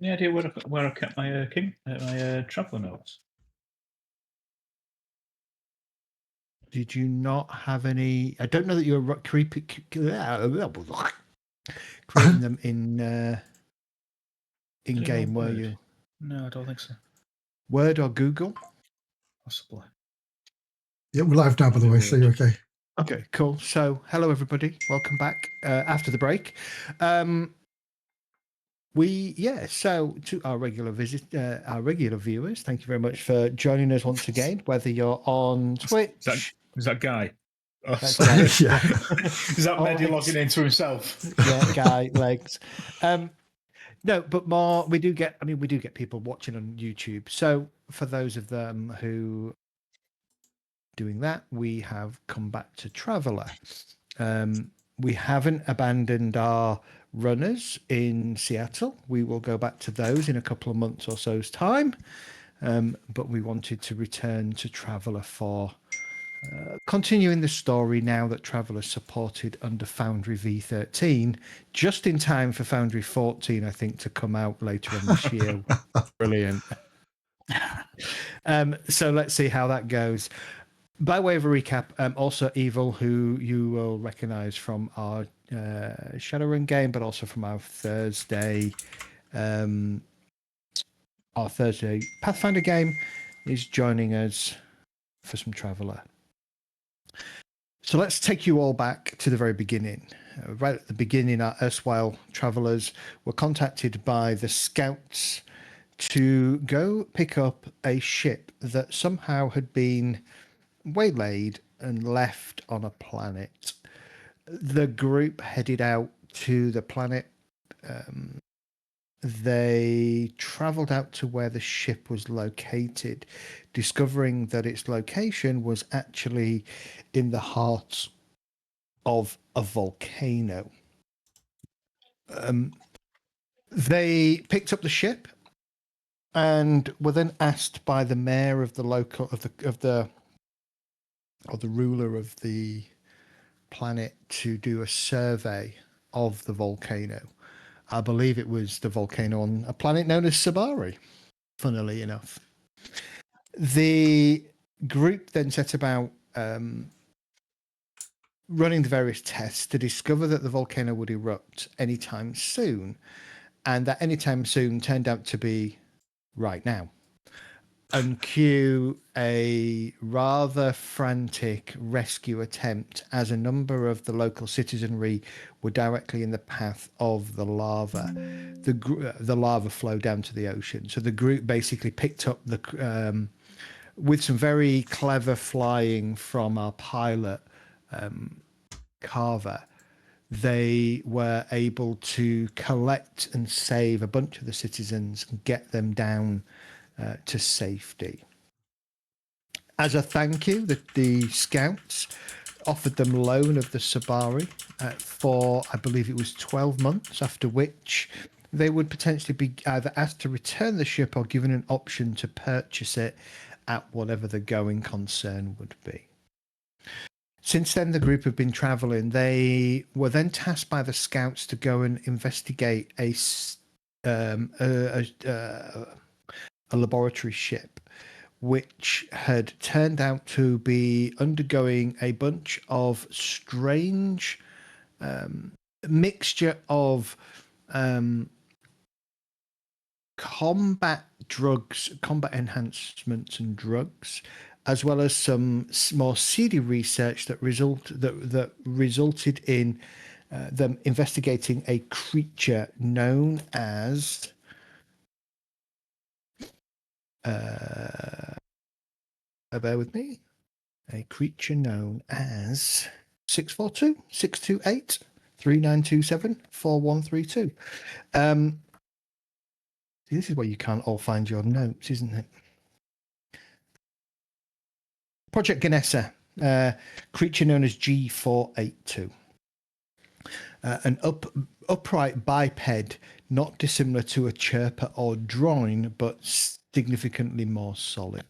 Any idea where I kept my traveller notes? Did you not have any? I don't know that you were creating them in game, were you? No, I don't think so. Word or Google? Possibly. Yeah, we're live now, by the way, so you're okay. Okay, cool. So, hello everybody. Welcome back after the break. So to our regular viewers, thank you very much for joining us once again. Whether you're on Twitch, is that Guy? Oh, that's Guy. Yeah. Is that Mehdi logging into himself? Yeah, Guy legs. No, but more. We do get people watching on YouTube. So for those of them who doing that, we have come back to Traveller. We haven't abandoned our runners in Seattle. We will go back to those in a couple of months or so's time. But we wanted to return to Traveller for continuing the story now that Traveller's supported under Foundry V13, just in time for Foundry 14, I think, to come out later on this year. Brilliant. So let's see how that goes. By way of a recap, also Evil, who you will recognise from our Shadowrun game, but also from our Thursday Pathfinder game, is joining us for some Traveller. So let's take you all back to the very beginning. Right at the beginning, our erstwhile Travellers were contacted by the Scouts to go pick up a ship that somehow had been waylaid and left on a planet. The group headed out to the planet. They travelled out to where the ship was located, discovering that its location was actually in the heart of a volcano. They picked up the ship and were then asked by the mayor of the local or the ruler of the planet to do a survey of the volcano. I believe it was the volcano on a planet known as Sabari, funnily enough. The group then set about running the various tests to discover that the volcano would erupt anytime soon, and that anytime soon turned out to be right now. And cue a rather frantic rescue attempt as a number of the local citizenry were directly in the path of the lava. The lava flowed down to the ocean. So the group basically picked up with some very clever flying from our pilot, Carver. They were able to collect and save a bunch of the citizens and get them down to safety. As a thank you, the Scouts offered them loan of the Sabari for, I believe it was 12 months, after which they would potentially be either asked to return the ship or given an option to purchase it at whatever the going concern would be. Since then, the group have been travelling. They were then tasked by the Scouts to go and investigate a laboratory ship, which had turned out to be undergoing a bunch of strange mixture of combat enhancements and drugs, as well as some more seedy research that resulted in them investigating a creature known as bear with me. A creature known as 642-628-3927-4132. This is where you can't all find your notes, isn't it? Project Ganessa, creature known as G482. An upright biped, not dissimilar to a chirper or drone, but significantly more solid.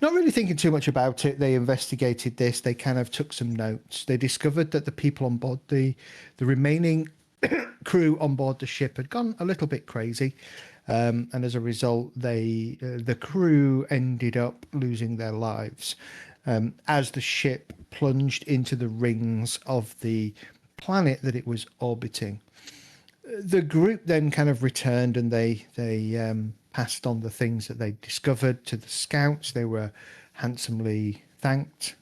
Not really thinking too much about it, they investigated this. They kind of took some notes. They discovered that the people on board, the remaining crew on board the ship had gone a little bit crazy, and as a result, the crew ended up losing their lives as the ship plunged into the rings of the planet that it was orbiting. The group then kind of returned, and they passed on the things that they discovered to the scouts. They were handsomely thanked,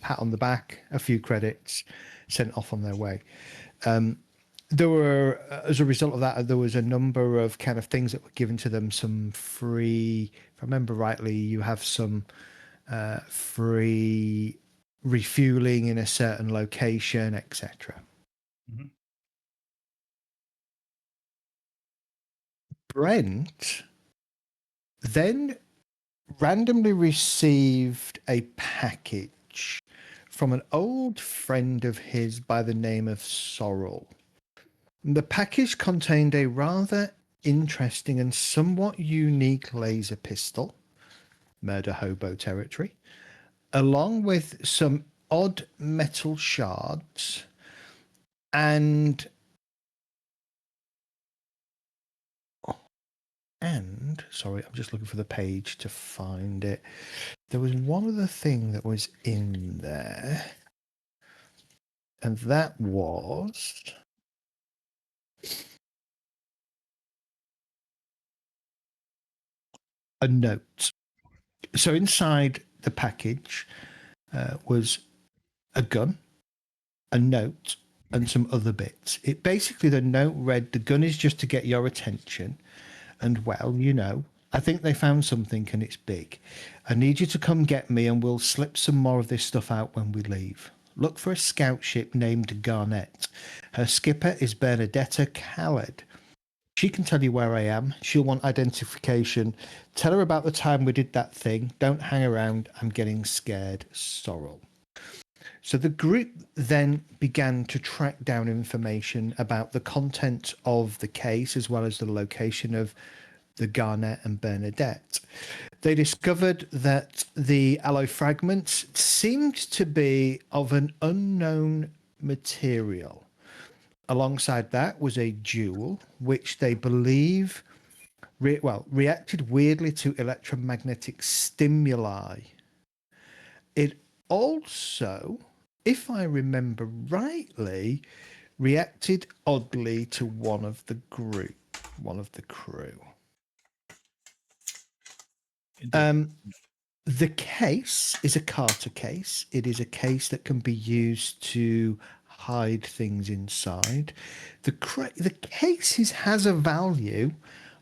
pat on the back, a few credits, sent off on their way. There were, as a result of that, there was a number of kind of things that were given to them. Some free, if I remember rightly, you have some free refueling in a certain location, etc. Mhm. Brent then randomly received a package from an old friend of his by the name of Sorrel. The package contained a rather interesting and somewhat unique laser pistol, murder hobo territory, along with some odd metal shards and sorry, I'm just looking for the page to find it. There was one other thing that was in there, and that was a note. So inside the package was a gun, a note, and some other bits. It basically, the note read, "The gun is just to get your attention, and well, you know, I think they found something and it's big. I need you to come get me, and we'll slip some more of this stuff out when we leave. Look for a scout ship named Garnet. Her skipper is Bernadetta Khaled. She can tell you where I am. She'll want identification. Tell her about the time we did that thing. Don't hang around. I'm getting scared. Sorrel." So the group then began to track down information about the content of the case, as well as the location of the Garnet and Bernadette. They discovered that the alloy fragments seemed to be of an unknown material. Alongside that was a jewel, which they believe reacted weirdly to electromagnetic stimuli. It also, if I remember rightly, reacted oddly to one of the crew. Indeed. The case is a Carter case. It is a case that can be used to hide things inside. The case has a value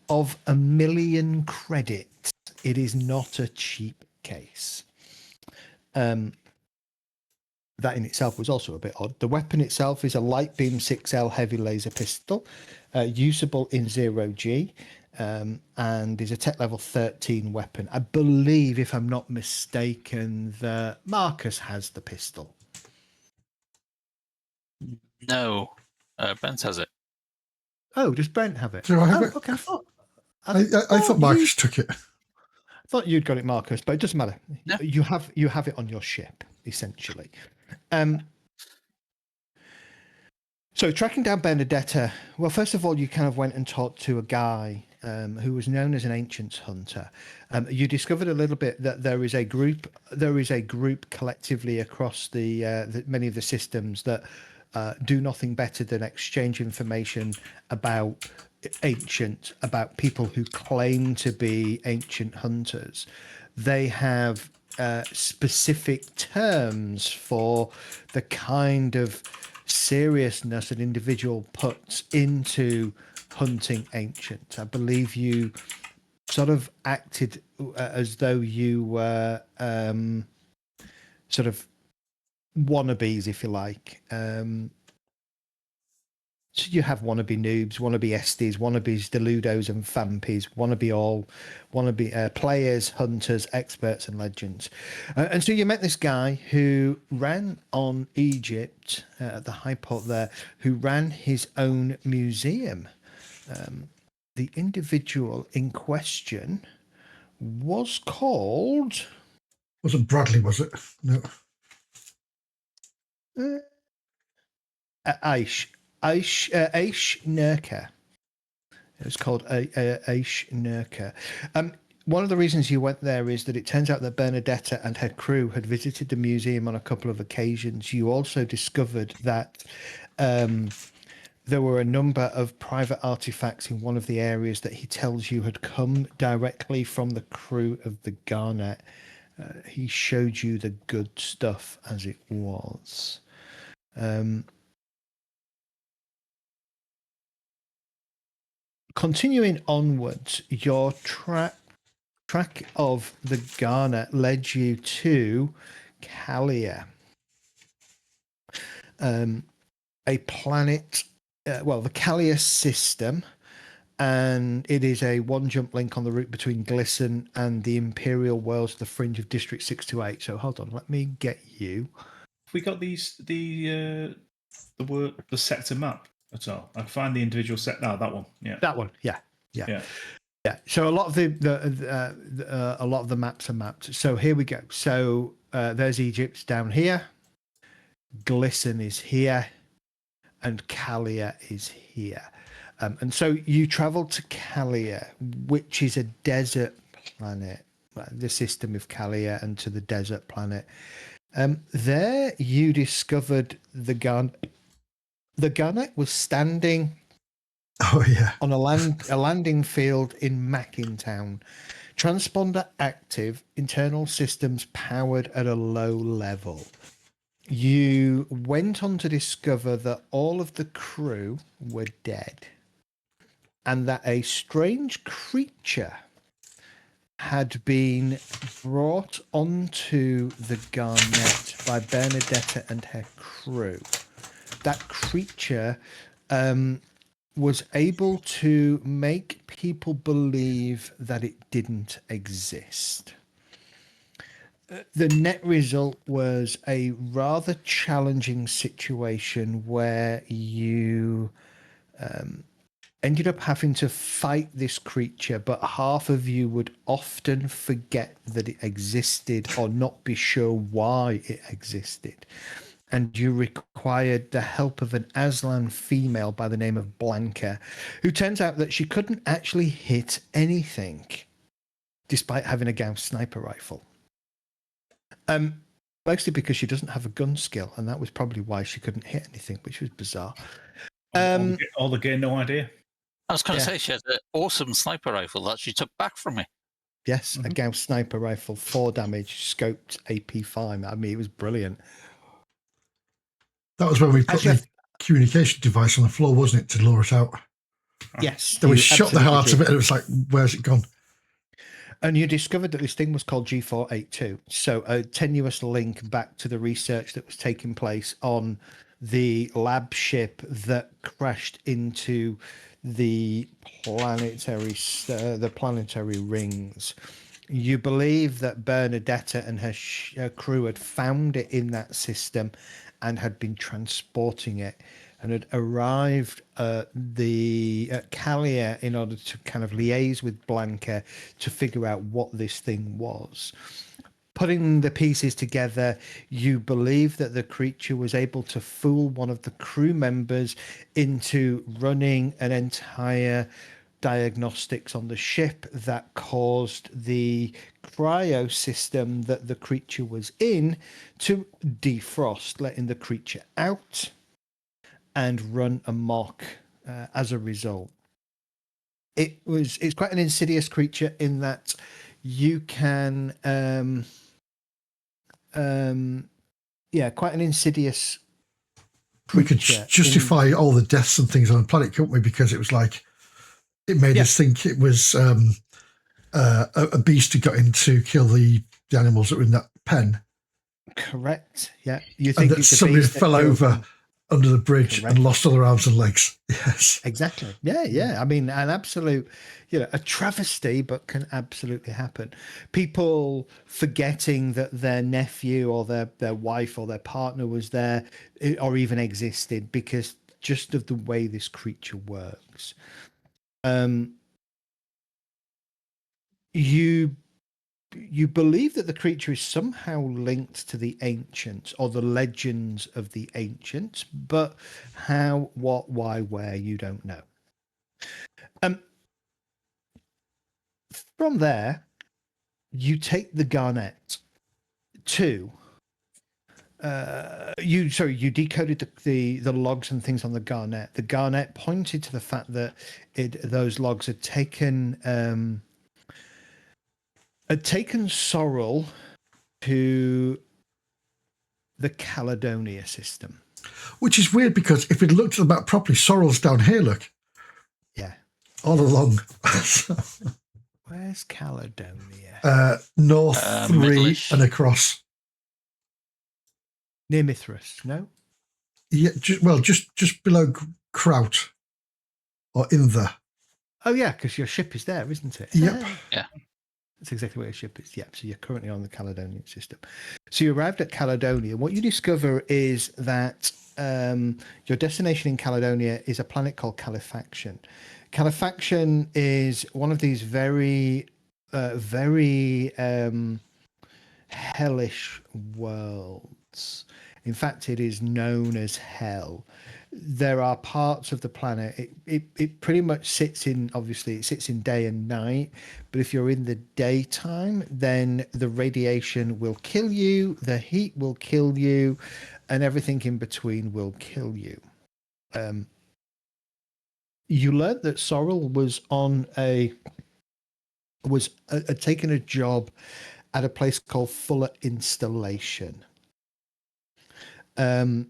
of 1 million credits. It is not a cheap case. That in itself was also a bit odd. The weapon itself is a light beam 6L heavy laser pistol, usable in 0G, and is a tech level 13 weapon. I believe, if I'm not mistaken, that Marcus has the pistol. No, Bent has it. Oh, does Brent have it? Do I have it? Okay. I thought Marcus took it. I thought you'd got it, Marcus, but it doesn't matter. No. You have it on your ship, essentially. So tracking down Benedetta, well, first of all, you kind of went and talked to a guy who was known as an ancients hunter. You discovered a little bit that there is a group collectively across the many of the systems that do nothing better than exchange information about about people who claim to be ancient hunters. They have specific terms for the kind of seriousness an individual puts into hunting ancient. I believe you sort of acted as though you were sort of wannabes, if you like. So you have wannabe noobs, wannabe esties, wannabes, deludos and fampies, wannabe players, hunters, experts and legends. And so you met this guy who ran on Egypt, at the high port there, who ran his own museum. The individual in question was called... Wasn't Bradley, was it? No. Aish. Aish Nurka. It was called Aish Nurka. One of the reasons you went there is that it turns out that Bernadetta and her crew had visited the museum on a couple of occasions. You also discovered that there were a number of private artifacts in one of the areas that he tells you had come directly from the crew of the Garnet. He showed you the good stuff as it was. Continuing onwards, your track of the Garnet led you to Kalia, a planet, the Kalia system, and it is a one jump link on the route between Glisten and the Imperial worlds, the fringe of District 628. So hold on, let me get you. Have we got the sector map at all? I can find the individual set. No, that one. Yeah. That one, yeah. So a lot of a lot of the maps are mapped. So here we go. So there's Egypt down here. Glisten is here, and Kalia is here. And so you travel to Kalia, which is a desert planet, the system of Kalia, and to the desert planet. There you discovered the Garnet. The Garnet was standing on a landing field in Mackintown. Transponder active, internal systems powered at a low level. You went on to discover that all of the crew were dead, and that a strange creature had been brought onto the Garnet by Bernadetta and her crew. That creature was able to make people believe that it didn't exist. The net result was a rather challenging situation where you ended up having to fight this creature, but half of you would often forget that it existed or not be sure why it existed. And you required the help of an Aslan female by the name of Blanca, who turns out that she couldn't actually hit anything, despite having a Gauss sniper rifle. Mostly because she doesn't have a gun skill, and that was probably why she couldn't hit anything, which was bizarre. All the gear, no idea. I was going to say she had an awesome sniper rifle that she took back from me. Yes, a Gauss sniper rifle, 4 damage, scoped AP5. I mean, it was brilliant. That was when we put the communication device on the floor, wasn't it, to lure it out? Yes. Then we shot the heart of it, and it was like, where's it gone? And you discovered that this thing was called G482. So a tenuous link back to the research that was taking place on the lab ship that crashed into the planetary rings. You believe that Bernadetta and her crew had found it in that system and had been transporting it, and had arrived at Kalia in order to kind of liaise with Blanca to figure out what this thing was. Putting the pieces together, you believe that the creature was able to fool one of the crew members into running an entire diagnostics on the ship that caused the cryo system that the creature was in to defrost, letting the creature out and run amok as a result. It's quite an insidious creature in that you can quite an insidious creature. We could justify all the deaths and things on the planet, couldn't we? Because it was like, it made us think it was a beast who got in to kill the animals that were in that pen. Correct. Yeah. You think and that somebody fell over under the bridge and lost all their arms and legs. Yes. Exactly. Yeah. I mean, an absolute, a travesty, but can absolutely happen. People forgetting that their nephew or their wife or their partner was there or even existed because just of the way this creature works. You you believe that the creature is somehow linked to the ancients or the legends of the ancients, but how, what, why, where, you don't know. From there, you take the garnet to you decoded the logs and things on the garnet. The garnet pointed to the fact that those logs had taken Sorrel to the Caledonia system. Which is weird because if we'd looked at the map properly, Sorrel's down here, look. Yeah. All along. Where's Caledonia? North 3 middle-ish. and across. Near Mithras, no? Yeah, just below Kraut. Or in there. Oh, yeah, because your ship is there, isn't it? Yep. Yeah. That's exactly where your ship is. Yep. So you're currently on the Caledonian system. So you arrived at Caledonia. What you discover is that your destination in Caledonia is a planet called Califaction. Califaction is one of these very hellish worlds. In fact, it is known as hell. There are parts of the planet. It pretty much sits in day and night. But if you're in the daytime, then the radiation will kill you, the heat will kill you, and everything in between will kill you. You learned that Sorrel was had taken a job at a place called Fuller Installation. On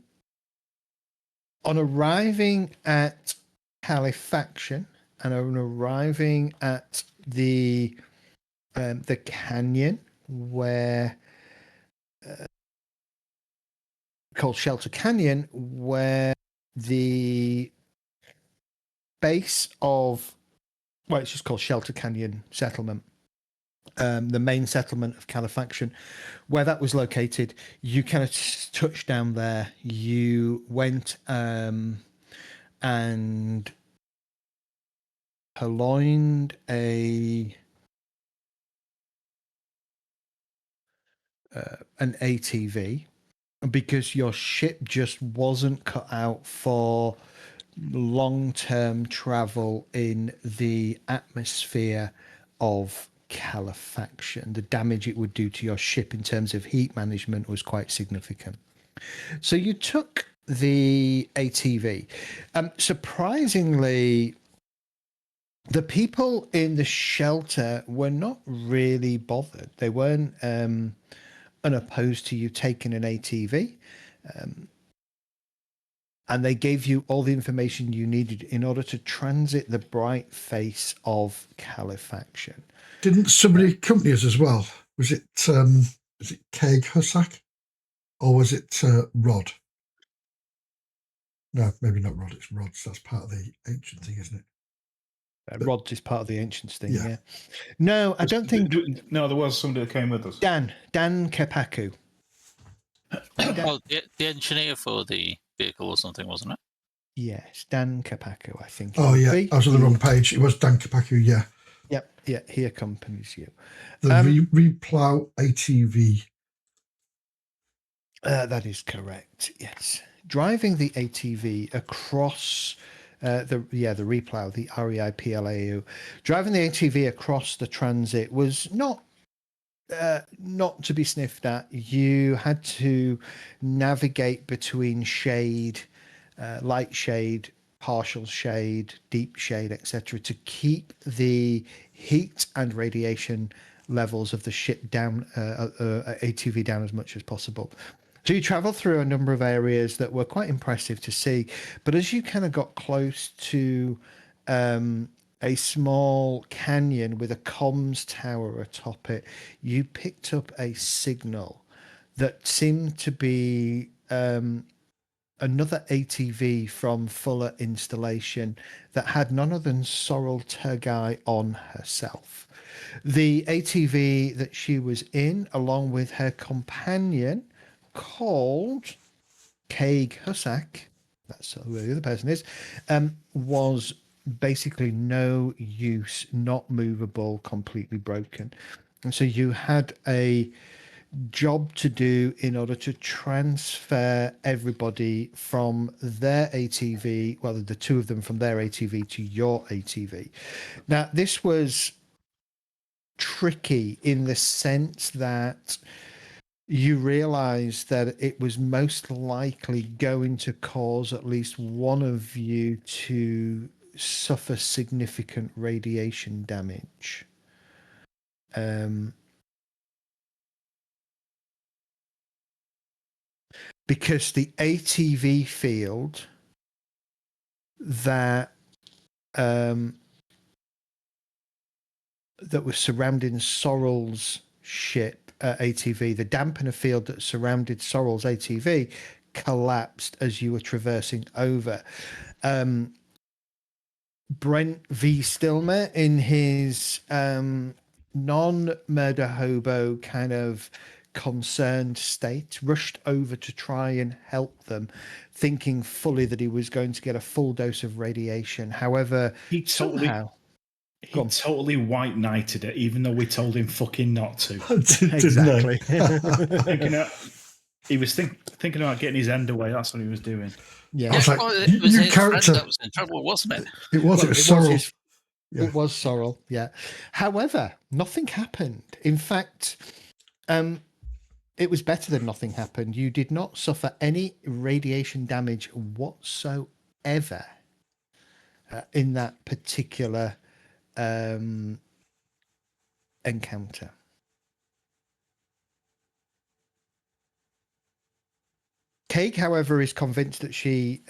arriving at Califaction and on arriving at the canyon where called Shelter Canyon, where the base of it's just called Shelter Canyon Settlement. The main settlement of Califaction, where that was located, you kind of touched down there. You went and purloined an ATV because your ship just wasn't cut out for long-term travel in the atmosphere of Califaction. The damage it would do to your ship in terms of heat management was quite significant. So you took the ATV. Surprisingly, the people in the shelter were not really bothered. They weren't unopposed to you taking an ATV. And they gave you all the information you needed in order to transit the bright face of Califaction. Didn't somebody accompany us as well? Was it Keg Hussack? Or was it Rod? No, maybe not Rod. It's Rod's. That's part of the ancient thing, isn't it? Rod is part of the ancients thing, Yeah. yeah. No, I don't think... No, there was somebody that came with us. Dan Kepaku. Oh, the engineer for the vehicle or something, wasn't it? Yes, Dan Kepaku, I think. Oh, yeah. I was on the wrong page. It was Dan Kapaku, yeah. Yep, yeah, he accompanies you. The Replow ATV. That is correct, yes. Driving the ATV across the Replow, the REIPLAU, driving the ATV across the transit was not to be sniffed at. You had to navigate between shade, light shade, partial shade, deep shade, etc., to keep the heat and radiation levels of the ship down, ATV down as much as possible. So you travel through a number of areas that were quite impressive to see. But as you kind of got close to a small canyon with a comms tower atop it, you picked up a signal that seemed to be another ATV from Fuller Installation that had none other than Sorrel Turgai on herself. The ATV that she was in, along with her companion, called Kaig Hussack, that's who the other person is, was basically no use, not movable, completely broken. And so you had a job to do in order to transfer everybody from their ATV, well, the two of them from their ATV to your ATV. Now, this was tricky in the sense that you realize that it was most likely going to cause at least one of you to suffer significant radiation damage. Because the ATV field that that was surrounding Sorrel's ship ATV, the dampener field that surrounded Sorrel's ATV collapsed as you were traversing over. Brent V. Stilmer, in his non-murder hobo kind of concerned state, rushed over to try and help them, thinking fully that he was going to get a full dose of radiation. However, He totally white knighted it, even though we told him fucking not to. Exactly. He was thinking about getting his end away. That's what he was doing. Yeah, I was like, it was you his character. friend that was in trouble, wasn't it? It was. Well, It was Sorrel. Yeah. It was Sorrel. Yeah. However, nothing happened. In fact, it was better than nothing happened. You did not suffer any radiation damage whatsoever in that particular encounter. Cake, however, is convinced that she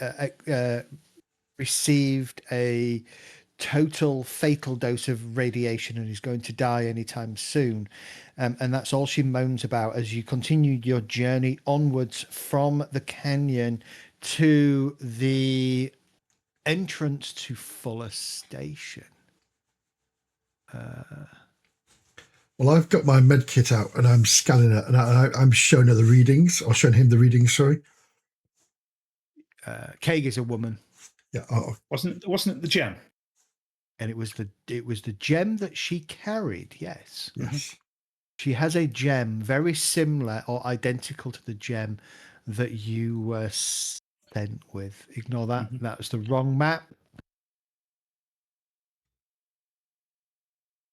received a total fatal dose of radiation and is going to die anytime soon. And that's all she moans about as you continued your journey onwards from the canyon to the entrance to Fuller Station. Well, I've got my med kit out and I'm scanning it, and I'm showing her the readings, or showing him the readings. Sorry. Kaig is a woman. Yeah. Wasn't it the gem? And it was the gem that she carried. Yes. Yes. She has a gem very similar or identical to the gem that you were sent with. Ignore that. Mhm. That was the wrong map.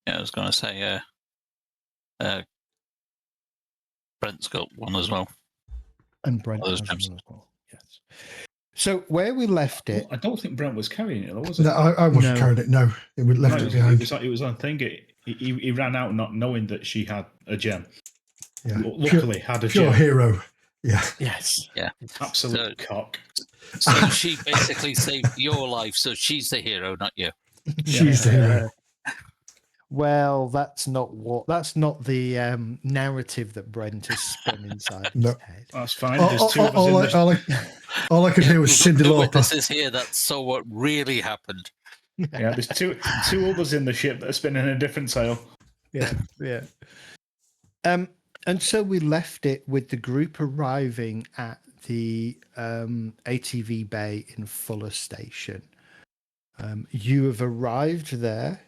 Yeah, I was going to say, Brent's got one as well. And Brent Oh, has those one gems. as well. Yes. So where we left it, I don't think Brent was carrying it, though, was it? No, I wasn't No. carrying it. No, it was left No, it behind. It was on thing. He ran out not knowing that she had a gem. Yeah. Luckily, had a Pure gem. hero. Yeah. yes, Yeah. Absolute cock. So she basically saved your life, so she's the hero, not you. She's the hero. well, that's not the narrative that Brent has spun inside his No. head. That's fine. There's two of us in the... All I could hear was Cyndi The Lauper. witnesses here that saw what really happened. Yeah, there's two others in the ship that are spinning a different sail. Yeah. And so we left it with the group arriving at the ATV bay in Fuller Station. You have arrived there.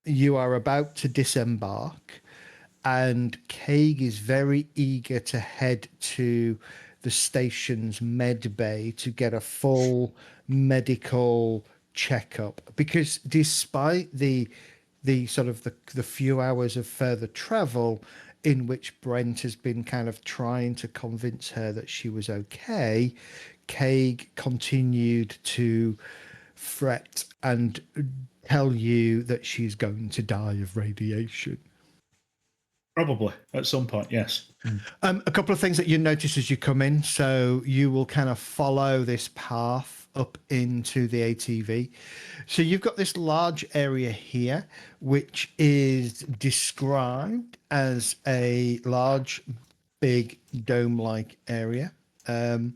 You are about to disembark, and Kaig is very eager to head to the station's med bay to get a full medical checkup, because despite the sort of the few hours of further travel in which Brent has been kind of trying to convince her that she was okay, Kaig continued to fret and tell you that she's going to die of radiation. Probably at some point, yes. A couple of things that you notice as you come in. So you will kind of follow this path up into the ATV. So you've got this large area here, which is described as a large, big dome-like area. It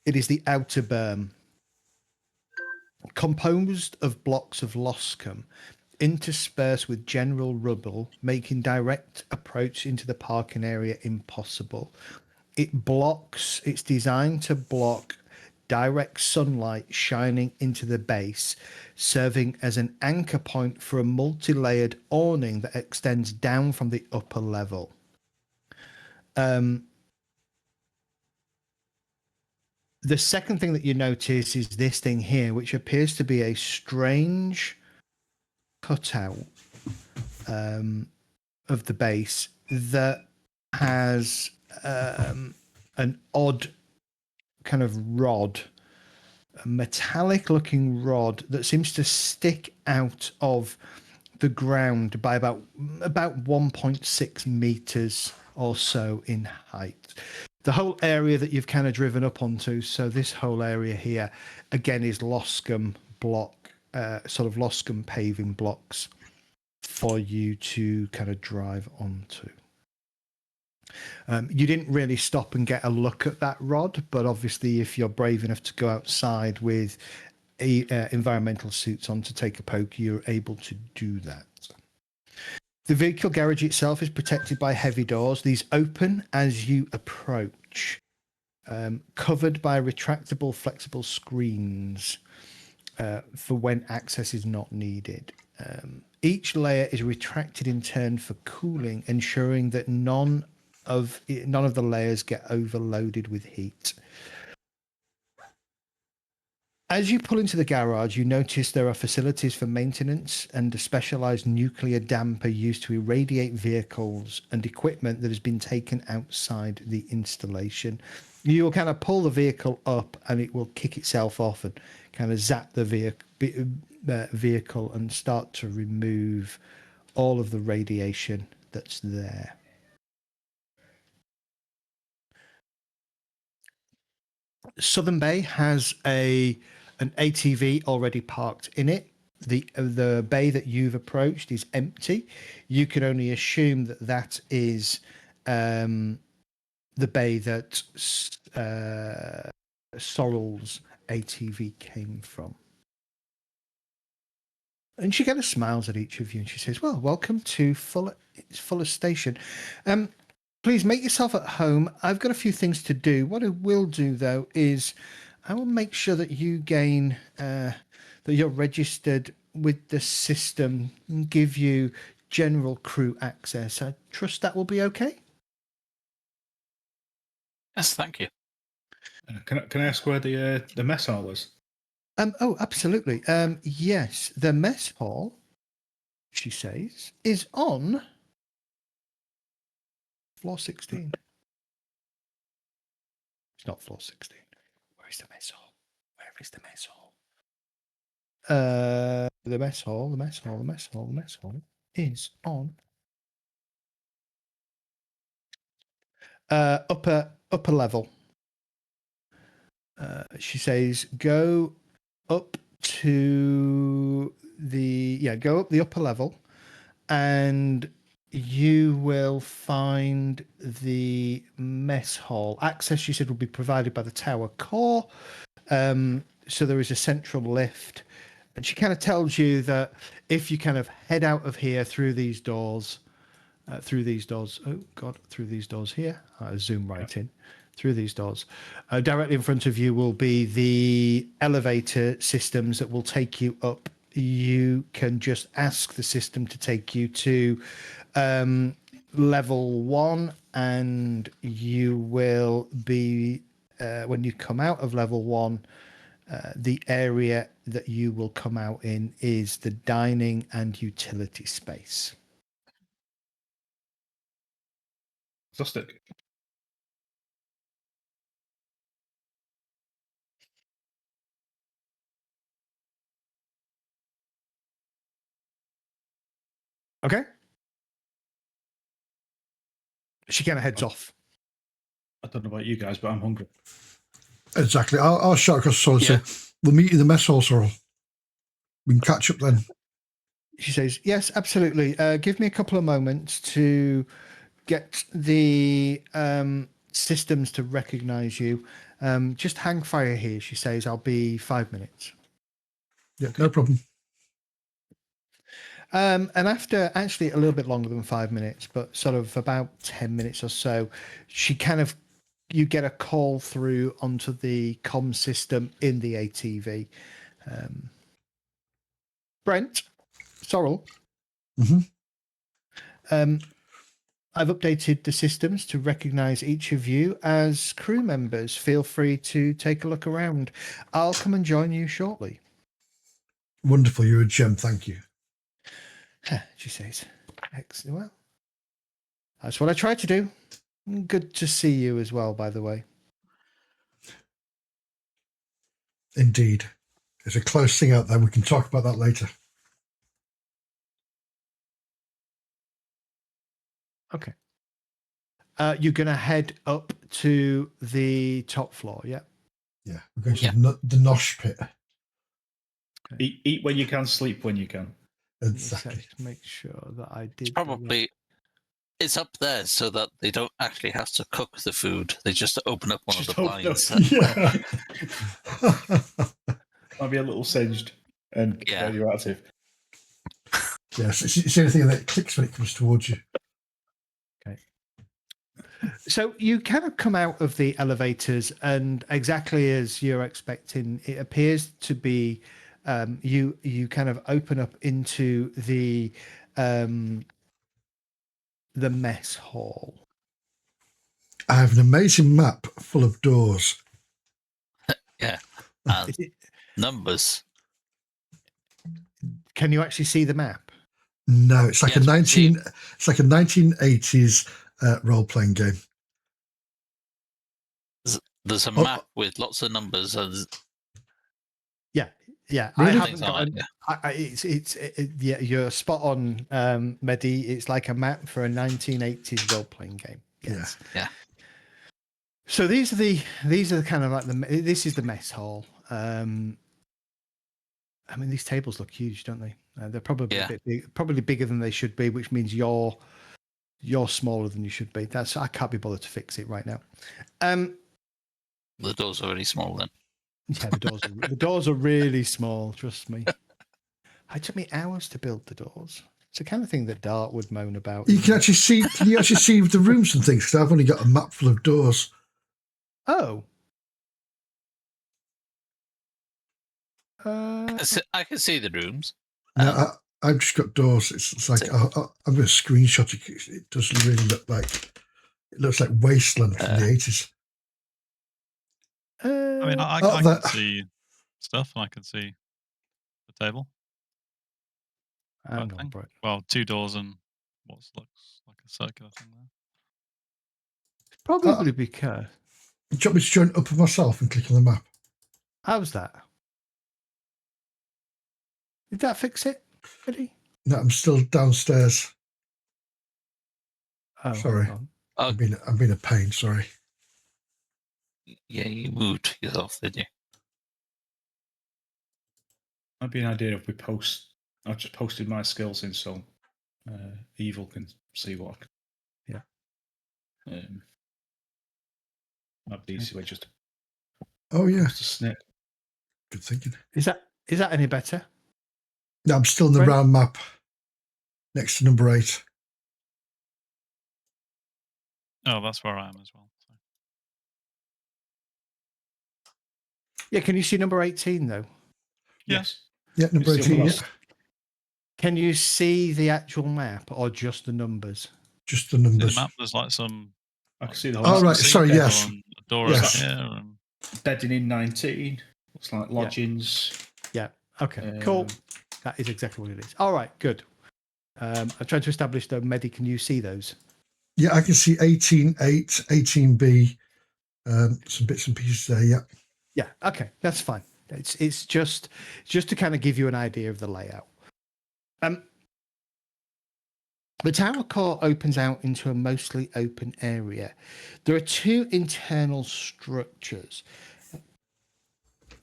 is the outer berm, composed of blocks of loscum, interspersed with general rubble, making direct approach into the parking area impossible. It's designed to block direct sunlight shining into the base, serving as an anchor point for a multi-layered awning that extends down from the upper level. The second thing that you notice is this thing here, which appears to be a strange cutout of the base that has an odd kind of rod, a metallic looking rod that seems to stick out of the ground by about 1.6 meters or so in height. The whole area that you've kind of driven up onto, so this whole area here, again, is Loscum block, sort of Loscum paving blocks for you to kind of drive onto. You didn't really stop and get a look at that rod, but obviously if you're brave enough to go outside with environmental suits on to take a poke, you're able to do that. The vehicle garage itself is protected by heavy doors. These open as you approach, covered by retractable, flexible screens for when access is not needed. Each layer is retracted in turn for cooling, ensuring that none of the layers get overloaded with heat. As you pull into the garage, you notice there are facilities for maintenance and a specialized nuclear damper used to irradiate vehicles and equipment that has been taken outside the installation. You will kind of pull the vehicle up and it will kick itself off and kind of zap the vehicle and start to remove all of the radiation that's there. Southern Bay has an ATV already parked in it. The bay that you've approached is empty. You can only assume that that is the bay that Sorrel's ATV came from. And she kind of smiles at each of you and she says, well, welcome to Fuller Station. Please make yourself at home. I've got a few things to do. What I will do, though, is I will make sure that you gain, that you're registered with the system and give you general crew access. I trust that will be okay? Yes, thank you. Can I ask where the mess hall is? Oh, absolutely. Yes, the mess hall, she says, is on floor 16. It's not floor 16. Where is the mess hall? Where is the mess hall? The mess hall is on upper level. She says, go up to go up the upper level, and you will find the mess hall. Access, she said, will be provided by the tower core. So there is a central lift. And she kind of tells you that if you kind of head out of here through these doors here. I zoom right in. Through these doors. Directly in front of you will be the elevator systems that will take you up. You can just ask the system to take you to level 1, and you will be, when you come out of level 1, the area that you will come out in is the dining and utility space. Fantastic. Okay. She kind of heads off. I don't know about you guys, but I'm hungry. Exactly. I'll shout across the sword and say, we'll meet you in the mess hall, Sorrel. We can catch up then. She says, yes, absolutely. Give me a couple of moments to get the systems to recognize you. Just hang fire here, she says. I'll be 5 minutes. Yeah, no problem. And after actually a little bit longer than 5 minutes, but sort of about 10 minutes or so, she kind of you get a call through onto the comm system in the ATV. Brent, Sorrel. Mhm. I've updated the systems to recognize each of you as crew members. Feel free to take a look around. I'll come and join you shortly. Wonderful. You're a gem. Thank you. She says, excellent. Well, that's what I tried to do. Good to see you as well, by the way. Indeed. There's a close thing out there. We can talk about that later. Okay. You're going to head up to the top floor, yeah? Yeah. We're going to the Nosh pit. Eat when you can, sleep when you can. Exactly. Just make sure that I did. Probably it's up there so that they don't actually have to cook the food. They just open up one Just of the open up. blinds. Yeah. Might be a little singed and radioactive. Yes. It's the only thing that clicks when it comes towards you. So you kind of come out of the elevators, and exactly as you're expecting, it appears to be you kind of open up into the mess hall. I have an amazing map full of doors. Yeah. And numbers. Can you actually see the map? No, it's like Yes, it's like a 1980s role-playing game. There's a map with lots of numbers and Yeah. Really? I haven't things on got. it. Yeah, you're spot on, Mehdi. It's like a map for a 1980s role-playing game. Yes. Yeah. So these are the kind of like this is the mess hall. I mean, these tables look huge, don't they? They're probably a bit big, probably bigger than they should be, which means you're smaller than you should be. I can't be bothered to fix it right now. The doors are already small then. Yeah, the doors are really small. Trust me. It took me hours to build the doors. It's the kind of thing that Dart would moan about. You can actually see. Can you actually see the rooms and things? Because I've only got a map full of doors. Oh. I can see the rooms. No, I've just got doors. It's like I'm going to screenshot it. It doesn't really look like. It looks like wasteland from the 80s. I mean, I can see stuff, and I can see the table. Hang on, Brett. Well, 2 doors and what looks like a circular thing there. Probably because. Do you want me to join up with myself and click on the map? How's that? Did that fix it? Ready? No, I'm still downstairs. Oh, sorry. I'm being a pain. Sorry. Yeah, you moved yourself, did you? Might be an idea if we post. I've just posted my skills in, so Evil can see what. Might be the easy way just. Oh yeah. Just a snip. Good thinking. Is that any better? No, I'm still in the round map next to number 8. Oh, that's where I am as well. So. Yeah, can you see number 18 though? Yes. Yeah, number 18. Yeah. Can you see the actual map or just the numbers? Just the numbers. The map, there's like some. I can see the whole. Oh right, sorry. Yes. Door yes. Here and... Bedding in 19. Looks like lodgings. Yeah. Okay. Cool. That is exactly what it is. All right. Good. I'm trying to establish though, Mehdi, can you see those? Yeah, I can see 18.8, 18B, some bits and pieces there. Yeah. Yeah. Okay, that's fine. It's just to kind of give you an idea of the layout. The tower core opens out into a mostly open area. There are 2 internal structures.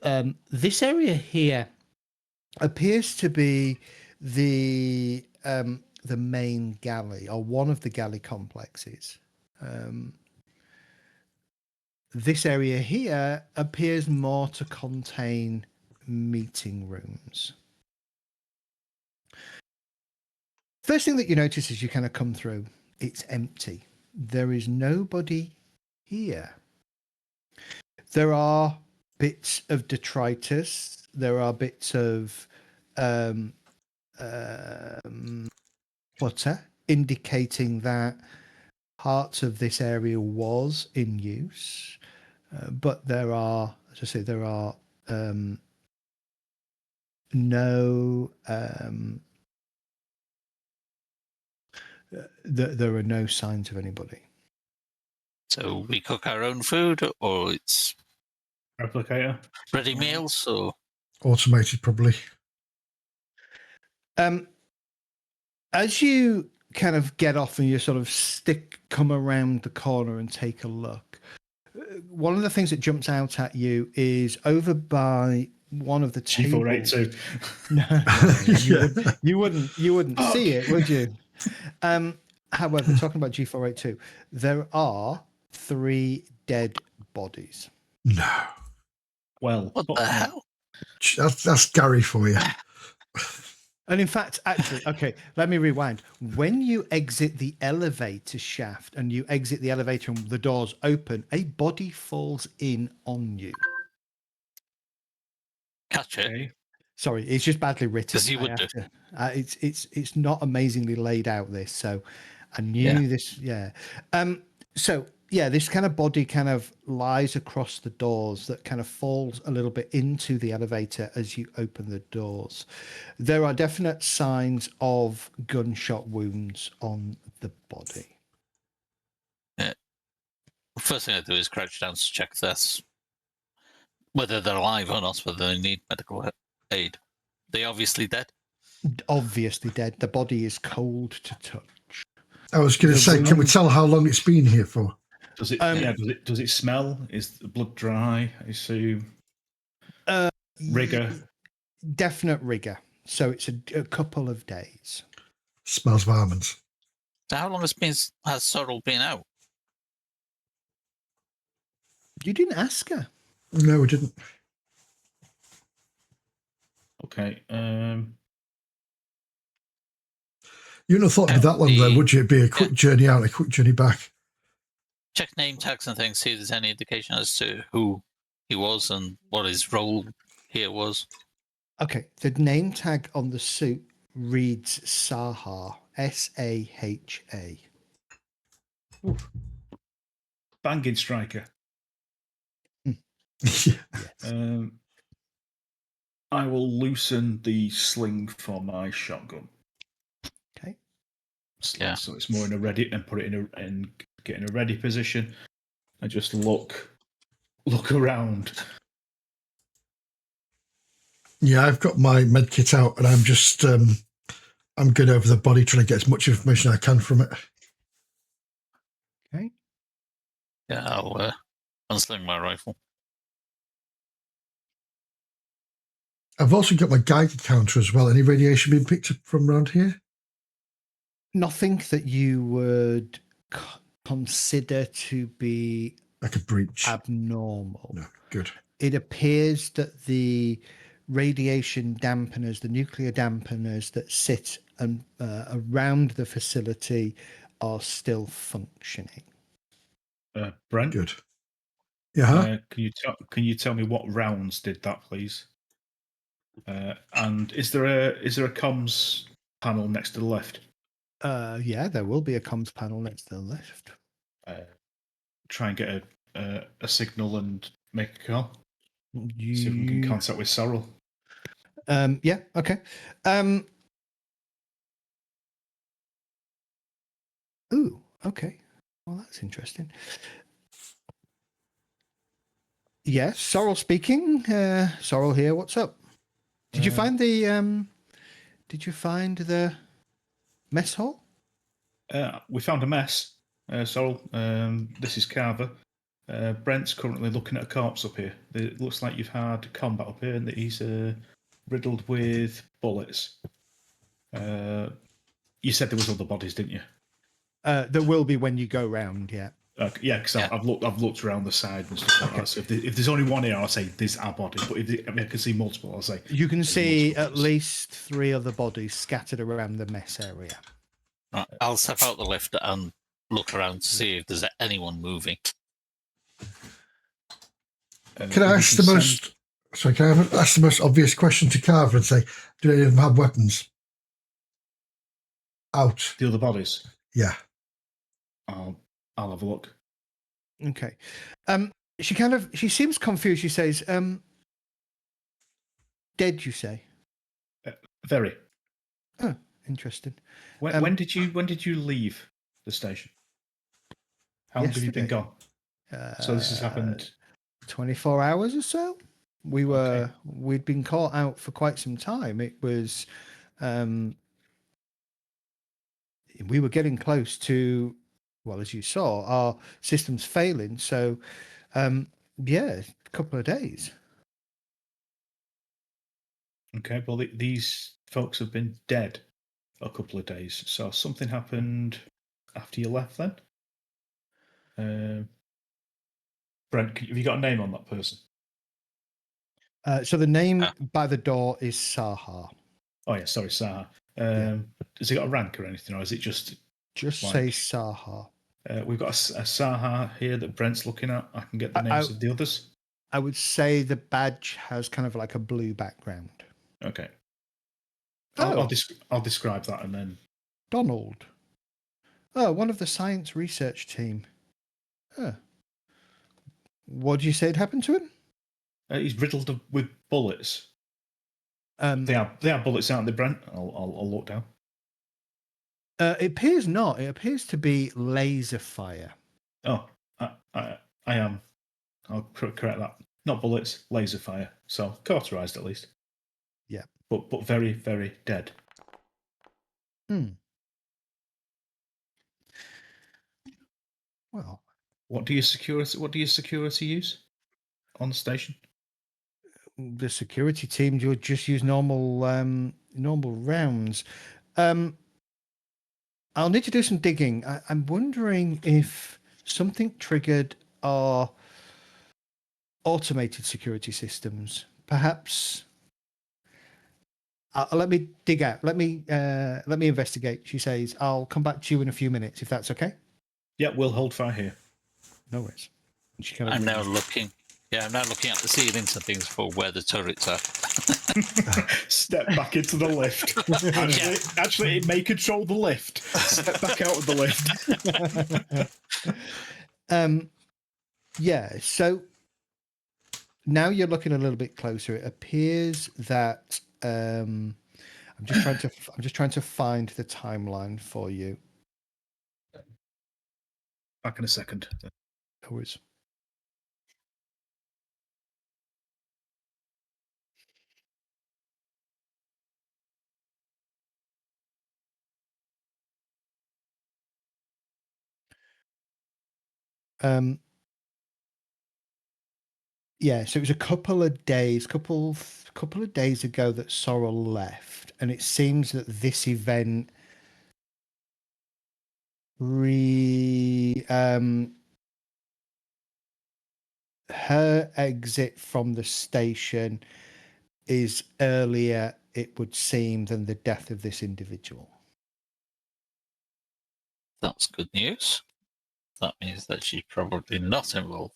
This area here appears to be the main galley, or one of the galley complexes. This area here appears more to contain meeting rooms. First thing that you notice as you kind of come through, it's empty. There is nobody here. There are bits of detritus. There are bits of clutter indicating that parts of this area was in use. But there are, as I say, there are no there are no signs of anybody. So we cook our own food, or it's Replicator. ready meals, or Automated, probably. As you kind of get off and you sort of come around the corner and take a look, one of the things that jumps out at you is over by one of the tables. G482. No, you wouldn't see it, would you? However, talking about G482, there are 3 dead bodies. No. Well, what the hell? That's Gary for you. And in fact, actually, okay, let me rewind. When you exit the elevator shaft and you exit the elevator and the doors open, a body falls in on you. Catch it. okay. Sorry, it's just badly written. 'Cause you would do. It's not amazingly laid out, this, so I knew this. Yeah. So yeah, this kind of body kind of lies across the doors that kind of falls a little bit into the elevator as you open the doors. There are definite signs of gunshot wounds on the body. First thing I do is crouch down to check this, whether they're alive or not, whether they need medical aid. They obviously dead. Obviously dead. The body is cold to touch. I was going to say, can we tell how long it's been here for? Does it? Does it smell? Is the blood dry? I assume. Rigor. Definite rigor. So it's a couple of days. Smells of almonds. So how long has Sorrel been out? You didn't ask her. No, we didn't. Okay. You wouldn't have thought it'd be that long, though, would you? It'd be a quick journey out, a quick journey back. Check name tags and things, see if there's any indication as to who he was and what his role here was. Okay, the name tag on the suit reads Saha, S-A-H-A. Banging striker. I will loosen the sling for my shotgun. Okay. Yeah. So it's more in a ready, and put it and get in a ready position, and just look around. Yeah, I've got my med kit out, and I'm just I'm going over the body, trying to get as much information I can from it. Okay. Yeah, I'll unsling my rifle. I've also got my Geiger counter as well. Any radiation being picked up from around here? Nothing that you would consider to be Like a breach. abnormal. No, good. It appears that the radiation dampeners, the nuclear dampeners that sit around the facility are still functioning. Brent, Good. Yeah. Can you tell me what rounds did that, please? And is there a comms panel next to the left? Yeah, there will be a comms panel next to the left. Try and get a signal and make a call. See if we can You... contact with Sorrel. Yeah. Okay. Ooh. Okay. Well, that's interesting. Yes, Sorrel speaking. Sorrel here. What's up? Did you find the? Did you find the mess hall? We found a mess. Sorrel. This is Carver. Brent's currently looking at a corpse up here. It looks like you've had combat up here, and that he's riddled with bullets. You said there was other bodies, didn't you? There will be when you go round. Yeah. Yeah, because I've looked around the side and stuff like that. So if there's only one here, I'll say there's our body. But if I can see multiple, I'll say you can see at least 3 other bodies scattered around the mess area. Right, I'll step out the lift and look around to see if there's anyone moving. Can I ask the most? Sorry, can I ask the most obvious question to Carver and say, do any of them have weapons? Out. The other bodies? Yeah. I'll have a look. Okay. She seems confused. She says, dead, you say? Very. Oh, interesting. When did you leave the station? How long have you been gone? So this has happened 24 hours or so. We'd been caught out for quite some time. It was we were getting close to, well, as you saw, our systems failing. So a couple of days. Okay, well, these folks have been dead a couple of days. So something happened after you left then? Brent, have you got a name on that person? So the name by the door is Saha. Oh, yeah, sorry, Saha. Has he got a rank or anything, or is it just... Just say Saha. We've got a Saha here that Brent's looking at. I can get the names of the others. I would say the badge has kind of like a blue background. Okay. I'll describe that and then... Donald. Oh, one of the science research team. What did you say had happened to him? He's riddled with bullets. They are bullets, aren't they, Brent? I'll look down. It appears not. It appears to be laser fire. Oh, I am. I'll correct that. Not bullets, laser fire. So cauterized at least. Yeah. But very, very dead. Well, what do your security use on the station? The security team would just use normal rounds. I'll need to do some digging. I'm wondering if something triggered our automated security systems. Perhaps. Let me dig out. Let me investigate. She says, "I'll come back to you in a few minutes, if that's okay." Yeah, we'll hold fire here. No worries. I'm now looking. Yeah, I'm now looking at the ceilings and things for where the turrets are. Step back into the lift. Actually, it may control the lift. Step back out of the lift. So now you're looking a little bit closer. It appears that I'm just trying to find the timeline for you. Back in a second. No worries. So it was a couple of days ago that Sorrel left, and it seems that this event her exit from the station is earlier, it would seem, than the death of this individual. That's good news. That means that she's probably not involved.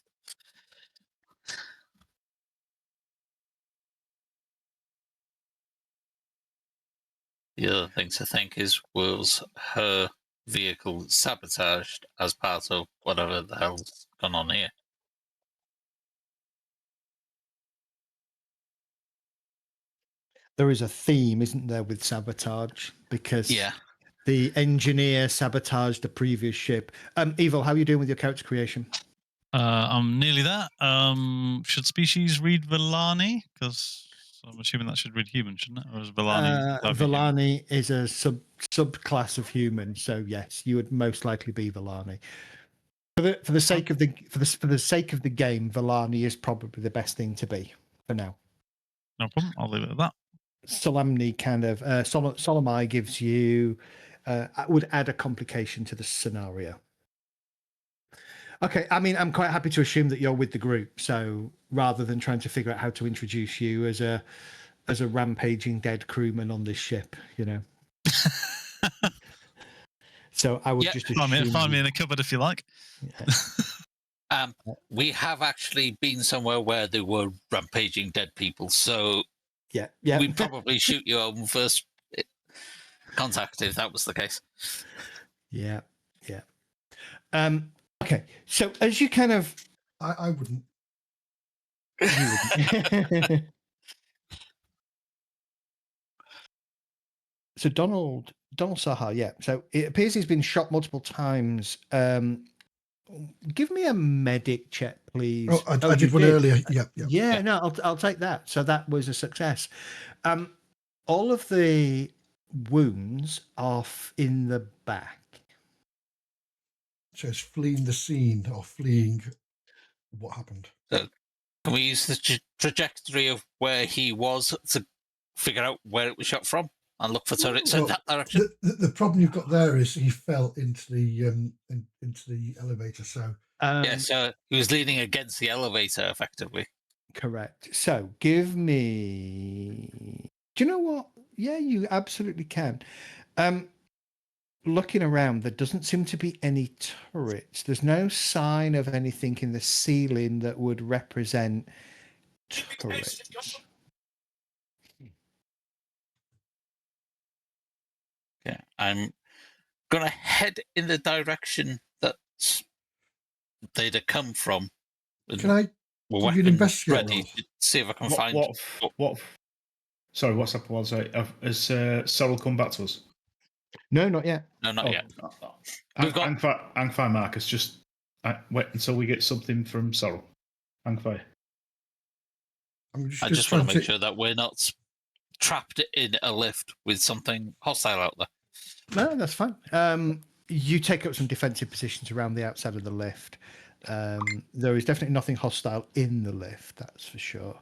The other thing to think is, was her vehicle sabotaged as part of whatever the hell's gone on here? There is a theme, isn't there, with sabotage? Because the engineer sabotaged the previous ship. Evil, how are you doing with your character creation? I'm nearly there. Should species read Villani? Because I'm assuming that should read human, shouldn't it? Or is Villani? Villani is a subclass of human, so yes, you would most likely be Villani. For the sake of the game, Villani is probably the best thing to be for now. No problem. I'll leave it at that. Solemni kind of Solemni gives you would add a complication to the scenario. Okay, I mean, I'm quite happy to assume that you're with the group, so rather than trying to figure out how to introduce you as a rampaging dead crewman on this ship, you know. So I would just assume find me in a cupboard if you like. We have actually been somewhere where there were rampaging dead people, so Yeah. we'd probably shoot you on first contact if that was the case. Yeah. Okay. So as you kind of I wouldn't. you wouldn't. So Donald Sahar, yeah. So it appears he's been shot multiple times. Give me a medic check, please. Oh, I you did one earlier. Yep. Yeah, no, I'll take that. So that was a success. All of the wounds are in the back. So it's fleeing the scene or fleeing what happened. So can we use the trajectory of where he was to figure out where it was shot from and look for turrets in that direction? The problem you've got there is he fell into the elevator. So Yeah, so he was leaning against the elevator effectively. Correct. So give me. Do you know what? Yeah, you absolutely can. Looking around, there doesn't seem to be any turrets. There's no sign of anything in the ceiling that would represent turrets. Yeah, I'm gonna head in the direction that they'd have come from. can I give you an investigate ready roll? to see if I can find what? Sorry, what's happened? What's it? Has Sorrel come back to us? No, not yet. No, not yet. We've got Angfire Marcus. Just wait until we get something from Sorrel. Angfire. I just want to make sure that we're not trapped in a lift with something hostile out there. No, that's fine. You take up some defensive positions around the outside of the lift. There is definitely nothing hostile in the lift, that's for sure.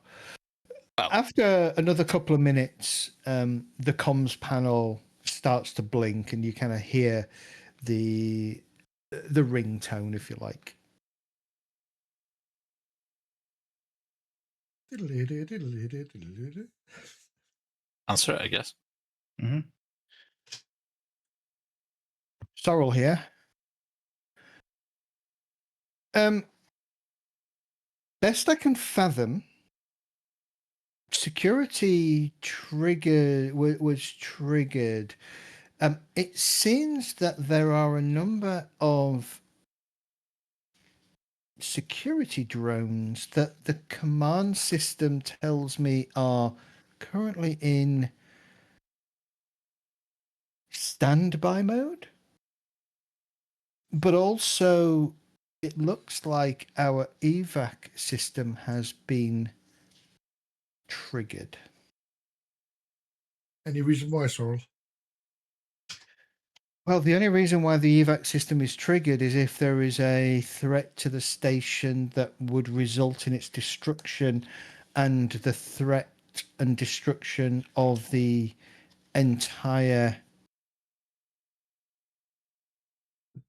Well, after another couple of minutes, the comms panel starts to blink, and you kind of hear the ringtone, if you like. Answer it, I guess. Mm-hmm. Sorrel here. Best I can fathom, security was triggered. It seems that there are a number of security drones that the command system tells me are currently in standby mode. But also, it looks like our evac system has been triggered. Any reason why, Sorrel? Well, the only reason why the evac system is triggered is if there is a threat to the station that would result in its destruction, and the threat and destruction of the entire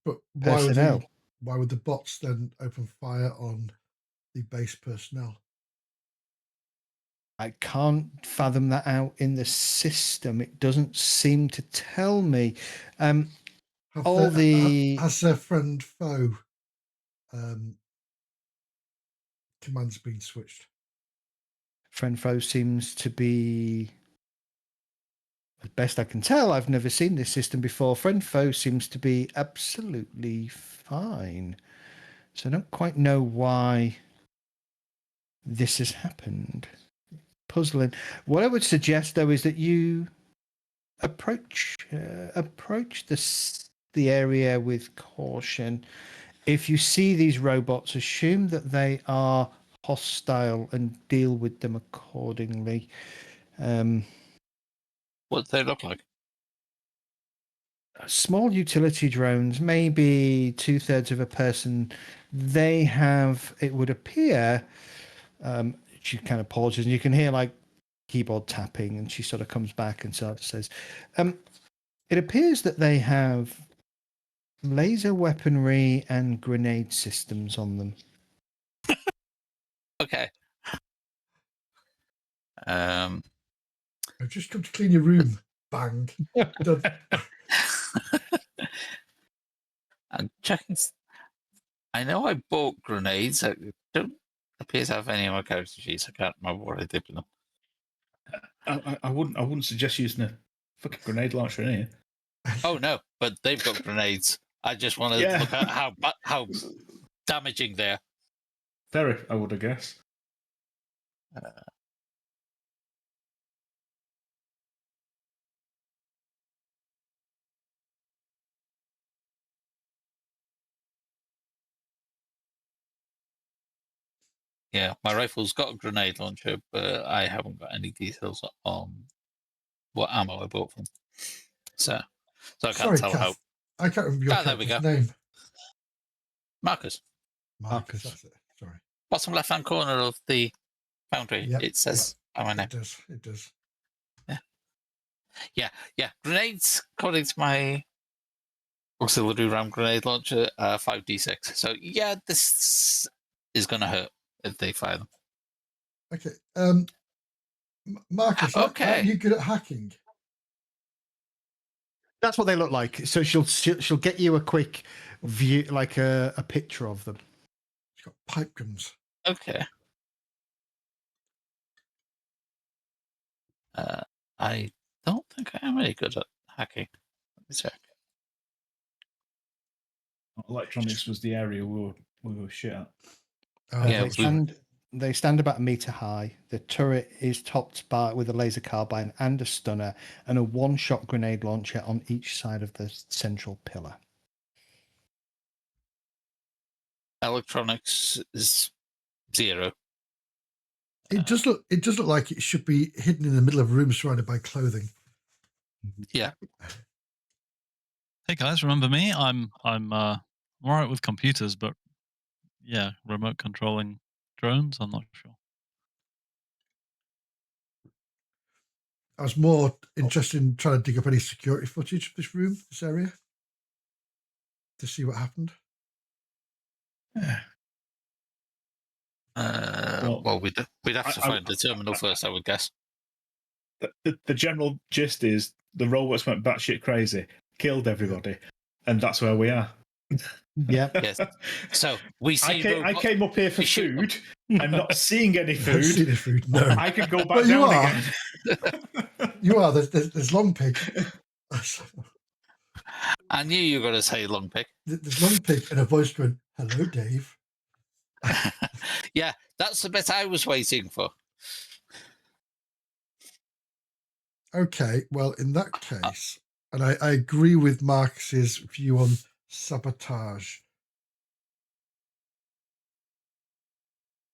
But personnel. why would the bots then open fire on the base personnel? I can't fathom that out in the system. It doesn't seem to tell me. Has their friend foe commands been switched? Friend foe seems to be, as best I can tell, I've never seen this system before. Friend foe seems to be absolutely fine. So I don't quite know why this has happened. Puzzling. What I would suggest, though, is that you approach the area with caution. If you see these robots, assume that they are hostile and deal with them accordingly. What do they look like? Small utility drones, maybe 2/3 of a person. They have, it would appear, she kind of pauses, and you can hear like keyboard tapping, and she sort of comes back and sort of says, it appears that they have laser weaponry and grenade systems on them. Okay. I've just come to clean your room. Bang. Done. I'm checking. I know I bought grenades. I don't appear to have any of my character sheets. I can't remember what I did with them. I wouldn't suggest using a fucking grenade launcher in here. Oh no, but they've got grenades. I just want to Yeah. look at how damaging they are. Very, I would have guessed. Yeah, my rifle's got a grenade launcher, but I haven't got any details on what ammo I bought from. So I can't Sorry, tell how. Kath. I can't remember your There we character's go. name. Marcus, Marcus, that's it. Sorry. bottom left-hand corner of the foundry. Yep, It says my name. It does. Yeah. Grenades, according to my auxiliary ram grenade launcher, 5d6. So yeah, this is going to hurt if they fire them. Okay. Marcus, Okay. are you good at hacking? That's what they look like. So she'll get you a quick view, like a picture of them. She's got pipe guns. Okay. I don't think I am very good at hacking. Let me check. Electronics was the area we were shit at. Oh, Yeah, They stand about a meter high. The turret is topped with a laser carbine and a stunner, and a one-shot grenade launcher on each side of the central pillar. Electronics is 0. It does look like it should be hidden in the middle of a room surrounded by clothing. Yeah. Hey guys, remember me? I'm all right with computers, but yeah, remote controlling drones, I'm not sure. I was more interested in trying to dig up any security footage of this room, this area, to see what happened. Well, we'd have to find the terminal first, I would guess. The general gist is the robots went batshit crazy, killed everybody, and that's where we are. Yeah. Yes. So we see. I came up here for food. I'm not seeing any I don't see food. the food. No, I could go back Well, you down are. again. you are. There's Long Pig. I knew you were going to say long pick. There's Long Pig and a voice going, "Hello, Dave." Yeah, that's the bit I was waiting for. Okay, well, in that case, and I agree with Marcus's view on sabotage.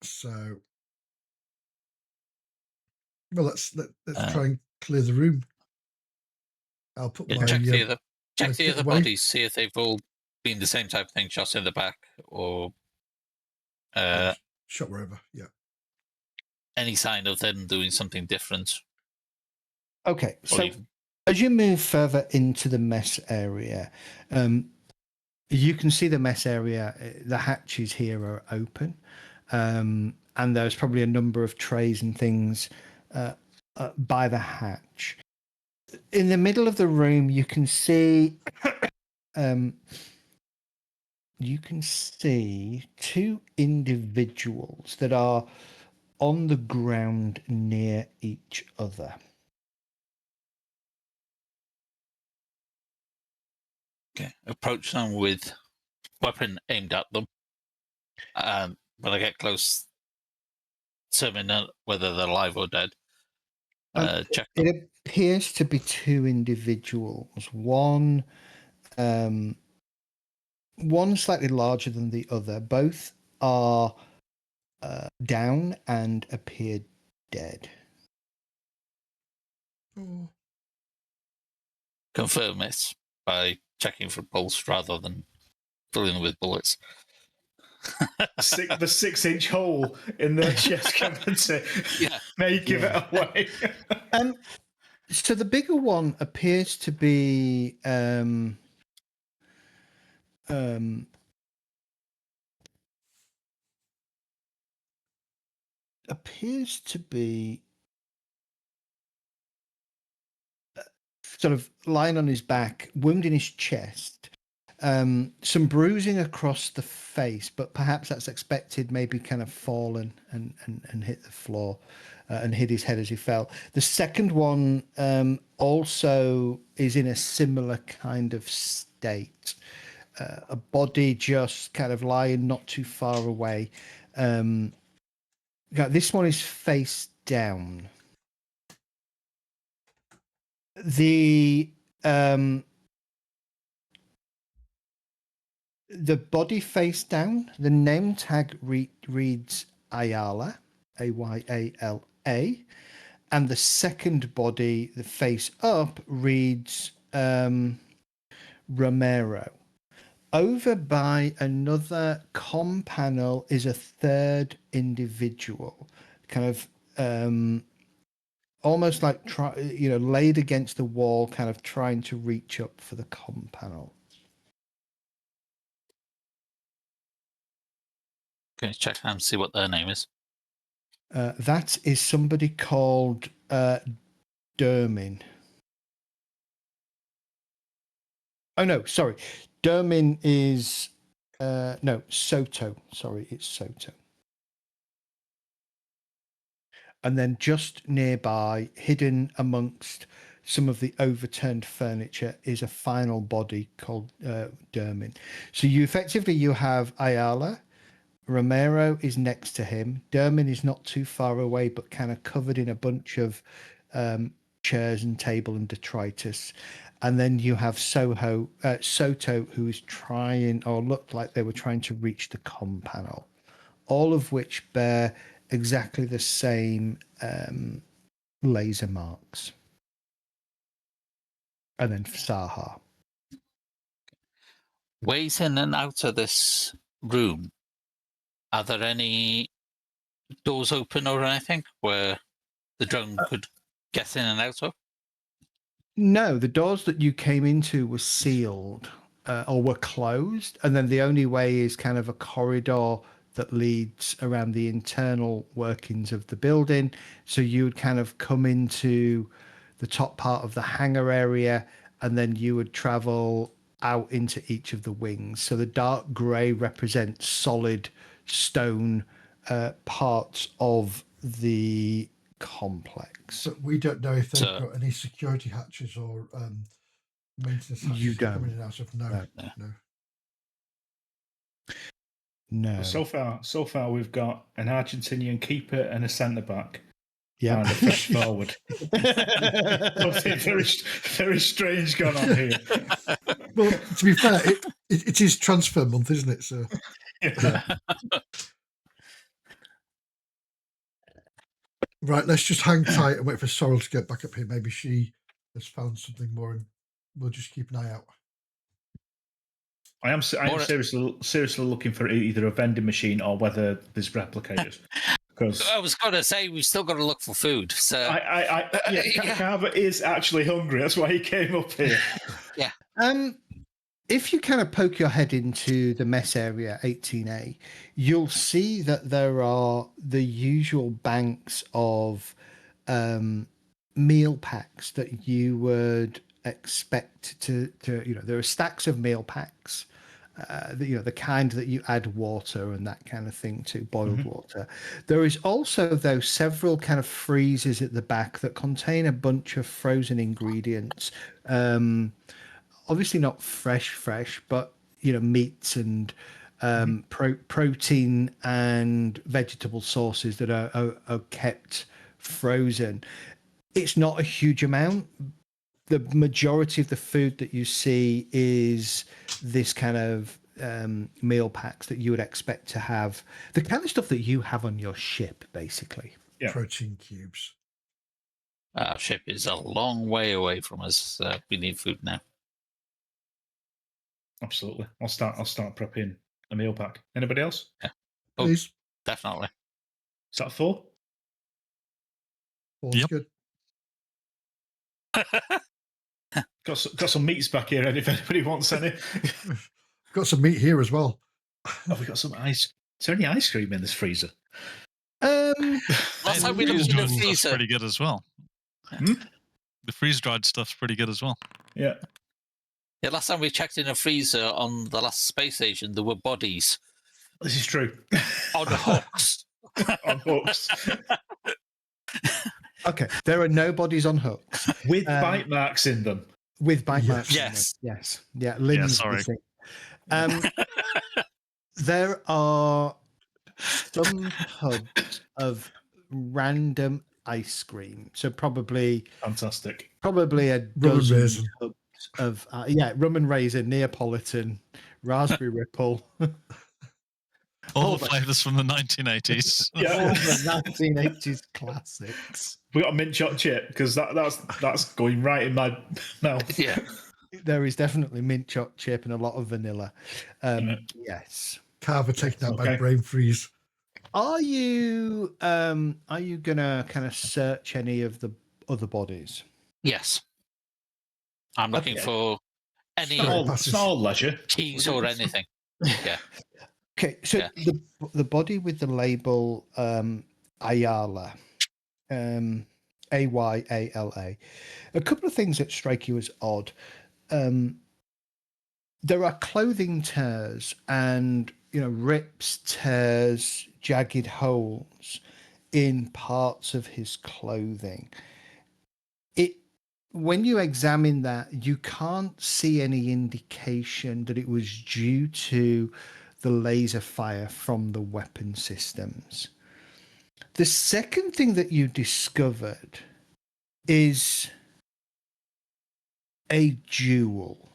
So, well, let's try and clear the room. I'll put Yeah, my check the other get away. bodies, see if they've all been the same type of thing, shot in the back, or shot wherever. Yeah. any sign of them doing something different. Okay, Or so even, as you move further into the mess area, you can see the mess area. The hatches here are open, and there's probably a number of trays and things by the hatch. In the middle of the room, you can see two individuals that are on the ground near each other. okay, approach them with weapon aimed at them. When I get close, determine whether they're alive or dead. Check them. It appears to be two individuals. One slightly larger than the other. Both are down and appear dead. Oh. Confirm it by checking for pulse rather than filling them with bullets. The 6-inch hole in the chest cavity may give it away. So the bigger one appears to be sort of lying on his back, wound in his chest, Some bruising across the face, but perhaps that's expected. Maybe kind of fallen and hit the floor and hit his head as he fell. The second one also is in a similar kind of state. A body just kind of lying not too far away. This one is face down. The body face down, the name tag reads Ayala, Ayala, and the second body, the face up, reads Romero. Over by another comm panel is a third individual, kind of almost like laid against the wall, kind of trying to reach up for the comm panel. Okay, check and see what their name is. That is somebody called Dermin. Oh, no, sorry. Dermin is... no, Soto. Sorry, it's Soto. And then just nearby, hidden amongst some of the overturned furniture, is a final body called Dermin. So you have Ayala. Romero is next to him. Dermin is not too far away, but kind of covered in a bunch of chairs and table and detritus. And then you have Soto, who is trying, or looked like they were trying to reach the comm panel, all of which bear exactly the same laser marks. And then Saha. Ways in and out of this room, are there any doors open or anything where the drone could get in and out of? No, the doors that you came into were sealed or were closed. And then the only way is kind of a corridor that leads around the internal workings of the building. So you would kind of come into the top part of the hangar area, and then you would travel out into each of the wings. So the dark grey represents solid stone parts of the complex. But we don't know if they've got any security hatches or maintenance hatches You don't. coming in and out of. No. No. So far we've got an Argentinian keeper and a centre back. Yeah. And a fresh forward. Something very strange going on here. Well, to be fair, it is transfer month, isn't it? So Yeah. Right, let's just hang tight and wait for Sorrel to get back up here. Maybe she has found something more, and we'll just keep an eye out. I am seriously looking for either a vending machine or whether there's replicators. Because I was going to say we've still got to look for food. So Carver is actually hungry. That's why he came up here. Yeah. If you kind of poke your head into the mess area, 18A, you'll see that there are the usual banks of meal packs that you would expect to there are stacks of meal packs, the kind that you add water and that kind of thing to, boiled water. There is also, though, several kind of freezers at the back that contain a bunch of frozen ingredients. Obviously not fresh, but meats and protein and vegetable sources that are kept frozen. It's not a huge amount. The majority of the food that you see is this kind of meal packs that you would expect to have, the kind of stuff that you have on your ship, basically. Yeah. Protein cubes. Our ship is a long way away from us. We need food now. Absolutely. I'll start prepping a meal pack. Anybody else? Yeah. Oh, please. Definitely. Is that 4? 4's Yep. good. Got some meats back here, and if anybody wants any. Got some meat here as well. Have we got some ice? Is there any ice cream in this freezer? Last time we looked in the freezer, pretty good as well. Hmm? The freeze dried stuff's pretty good as well. Yeah. Yeah, last time we checked in a freezer on the last space station, there were bodies This is true. on hooks. On hooks. Okay, there are no bodies on hooks With bite marks in them. with bite Yes. marks. in them. Yes. Yes. Yeah. Limbs sorry. missing. There are some tubs of random ice cream. So probably Fantastic. a Rum and dozen raisin. tubs of rum and raisin, Neapolitan, raspberry ripple. All Oh, the flavours from the 1980s. All Yeah. the 1980s classics. We got a mint chocolate chip because that's going right in my mouth. Yeah. There is definitely mint chocolate chip and a lot of vanilla. Yes. Carver taken out by Okay. brain freeze. Are you gonna kind of search any of the other bodies? Yes. I'm looking Okay. for any Small leisure. keys or anything. Yeah. Okay, so Yeah. the body with the label Ayala, Ayala. A couple of things that strike you as odd. There are clothing tears and rips, tears, jagged holes in parts of his clothing. When you examine that, you can't see any indication that it was due to the laser fire from the weapon systems. The second thing that you discovered is a jewel,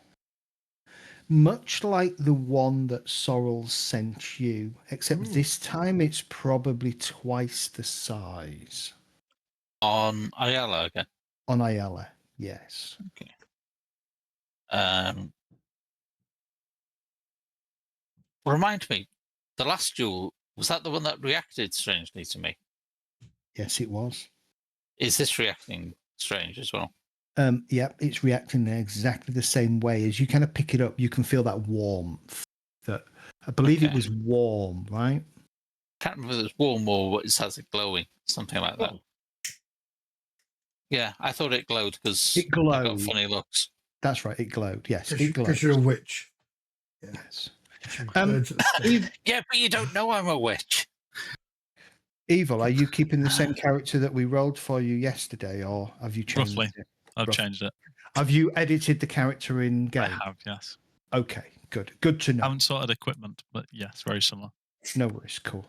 much like the one that Sorrel sent you, except this time it's probably twice the size. On Ayala again. On Ayala, yes. Okay. Remind me, the last jewel, was that the one that reacted strangely to me? Yes, it was. Is this reacting strange as well? Yep, it's reacting in exactly the same way. As you kind of pick it up, you can feel that warmth. That I believe it was warm, right? Can't remember if it's warm or what it says it glowing, something like that. Yeah, I thought it glowed because It I got glowed. funny looks. That's right. It glowed. Yes, it glowed. Because you're a witch. Yes. Yeah, but you don't know I'm a witch. Evil, are you keeping the same character that we rolled for you yesterday, or have you changed Roughly. it? I've Roughly. changed it. Have you edited the character in game? I have, yes. Okay, good. Good to know. I haven't sorted equipment, but yes, very similar. No worries. Cool.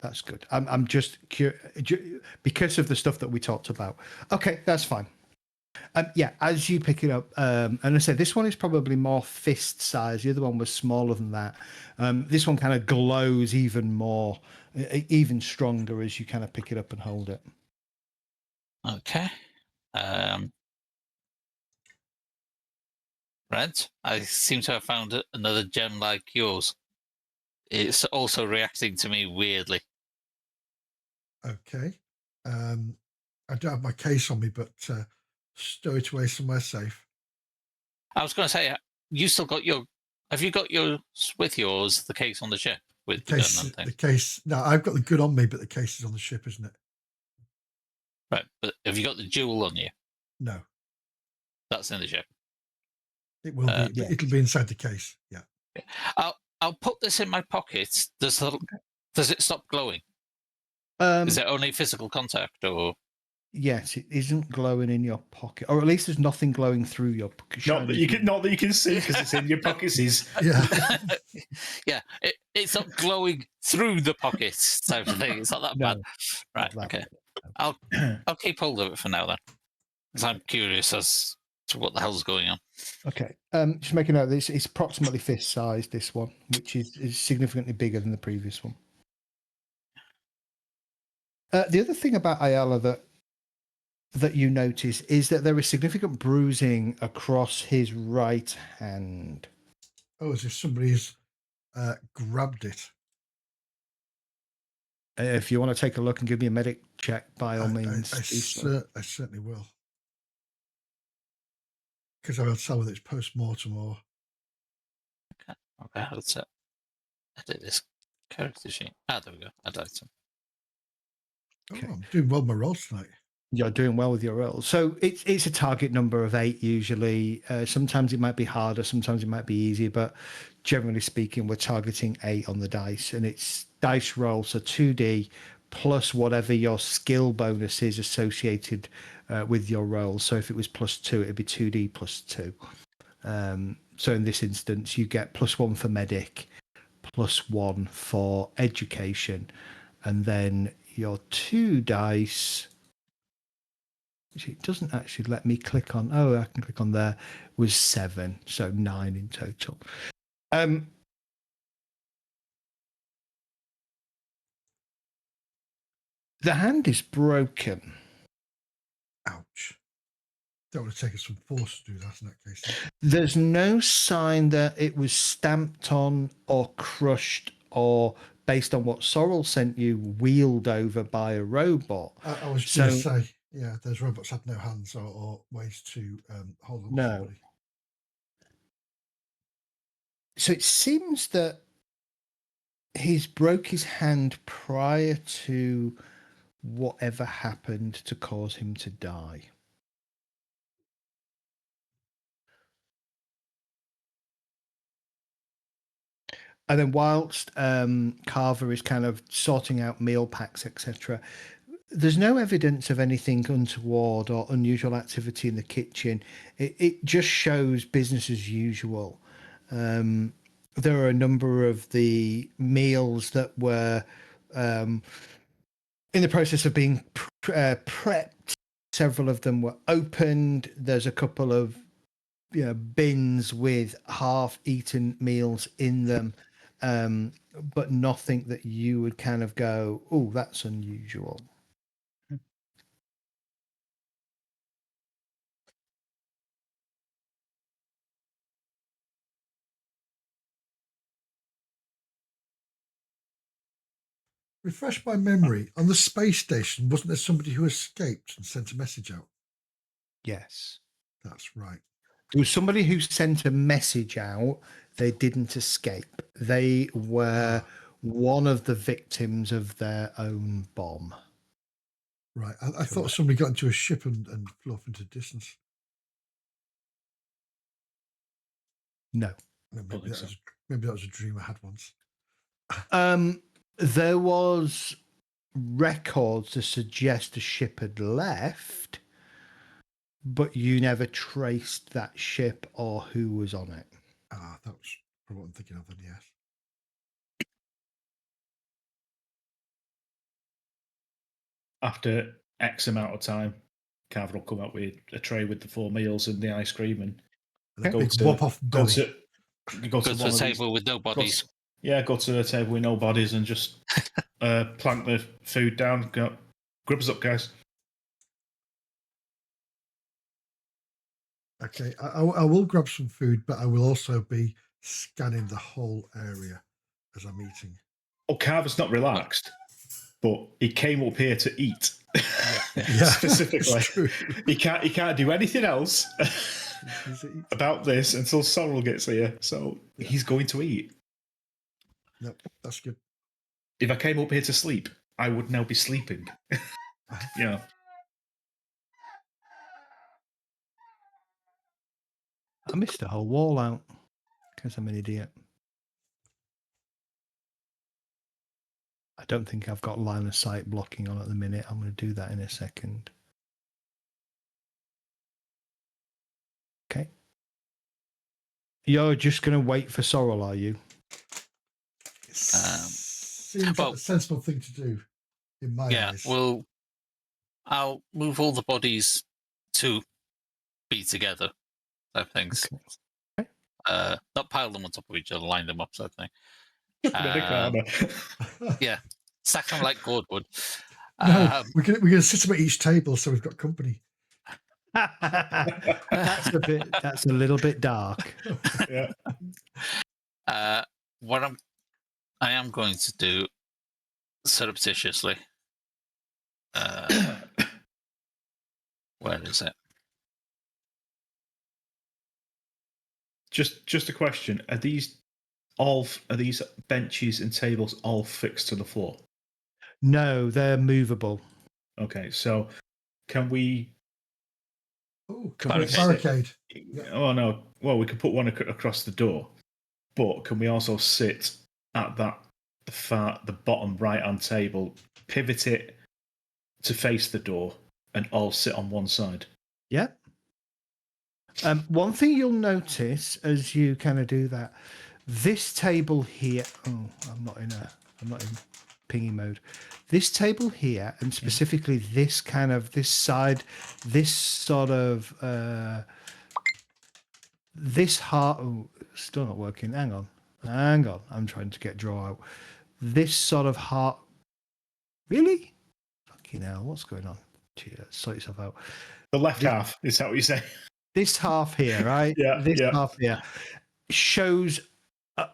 That's good. I'm just curious because of the stuff that we talked about. Okay, that's fine. Yeah, as you pick it up, and I said this one is probably more fist size. The other one was smaller than that. This one kind of glows even more, even stronger as you kind of pick it up and hold it. Okay. Brent, I seem to have found another gem like yours. It's also reacting to me weirdly. Okay. I don't have my case on me, but stow it away somewhere safe. I was going to say, you still got your... Have you got yours with yours, the case on the ship? With The case, gun and things? the case. No, I've got the gun on me, but the case is on the ship, isn't it? Right, but have you got the jewel on you? No, That's in the ship. it will be. yeah. It'll be inside the case. Yeah. I'll put this in my pocket. Does it stop glowing? Is it only physical contact, or? Yes, it isn't glowing in your pocket, or at least there's nothing glowing through your pocket. Not that you can see because it's in your pockets. Yeah. Yeah, it's not glowing through the pockets type of thing. It's not that bad. Right. that Okay. I'll keep hold of it for now then, because I'm curious as to what the hell's going on. Okay. Just make a note. This is approximately fist size. This one, which is significantly bigger than the previous one. The other thing about Ayala that you notice is that there is significant bruising across his right hand. Oh, as if somebody's grabbed it. If you want to take a look and give me a medic check, by all means. I certainly will. Because I'll tell whether it's post-mortem or... Okay, let's edit this character sheet. There we go. Add item. Oh, I'm doing well with my rolls tonight. You're doing well with your rolls. So it's a target number of 8 usually. Sometimes it might be harder, sometimes it might be easier, but generally speaking, we're targeting 8 on the dice, and it's dice roll, so 2D plus whatever your skill bonus is associated with your roll. So if it was +2, it'd be 2D +2. So in this instance, you get +1 for medic, +1 for education, and then your 2 dice, which it doesn't actually let me click on. Oh, I can click on there. Was 7, so 9 in total. The hand is broken. Ouch. That would have taken some force to do that in that case. There's no sign that it was stamped on or crushed or, based on what Sorrel sent you, wheeled over by a robot. I was going to say, yeah, those robots had no hands or ways to hold on to somebody. So it seems that he's broke his hand prior to whatever happened to cause him to die. And then whilst Carver is kind of sorting out meal packs, etc., there's no evidence of anything untoward or unusual activity in the kitchen. It just shows business as usual. There are a number of the meals that were in the process of being prepped. Several of them were opened. There's a couple of bins with half-eaten meals in them, but nothing that you would kind of go, oh, that's unusual. Refresh my memory. On the space station, wasn't there somebody who escaped and sent a message out? Yes. That's right. There was somebody who sent a message out. They didn't escape. They were one of the victims of their own bomb. Right. I thought somebody got into a ship and flew off into distance. No. Maybe that was a dream I had once. There was records to suggest a ship had left, but you never traced that ship or who was on it. Ah, that was probably what I'm thinking of then, yes. After X amount of time, Carver will come up with a tray with the 4 meals and the ice cream, and Go to a table with no bodies. Go to a table with no bodies and just plank the food down. Go, grub us up, guys. Okay, I will grab some food, but I will also be scanning the whole area as I'm eating. Oh, Carver's not relaxed, but he came up here to eat. Yeah, specifically. He can't do anything else about this until Sorrel gets here. So he's going to eat. No, that's good. If I came up here to sleep, I would now be sleeping. Yeah. I missed the whole wall out because I'm an idiot. I don't think I've got line of sight blocking on at the minute. I'm going to do that in a second. Okay. You're just going to wait for Sorrel, are you? Seems like a sensible thing to do in my eyes. Well, I'll move all the bodies to be together, type things. Okay. Not pile them on top of each other, line them up, sort of thing. Yeah, stack them like Gord would. No, we're gonna sit them at each table, so we've got company. That's a little bit dark. Yeah. What I am going to do surreptitiously. Where is it? Just a question: Are these benches and tables all fixed to the floor? No, they're movable. Okay, so can we? Oh, Can we barricade. Oh no! Well, we could put one across the door, but can we also sit at the bottom right hand table, pivot it to face the door, and all sit on one side? Yeah. One thing you'll notice as you kind of do that, this table here. Oh, I'm not in pingy mode. This table here, and specifically this side, this sort of this heart. Oh, still not working. Hang on. I'm trying to get draw out. This sort of heart. Really? Fucking hell! What's going on? Sort yourself out. The left half, is that what you say? This half here, right? This half here shows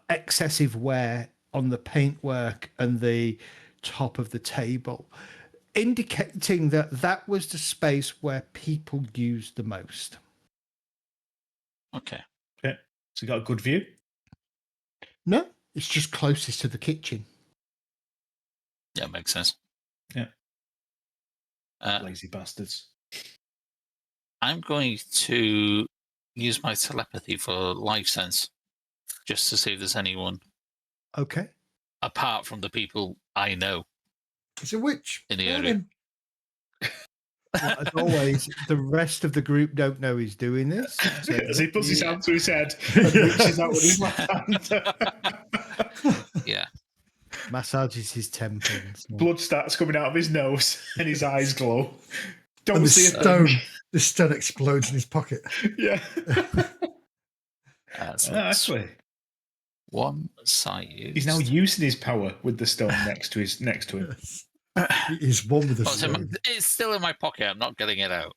excessive wear on the paintwork and the top of the table, indicating that that was the space where people used the most. Okay. So you got a good view? No, it's just closest to the kitchen. Yeah, makes sense. Yeah. Uh, Lazy bastards. I'm going to use my telepathy for life sense, just to see if there's anyone Okay. apart from the people I know It's a witch. in the area. Well, as always, the rest of the group don't know he's doing this. So As he puts his hand to his head and reaches out with his left hand. Yeah. massages his temples. Blood starts coming out of his nose and his eyes glow. Don't And the see a stone, thing. the stone explodes in his pocket. Yeah. So Actually, one site used. he's now using his power with the stone next to him. He's one with the Oh, so stone. it's still in my pocket. I'm not getting it out.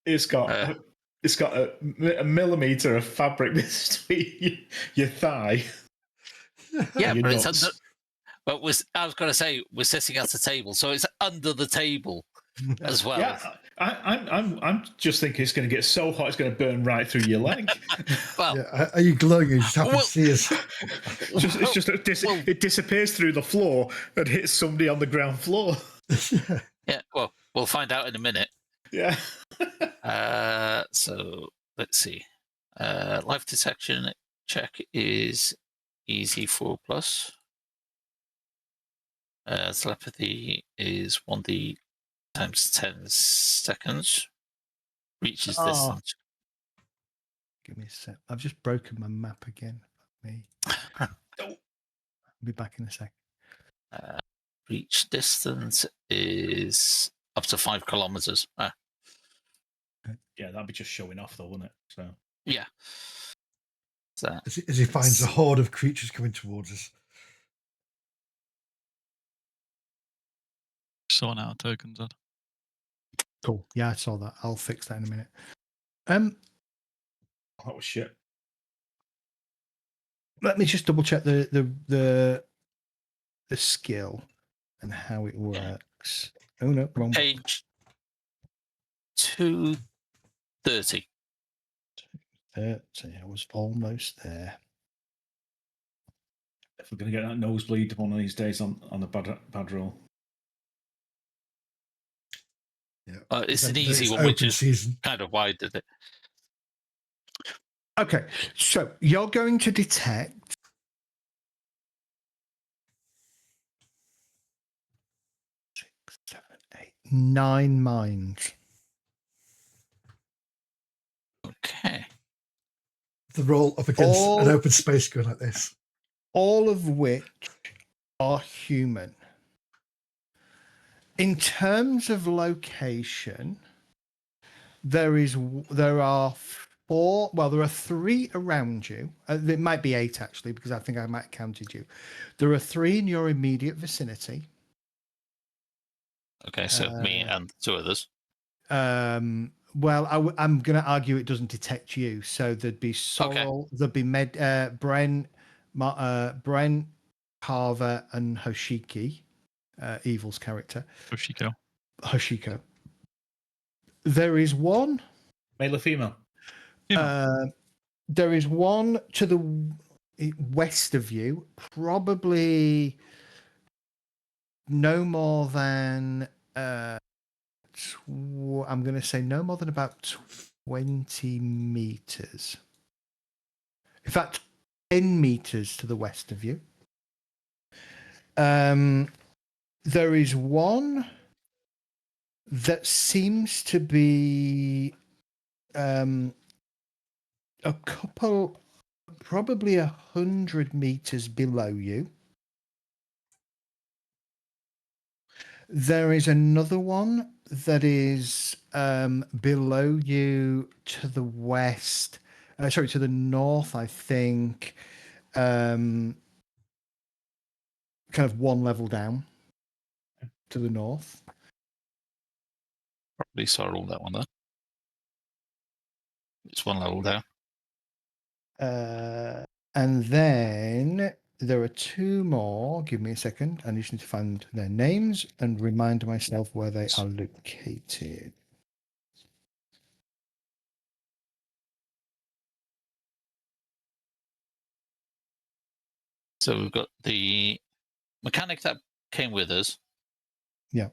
It's got a millimeter of fabric between your thigh. Yeah, and your but it's nuts. under. But I was going to say we're sitting at a table, so it's under the table as well. Yeah, I'm just thinking it's going to get so hot it's going to burn right through your leg. Well, Yeah, are you glowing? You just happen to see us. It disappears through the floor and hits somebody on the ground floor. yeah. Well, we'll find out in a minute. Yeah. So let's see. Life detection check is easy 4+. Telepathy is 1d times 10 seconds. Reaches distance. Give me a sec. I've just broken my map again. Fuck me. I'll be back in a sec. Reach distance is up to 5 kilometers. Yeah, that'd be just showing off, though, wouldn't it? So Yeah. So, As he finds a horde of creatures coming towards us. Sorting out tokens, Ed. Cool. Yeah, I saw that. I'll fix that in a minute. that was shit. Let me just double check the skill and how it works. Oh no, wrong. page 230. 30. I was almost there. If we're going to get that nosebleed one of these days on the bad roll. Yeah. It's an Then easy it's one, open which is season. kind of why I did it. Okay, so you're going to detect 6, 7, 8, 9 minds. Okay. The roll up against an open space going like this. All of which are human. In terms of location, there are 4. Well, there are 3 around you. There might be 8 actually, because I think I might have counted you. There are 3 in your immediate vicinity. Okay, so me and 2 others. Well, I'm going to argue it doesn't detect you. So there'd be Sorrel, there'd be Bren, Carver, and Hoshiki, Evil's character. Hoshiko. There is one. Male or female? There is one to the west of you, probably no more than I'm going to say no more than about 20 meters. In fact, 10 meters to the west of you. There is one that seems to be a couple, probably 100 meters below you. There is another one that is below you to the west. Sorry, to the north, I think. Kind of one level down to the north. Probably Sorrel, that one, though. It's one level down. And then there are two more. Give me a second. I just need to find their names and remind myself where they are located. So we've got the mechanic that came with us. Yeah.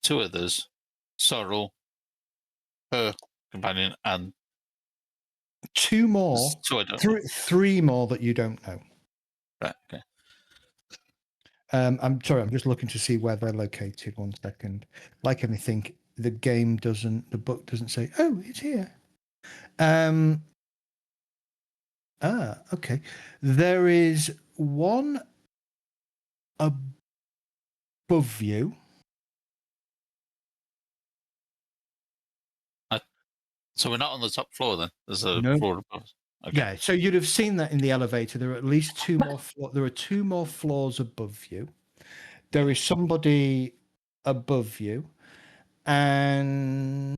Two others. Sorrel, her companion, and Two more. two I don't know. Three more that you don't know. Right, okay. I'm sorry, I'm just looking to see where they're located. 1 second. Like anything, the book doesn't say, oh, it's here. Okay. There is one above you. So we're not on the top floor then? There's a No. floor above us. Okay. Yeah, so you'd have seen that in the elevator. There are at least two more. There are two more floors above you. There is somebody above you, and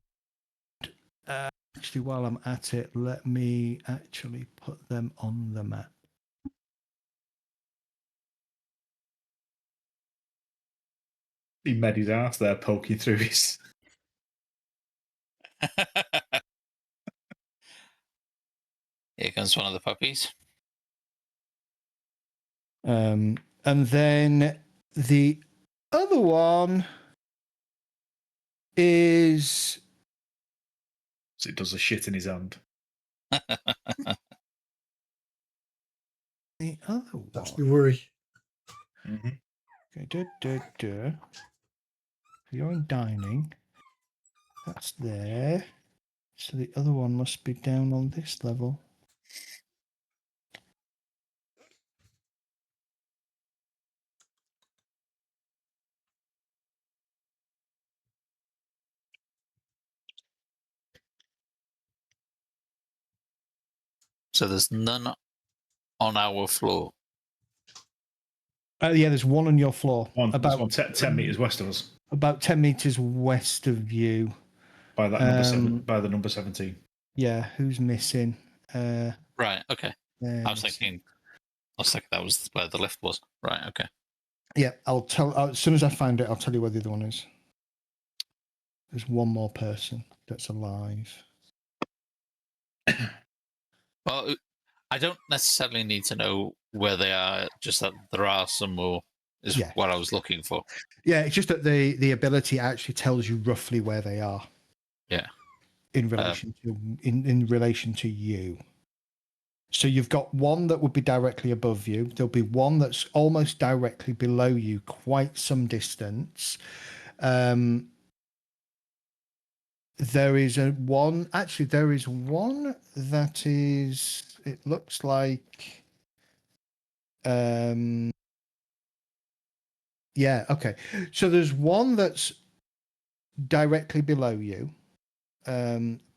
actually, while I'm at it, let me actually put them on the map. He made his ass there, poking through his. Here comes one of the puppies. And then the other one is. So it does a shit in his hand. The other one. That's the worry. Mm-hmm. Okay, You're in dining. That's there. So the other one must be down on this level. So there's none on our floor. Yeah, there's one on your floor. There's one 10 meters west of us. About 10 meters west of you. By that by the number 17. Yeah, who's missing? Right, okay. I was missing. thinking that was where the lift was. Right, okay. Yeah, I'll tell as soon as I find it. I'll tell you where the other one is. There's one more person that's alive. Well, I don't necessarily need to know where they are. Just that there are some more is what I was looking for. Yeah, it's just that the ability actually tells you roughly where they are. Yeah. In relation to in relation to you. So you've got one that would be directly above you. There'll be one that's almost directly below you, quite some distance. There is one that is. It looks like. Yeah. Okay. So there's one that's directly below you.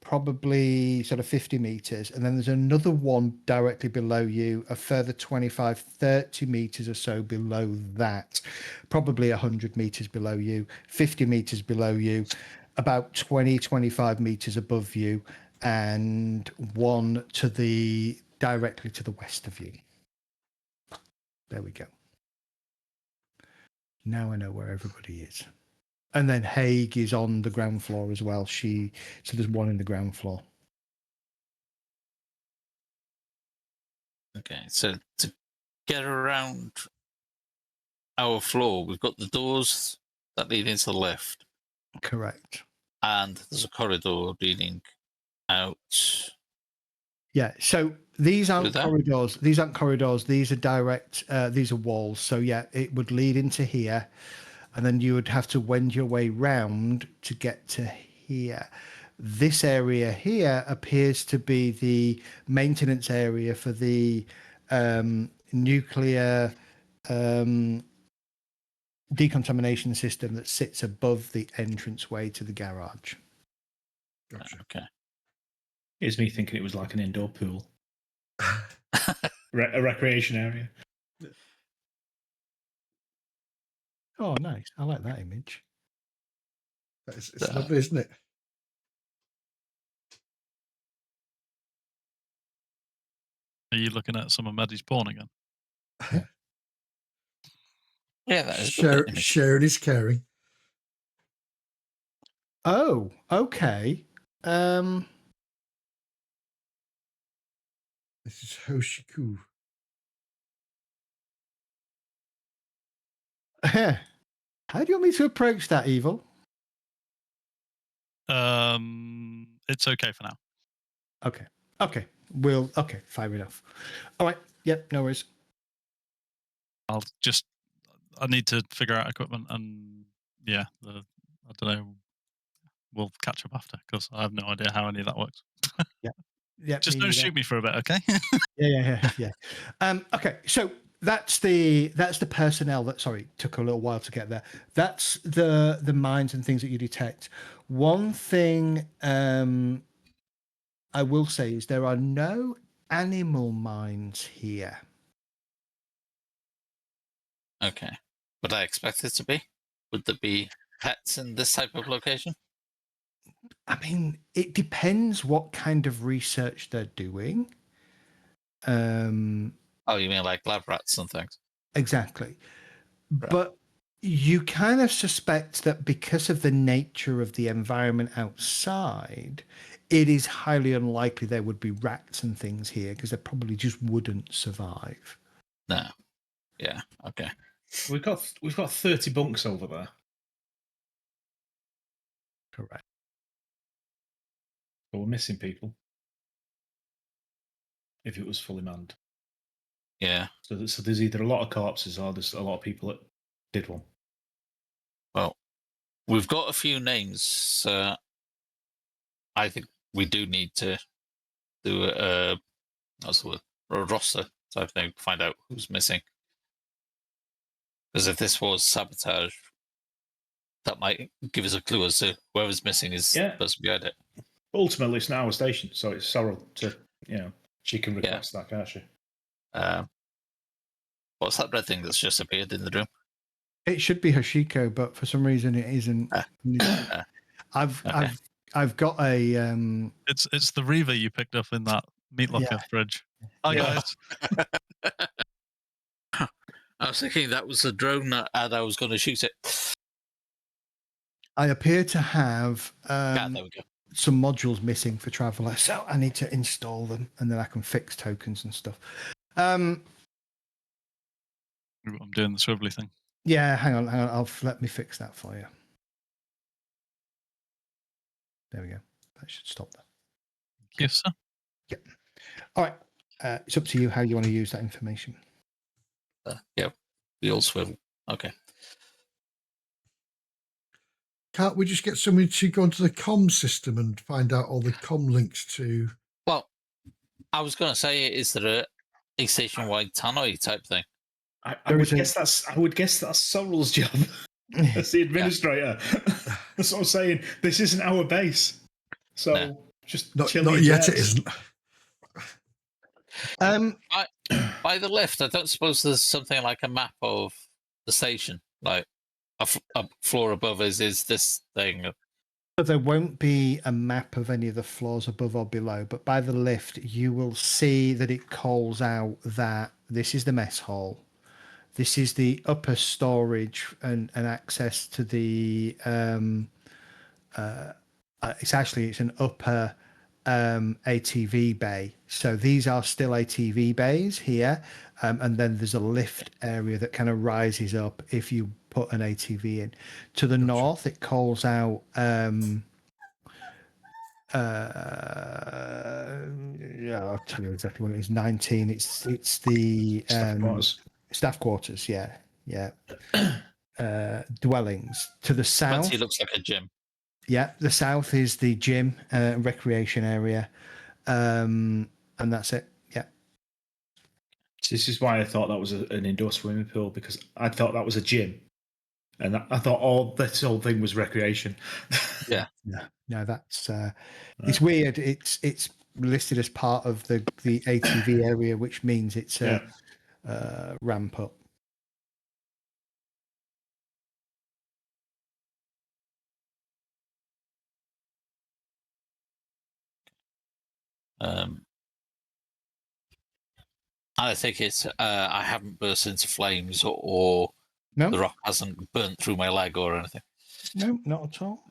Probably sort of 50 meters, and then there's another one directly below you, a further 25 30 meters or so below that, probably 100 meters below you, 50 meters below you, about 20-25 meters above you, and one directly to the west of you. There we go. Now I know where everybody is. And then Haig is on the ground floor as well. So there's one in the ground floor. Okay, so to get around our floor, we've got the doors that lead into the lift. Correct. And there's a corridor leading out. Yeah. So these aren't that? corridors. These aren't corridors. These are direct. These are walls. So yeah, it would lead into here, and then you would have to wend your way round to get to here. This area here appears to be the maintenance area for the nuclear decontamination system that sits above the entranceway to the garage. Gotcha. Okay. Here's me thinking it was like an indoor pool, a recreation area. Oh, nice. I like that image. It's lovely, isn't it? Are you looking at some of Maddie's porn again? Yeah, that is a good image. Sharing is caring. Oh, okay. This is Hoshiku. How do you want me to approach that, Evil? It's okay for now. Okay. Okay. Okay, fair enough. All right. Yep, no worries. I need to figure out equipment and I don't know. We'll catch up after because I have no idea how any of that works. Yeah. Just don't shoot me for a bit, okay? Yeah. Okay, so that's the personnel that took a little while to get there. That's the mines and things that you detect. One thing I will say is there are no animal mines here. Okay. Would I expect it to be? Would there be pets in this type of location? I mean, it depends what kind of research they're doing. Oh, you mean like lab rats and things? Exactly. Right. But you kind of suspect that because of the nature of the environment outside, it is highly unlikely there would be rats and things here because they probably just wouldn't survive. No. Yeah. Okay. We've got 30 bunks over there. Correct. But we're missing people. If it was fully manned. Yeah. So there's either a lot of corpses or there's a lot of people that did one. Well, we've got a few names. I think we do need to do a roster type thing to find out who's missing. Because if this was sabotage, that might give us a clue as to whoever's missing is the person behind it. Ultimately, it's now our station, so it's Sorrel to, she can request that, can't she? What's that red thing that's just appeared in the room? It should be Hashiko, but for some reason it isn't. I've got a It's the Reaver you picked up in that meat locker fridge. Hi guys. I was thinking that was a drone and I was going to shoot it. I appear to have There we go. some modules missing for Traveller, so I need to install them and then I can fix tokens and stuff. I'm doing the swivelly thing. Yeah, hang on. Let me fix that for you. There we go. That should stop that. Yes, sir. Yep. All right. It's up to you how you want to use that information. Yeah, the old swivel. Okay. Can't we just get somebody to go into the comm system and find out all the comm links to? Well, I was going to say, is there a station-wide tannoy type thing? I would guess that's Sorrel's job. That's the administrator. That's what I'm saying. This isn't our base. So just Not chill your yet, jets. it isn't. By the lift, I don't suppose there's something like a map of the station, like a floor above us is this thing. But there won't be a map of any of the floors above or below, but by the lift, you will see that it calls out that this is the mess hall. This is the upper storage and access to the. It's an upper ATV bay. So these are still ATV bays here, and then there's a lift area that kind of rises up if you put an ATV in. To the north, it calls out. Yeah, I'll tell you exactly what it is. 19. It's the Staff quarters. staff quarters. Yeah, yeah. Dwellings to the south. Fancy looks like a gym. Yeah, the south is the gym, recreation area, and that's it. Yeah. This is why I thought that was an indoor swimming pool, because I thought that was a gym, and I thought this whole thing was recreation. Yeah. No, that's it's weird. It's listed as part of the ATV area, which means it's a ramp up. I think it's I haven't burst into flames or No, the rock hasn't burnt through my leg or anything. no, not at all.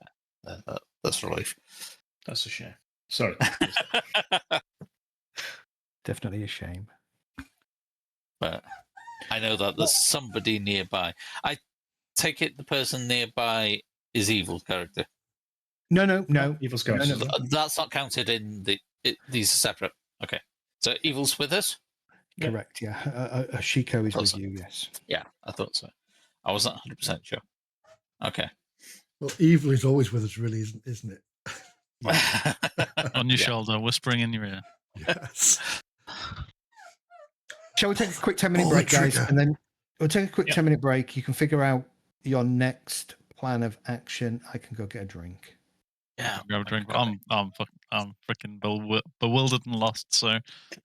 That's relief. That's a shame. Sorry. Definitely a shame. But I know that there's somebody nearby. I take it the person nearby is Evil's character. No. Evil Scouts. No. That's not counted in these are separate. Okay. So Evil's with us? Correct. Yeah, Ashiko is with Awesome. you. Yes. Yeah, I thought so. I wasn't 100% sure. Okay. Well, evil is always with us, really, isn't it? On your shoulder, whispering in your ear. Yes. Shall we take a quick 10-minute Pull break, the guys? trigger. And then we'll take a quick 10-minute break. You can figure out your next plan of action. I can go get a drink. Yeah. Grab a drink. I'm freaking bewildered and lost. So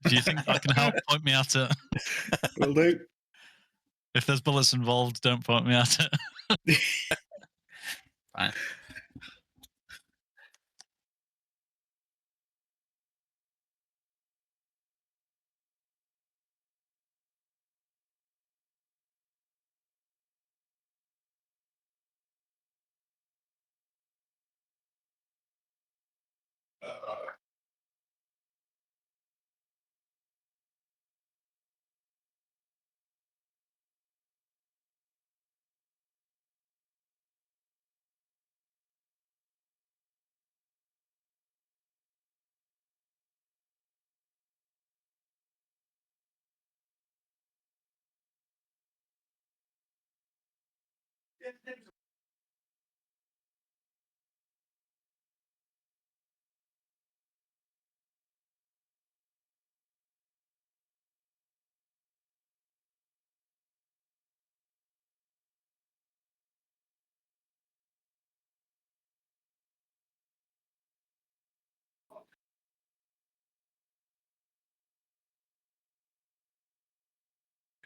if you think I can help, point me at it. Will do. If there's bullets involved, don't point me at it. Fine.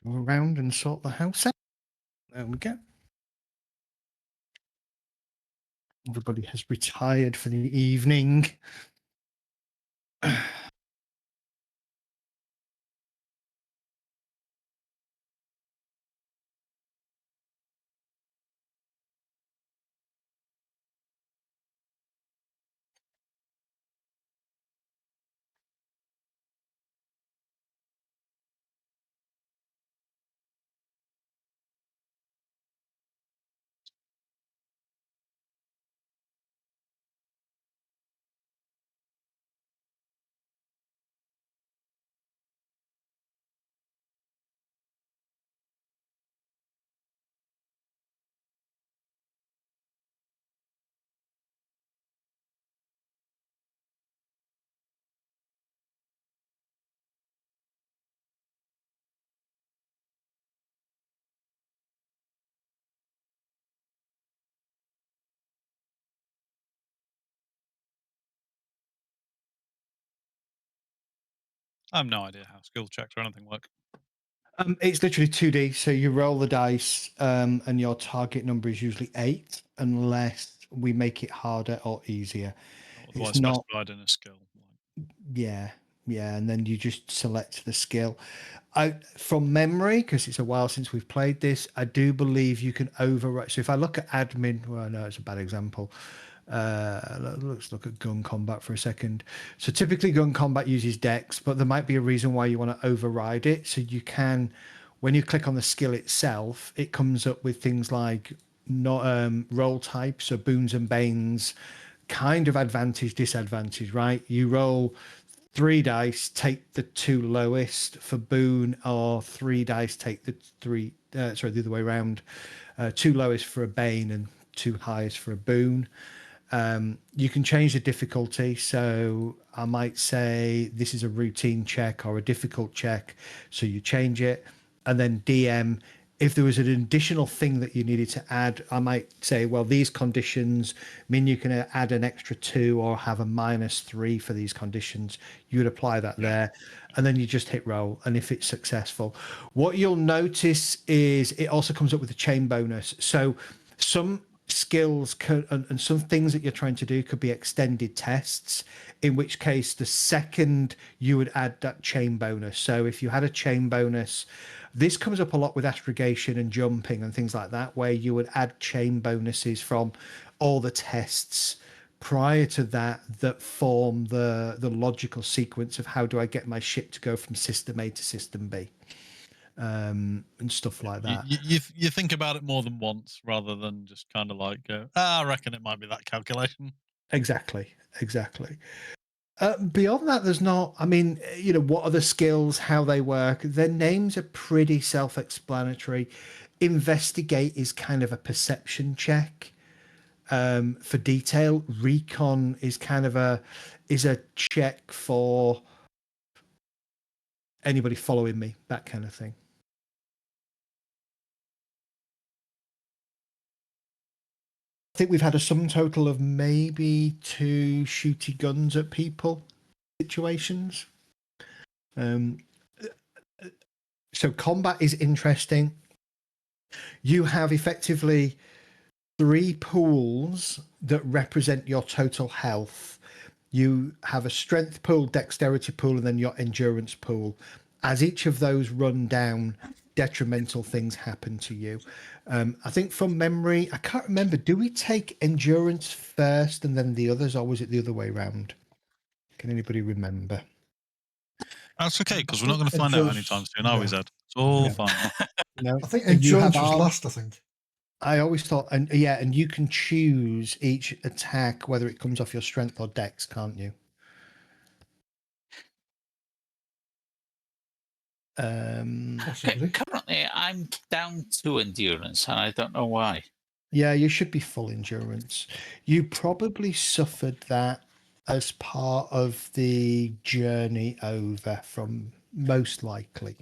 Go around and sort the house out. There we go. Everybody has retired for the evening. I have no idea how skill checks or anything work. It's literally 2D. So you roll the dice, and your target number is usually 8, unless we make it harder or easier. Otherwise, It's not. specified in a skill. Yeah, and then you just select the skill. From memory, because it's a while since we've played this, I do believe you can override. So if I look at admin, well, no, it's a bad example, Let's look at gun combat for a second. So typically gun combat uses dex, but there might be a reason why you want to override it. So you can, when you click on the skill itself, it comes up with things like roll types, so boons and banes, kind of advantage, disadvantage, right? You roll 3 dice, take the 2 lowest for boon, or 3 dice, take the the other way around, 2 lowest for a bane and 2 highest for a boon. You can change the difficulty. So I might say this is a routine check or a difficult check. So you change it. And then DM, if there was an additional thing that you needed to add, I might say, well, these conditions mean you can add an extra 2 or have a -3 for these conditions. You would apply that there. And then you just hit roll. And if it's successful, what you'll notice is it also comes up with a chain bonus. So some skills and some things that you're trying to do could be extended tests, in which case the second you would add that chain bonus. So if you had a chain bonus, this comes up a lot with astrogation and jumping and things like that, where you would add chain bonuses from all the tests prior to that form the logical sequence of how do I get my ship to go from system A to system B, and stuff like that. You think about it more than once rather than just kind of like go, I reckon it might be that calculation. Exactly. Beyond that, there's not, I mean, what are the skills, how they work? Their names are pretty self-explanatory. Investigate is kind of a perception check for detail. Recon is kind of a check for anybody following me, that kind of thing. I think we've had a sum total of maybe 2 shooty guns at people situations. So combat is interesting. You have effectively 3 pools that represent your total health. You have a strength pool, dexterity pool, and then your endurance pool. As each of those run down, detrimental things happen to you. I think from memory, I can't remember, do we take endurance first and then the others, or was it the other way around? Can anybody remember? That's okay, because we're not going to find out anytime soon, are we, Zed? It's all fine. No, I think and you have endurance was last, I think. I always thought, and you can choose each attack whether it comes off your strength or dex, can't you? Possibly. Currently, I'm down to endurance, and I don't know why. Yeah, you should be full endurance. You probably suffered that as part of the journey over, from most likely.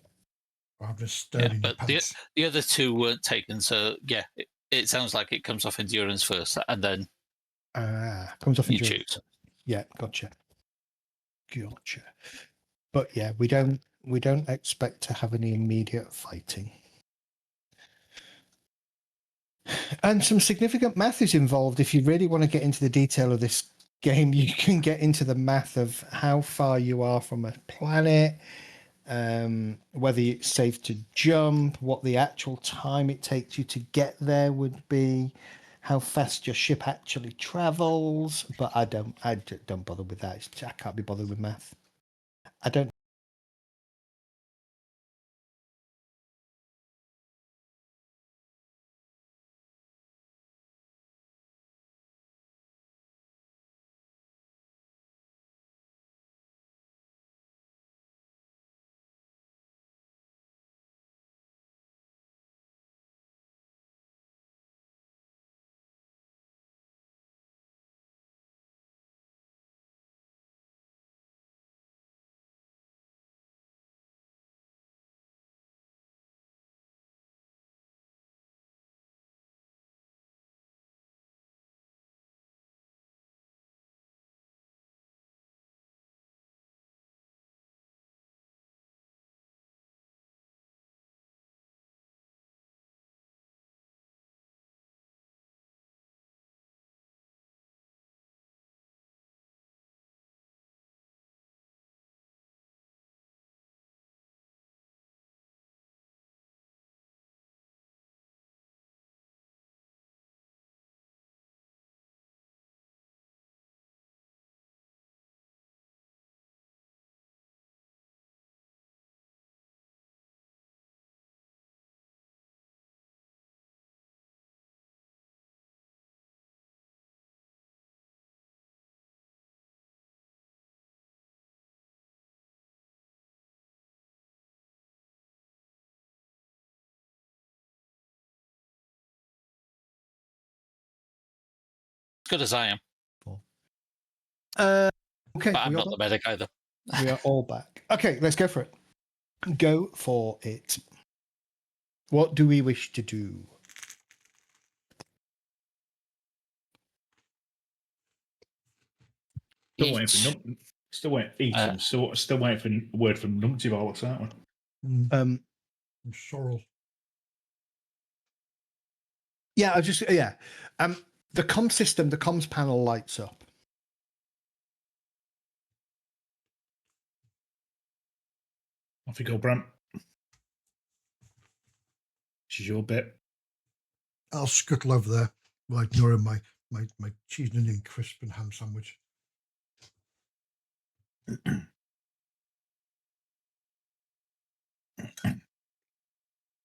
I'm just staring But your pants. the other 2 weren't taken, so yeah, it sounds like it comes off endurance first, and then Comes off you endurance. choose. Yeah, gotcha. But yeah, we don't expect to have any immediate fighting. And some significant math is involved. If you really want to get into the detail of this game, you can get into the math of how far you are from a planet, whether it's safe to jump, what the actual time it takes you to get there would be, how fast your ship actually travels. But I don't bother with that. I can't be bothered with math. I don't good as I am, Okay, but I'm we not all the medic either. back? We are all back. Okay, let's go for it. Go for it. What do we wish to do? Still waiting for Eat. still waiting. Eating. Still waiting for a word from Numpty Bollocks, aren't we? I'm sorrel. Yeah, the comms system, the comms panel lights up. Off you go, Brent. This is your bit. I'll scuttle over there while ignoring my cheese and onion crisp and ham sandwich.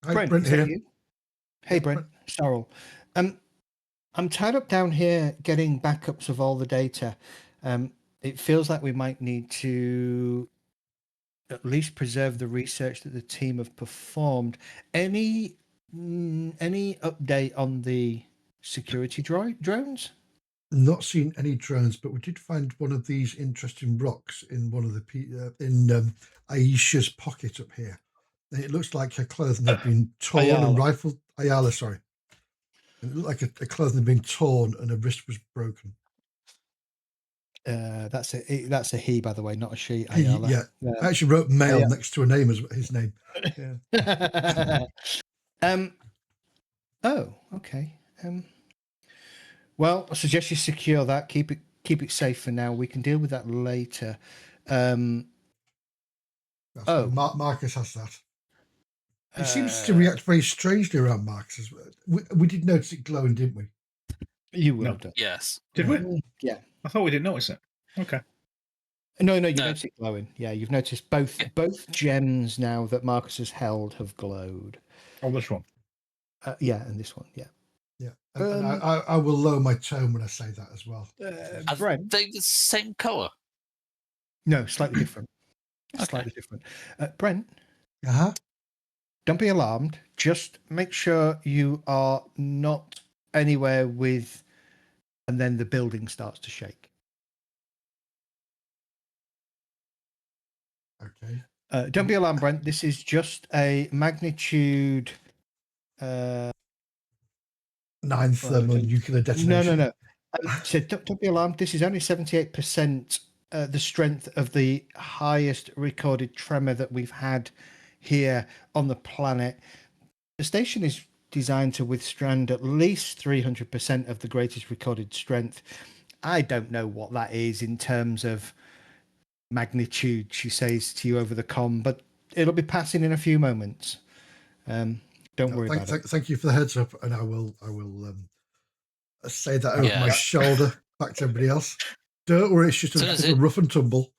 Hi, Brent is that here. you? Hey, Brent. Sorrel. I'm tied up down here getting backups of all the data. It feels like we might need to at least preserve the research that the team have performed. Any update on the security drones? Not seen any drones, but we did find one of these interesting rocks in one of the in Aisha's pocket up here. And it looks like her clothing had been torn Ayala. and rifled. Ayala, sorry. And it looked like her clothing had been torn and her wrist was broken. That's a he, by the way, not a she. He, Ayala. yeah, I actually wrote male Ayala. next to a name as his name. Yeah. Oh, okay. Well, I suggest you secure that. Keep it safe for now. We can deal with that later. Marcus has that. It seems to react very strangely around Marcus. We did notice it glowing, didn't we? You will No. do. Yes. Did we? Yeah. I thought we didn't notice it. Okay. No, you noticed it glowing. Yeah, you've noticed both gems now that Marcus has held have glowed. Oh, this one. Yeah, and this one, yeah. Yeah, and I will lower my tone when I say that as well. Are Brent? they the same colour? No, slightly different. Slightly different. Brent? Uh-huh. Don't be alarmed. Just make sure you are not anywhere with, and then the building starts to shake. Okay. Don't be alarmed, Brent. This is just a magnitude 9 thermonuclear detonation. No. So don't be alarmed. This is only 78% the strength of the highest recorded tremor that we've had here on the planet. The station is designed to withstand at least 300% of the greatest recorded strength. I don't know what that is in terms of magnitude, she says to you over the comm, but it'll be passing in a few moments. Don't worry about it. Thank you for the heads up, and I will say that over my shoulder back to everybody else. Don't worry, it's just a rough and tumble.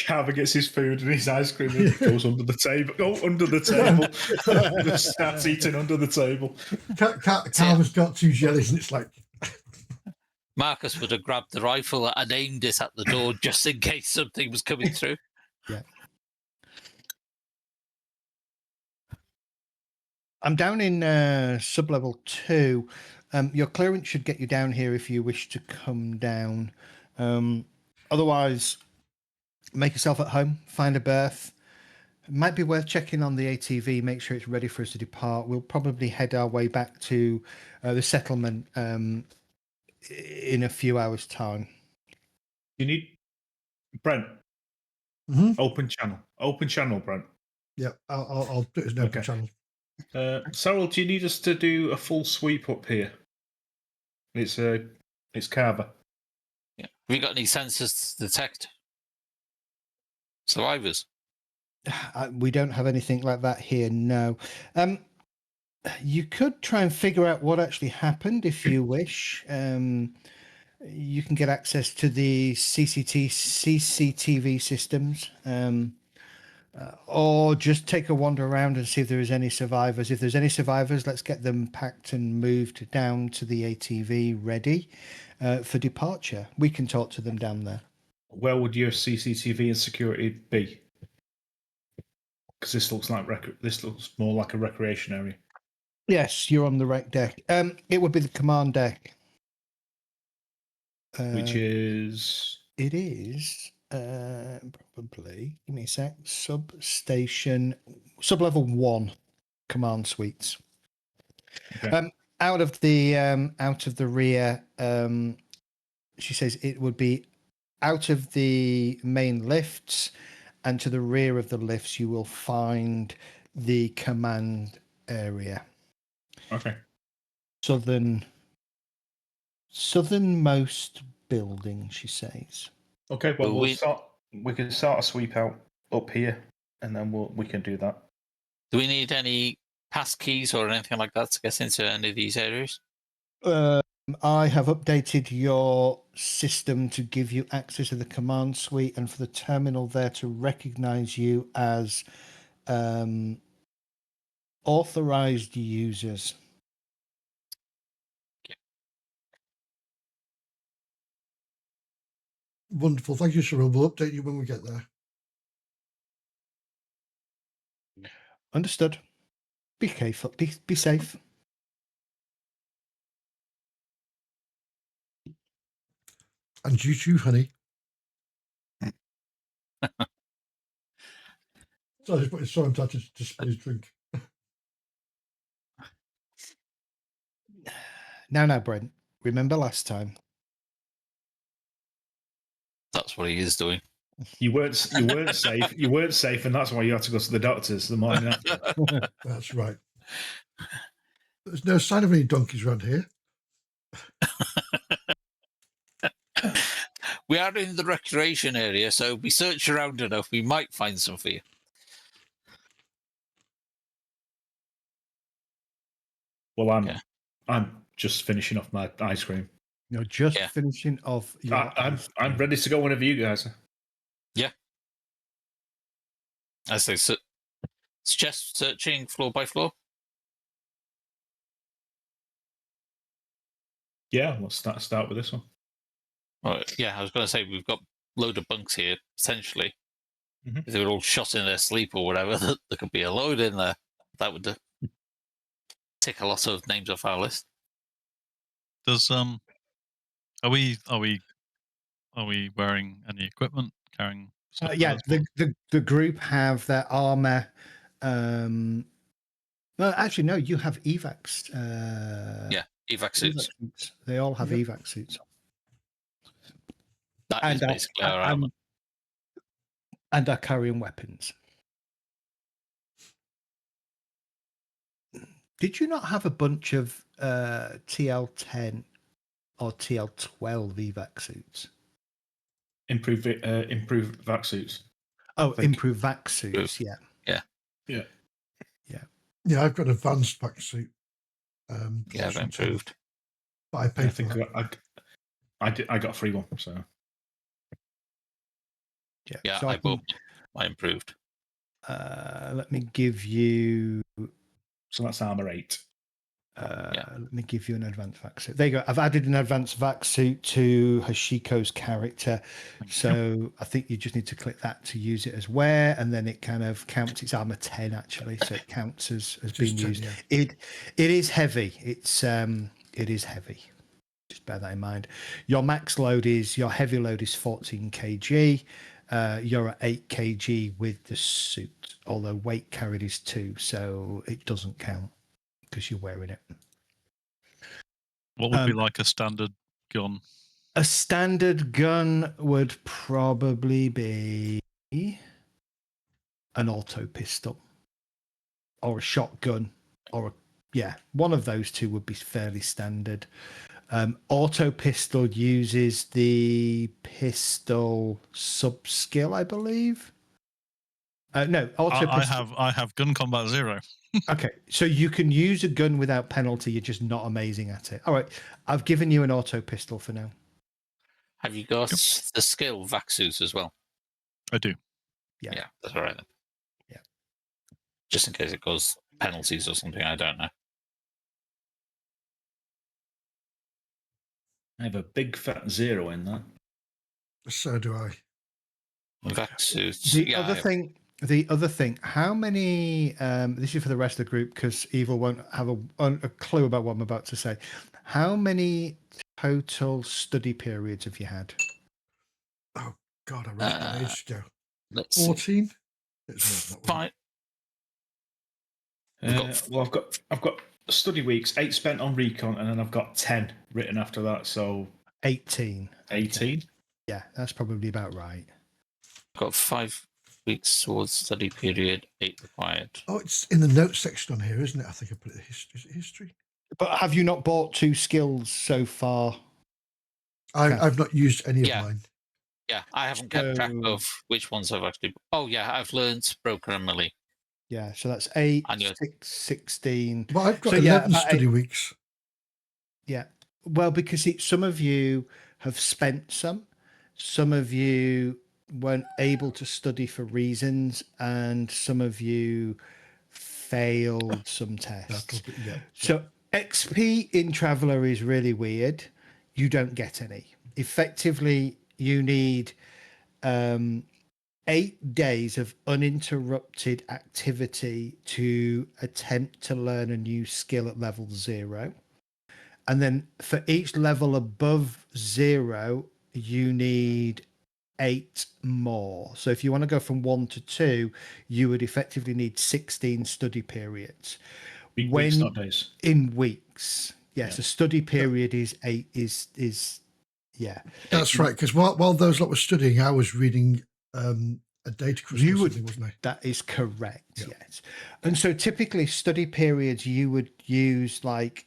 Carver gets his food and his ice cream and goes under the table. Go under the table. Just starts eating under the table. Carver's got 2 jellies, and it's like... Marcus would have grabbed the rifle and aimed it at the door just in case something was coming through. Yeah. I'm down in sublevel 2. Your clearance should get you down here if you wish to come down. Otherwise, make yourself at home, find a berth. It might be worth checking on the ATV, make sure it's ready for us to depart. We'll probably head our way back to the settlement in a few hours' time. You need... Brent. Mm-hmm. Open channel, Brent. Yeah, I'll do it as an open channel. Cyril, do you need us to do a full sweep up here? It's Carver. Yeah. Have you got any sensors to detect survivors? We don't have anything like that here, no. You could try and figure out what actually happened if you wish. You can get access to the CCTV systems, or just take a wander around and see if there is any survivors. If there's any survivors, let's get them packed and moved down to the ATV ready for departure. We can talk to them down there. Where would your CCTV and security be? Because this looks more like a recreation area. Yes, you're on the rec deck. It would be the command deck. which is It is probably. Give me a sec. Substation, sub-level 1, command suites. okay. Out of the rear, she says it would be out of the main lifts, and to the rear of the lifts you will find the command area. Okay. Southernmost building, she says. Okay. Well, Well, we can start a sweep out up here, and then we can do that. do we need any pass keys or anything like that to get into any of these areas? I have updated your system to give you access to the command suite and for the terminal there to recognize you as authorized users. Wonderful. Thank you, Cheryl. We'll update you when we get there. Understood. Be careful. Be safe. And you too, honey. So I just put his son to spill his drink. Now, Brent. Remember last time? That's what he is doing. You weren't safe. You weren't safe, and that's why you had to go to the doctors the morning after. That's right. There's no sign of any donkeys around here. We are in the recreation area, so if we search around enough, we might find some for you. Well, Yeah. I'm just finishing off my ice cream. You're just finishing off your. I'm ready to go whenever you guys are. Yeah. I say, suggest searching floor by floor. Yeah, let's start with this one. Right. Yeah, I was going to say we've got a load of bunks here, essentially. Mhm. If they were all shot in their sleep or whatever, there could be a load in there. That would tick a lot of names off our list. Does are we wearing any equipment, carrying stuff? Yeah, the group have their armor. Well, actually, no. You have evacs. Yeah, evac suits. suits. They all have evac suits. That is basically our armor. And are carrying weapons. Did you not have a bunch of TL10 or TL12 evac suits? Improved vac suits. Oh, improved vac suits. Yeah. Yeah, I've got an advanced vac suit. Yeah, I've improved. But I paid for that. I got a free one, so. Yeah, So I bought my improved. let me give you. So that's armor 8. Let me give you an advanced vac suit. There you go. I've added an advanced vac suit to Hashiko's character. So I think you just need to click that to use it as wear, and then it kind of counts. It's armor 10 actually, so it counts as being 10, used. yeah. It is heavy. It is heavy. Just bear that in mind. Your max load is your heavy load is 14 kg. You're at 8 kg with the suit, although weight carried is 2, so it doesn't count because you're wearing it. What would be like a standard gun? A standard gun would probably be an auto pistol or a shotgun or one of those two would be fairly standard. Auto pistol uses the pistol sub skill, I believe. No, auto pistol. I have gun combat 0. Okay, so you can use a gun without penalty. You're just not amazing at it. All right, I've given you an auto pistol for now. Have you got the skill vac suits as well? I do. Yeah, that's all right then. Yeah. Just in case it goes penalties or something, I don't know. I have a big fat 0 in that. So do I. Vac suits. The other thing, how many, this is for the rest of the group because Evil won't have a clue about what I'm about to say. How many total study periods have you had? Oh God, I wrote that ages ago. Let's see. 14. It's more than that, wasn't Five. Well, I've got study weeks, 8 spent on recon, and then I've got 10 written after that. So 18. 18. Okay. Yeah, that's probably about right. Got 5 weeks towards study period, 8 required. Oh, it's in the notes section on here, isn't it? I think I put it history. Is it history? But have you not bought 2 skills so far? I've not used any of Yeah. mine. Yeah, I haven't kept track of which ones I've actually. Oh yeah, I've learned broker and melee. Yeah, so that's 8, And you're- 6, 16. Well, I've got So, yeah, 11 about study 8. weeks. Yeah. Well, because some of you have spent some of you weren't able to study for reasons, and some of you failed some tests. Yeah. So XP in Traveller is really weird. You don't get any. Effectively, you need 8 days of uninterrupted activity to attempt to learn a new skill at level 0. And then for each level above 0, you need 8 more. So if you want to go from 1 to 2, you would effectively need 16 study periods. Weeks, not days. In weeks. Yes, a study period is 8 is yeah. That's right, because while those lot were studying, I was reading a data crystal or something, wasn't I? That is correct, yes. And so typically study periods you would use like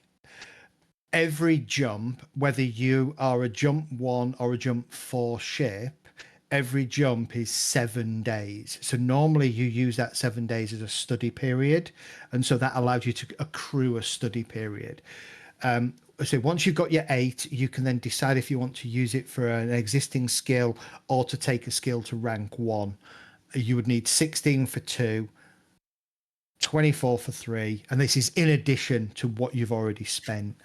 every jump, whether you are a jump 1 or a jump 4 ship, every jump is 7 days. So normally you use that 7 days as a study period. And so that allows you to accrue a study period. So once you've got your 8, you can then decide if you want to use it for an existing skill or to take a skill to rank 1. You would need 16 for 2, 24 for 3, and this is in addition to what you've already spent.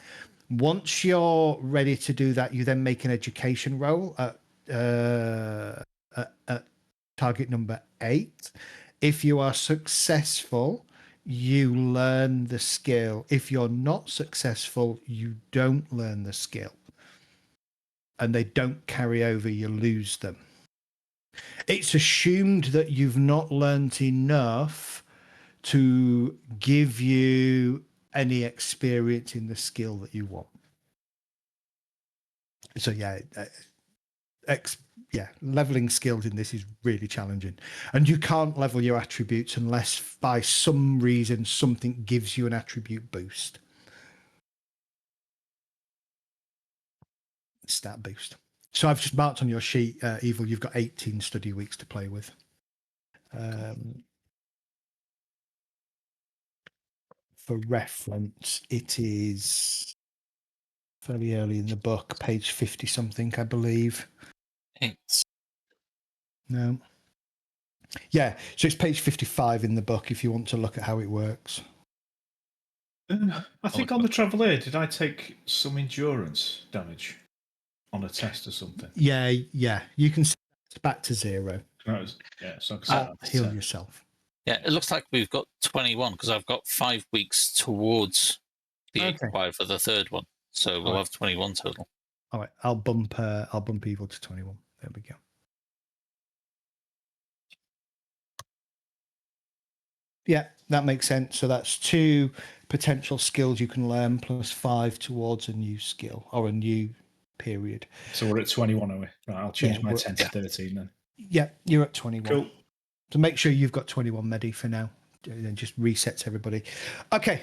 Once you're ready to do that, you then make an education roll at target number 8. If you are successful, you learn the skill. If you're not successful, you don't learn the skill. And they don't carry over, you lose them. It's assumed that you've not learnt enough to give you any experience in the skill that you want. So leveling skills in this is really challenging, and you can't level your attributes unless by some reason something gives you an attribute boost, stat boost. So I've just marked on your sheet, Evil, you've got 18 study weeks to play with. For reference, it is fairly early in the book, page 50 something, I believe. It's No. Yeah, so it's page 55 in the book if you want to look at how it works. I think on the Traveller, did I take some endurance damage on a test or something? Yeah, you can set it back to 0. So Heal yourself. Yeah, it looks like we've got 21 because I've got 5 weeks towards the 8 required for the third one. So we'll have 21 total. All right, I'll bump Evil to 21. There we go. Yeah, that makes sense. So that's 2 potential skills you can learn plus 5 towards a new skill or a new period. So we're at 21, are we? Right, I'll change my 10 to 13 then. Yeah, you're at 21. Cool. So make sure you've got 21 Medi for now. And then just resets everybody. Okay.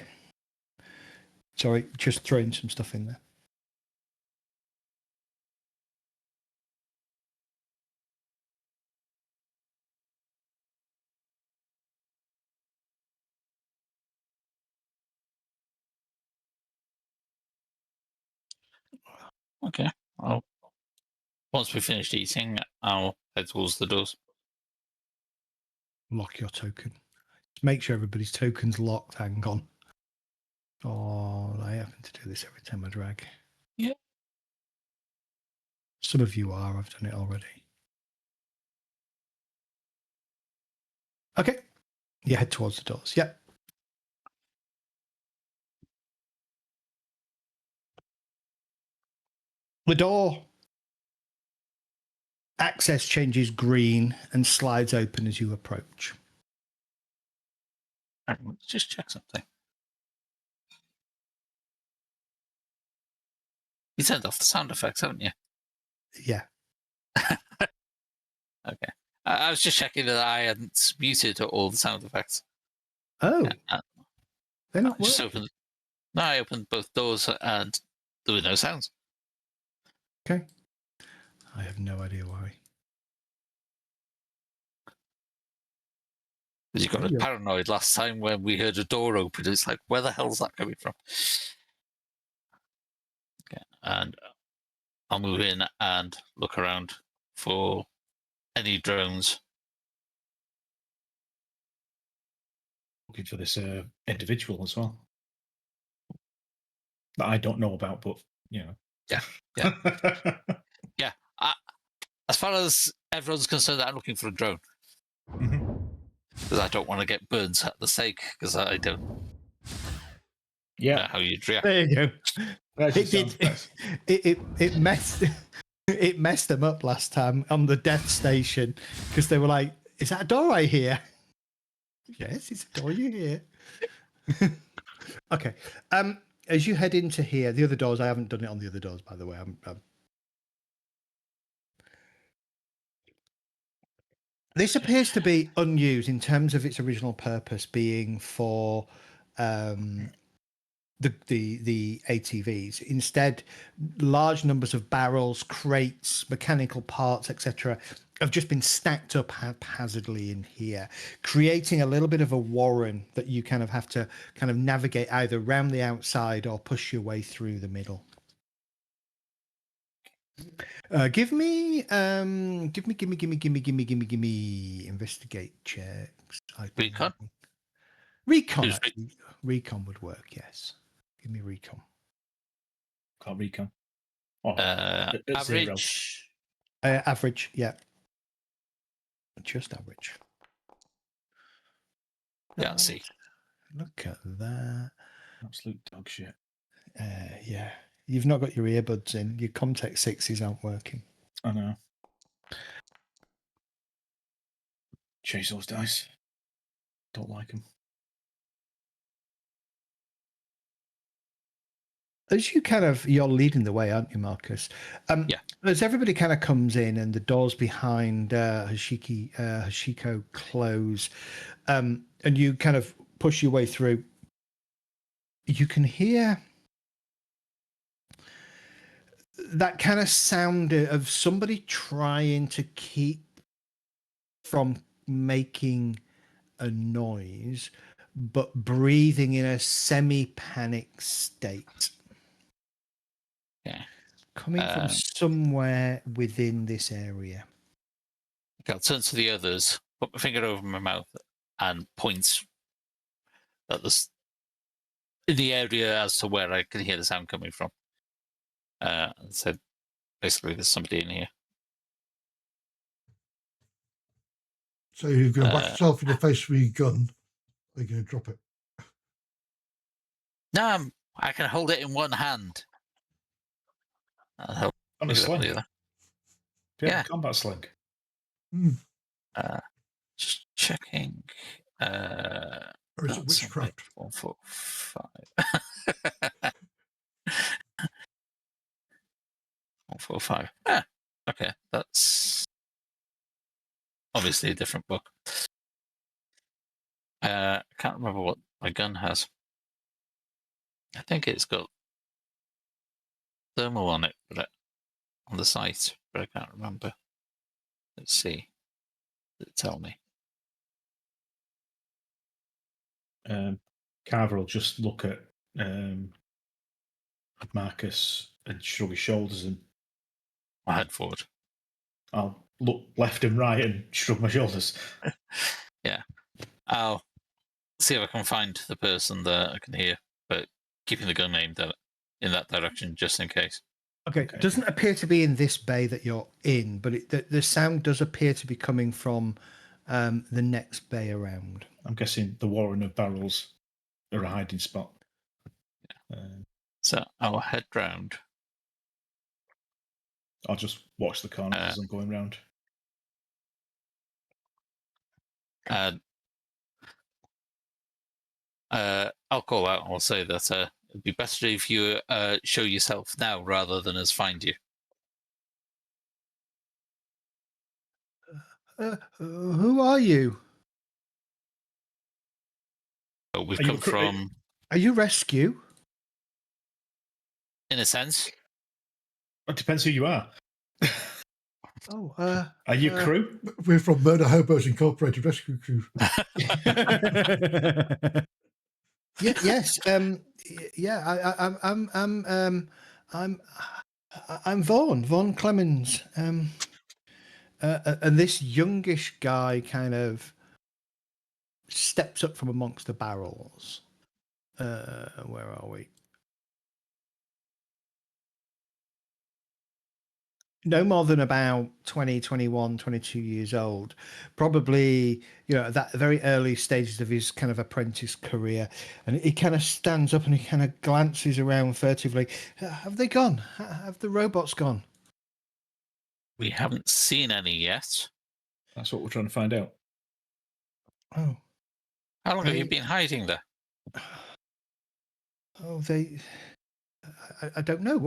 Sorry, just throwing some stuff in there. Okay. Well, once we've finished eating, I'll head towards the doors. Lock your token. Make sure everybody's token's locked. Hang on. Oh, I happen to do this every time I drag. Yeah. Some of you are. I've done it already. Okay. You head towards the doors. Yep. The door access changes green and slides open as you approach. Hang on, let's just check something. You turned off the sound effects, haven't you? Yeah. Okay. I was just checking that I hadn't muted all the sound effects. Oh, they're I not just working. opened. No, I opened both doors and there were no sounds. Okay. I have no idea why. Because you got Okay, us paranoid last time when we heard a door open. It's like, where the hell's that coming from? Okay, and I'll move in and look around for any drones. Looking for this individual as well that I don't know about, but you know. Yeah. Yeah. As far as everyone's concerned, I'm looking for a drone. Because I don't want to get burns at the stake, because I don't know Yeah. how you'd react. there you go. That actually It sounds did. best. It messed. It messed them up last time on the death station because they were like, "Is that a door I hear?" Yes, it's a door you hear. Okay. As you head into here, the other doors. I haven't done it on the other doors, by the way. This appears to be unused in terms of its original purpose being for the ATVs. Instead, large numbers of barrels, crates, mechanical parts, etc., have just been stacked up haphazardly in here, creating a little bit of a warren that you kind of have to kind of navigate either round the outside or push your way through the middle. Give me investigate checks. Recon? Recon, Who's actually. Recon would work, yes. Give me recon. Can't recon. Oh, at zero. average? Average, yeah. Just average. Yeah, let's see. Look at that. Absolute dog shit. Yeah. You've not got your earbuds in. Your Comtech 6s aren't working. I know. Chase those dice. Don't like them. As you're leading the way, aren't you, Marcus? Yeah. As everybody kind of comes in and the doors behind Hashiko close, and you kind of push your way through, you can hear that kind of sound of somebody trying to keep from making a noise, but breathing in a semi-panic state. Yeah. Coming from somewhere within this area. Okay, I'll turn to the others, put my finger over my mouth, and point at in the area as to where I can hear the sound coming from. And said, basically, there's somebody in here. So you're going to whack yourself in the face with your gun, or you're going to drop it? No, I can hold it in one hand. On a pick it up sling. with the other. Do you have Yeah. a combat sling? Just checking. Or is it That's witchcraft? 1, 4, 5. 1, 4, 5. Ah, okay. That's obviously a different book. I can't remember what my gun has. I think it's got thermal on it, but on the site, but I can't remember. Let's see. Does it tell me? Carver will just look at Marcus and shrug his shoulders, and I head forward. I'll look left and right and shrug my shoulders. Yeah. I'll see if I can find the person that I can hear, but keeping the gun aimed at in that direction just in case. Okay. Doesn't appear to be in this bay that you're in, but the sound does appear to be coming from the next bay around. I'm guessing the warren of barrels are a hiding spot. So I'll head round I'll just watch the carnage as I'm going round. I'll call out. I'll say that it'd be better if you show yourself now rather than us find you. Who are you? But we've Are you come a cr- from, Are you rescue? in a sense. It depends who you are. Oh, Are you crew? We're from Murder Hobos Incorporated Rescue Crew. yes. Yeah. I'm Vaughan Clemens. And this youngish guy kind of steps up from amongst the barrels. Where are we? No more than about 20, 21, 22 years old. Probably, at that very early stages of his kind of apprentice career. And he kind of stands up and he kind of glances around furtively. Have they gone? Have the robots gone? We haven't seen any yet. That's what we're trying to find out. Oh. How long have you been hiding there? Oh, I don't know.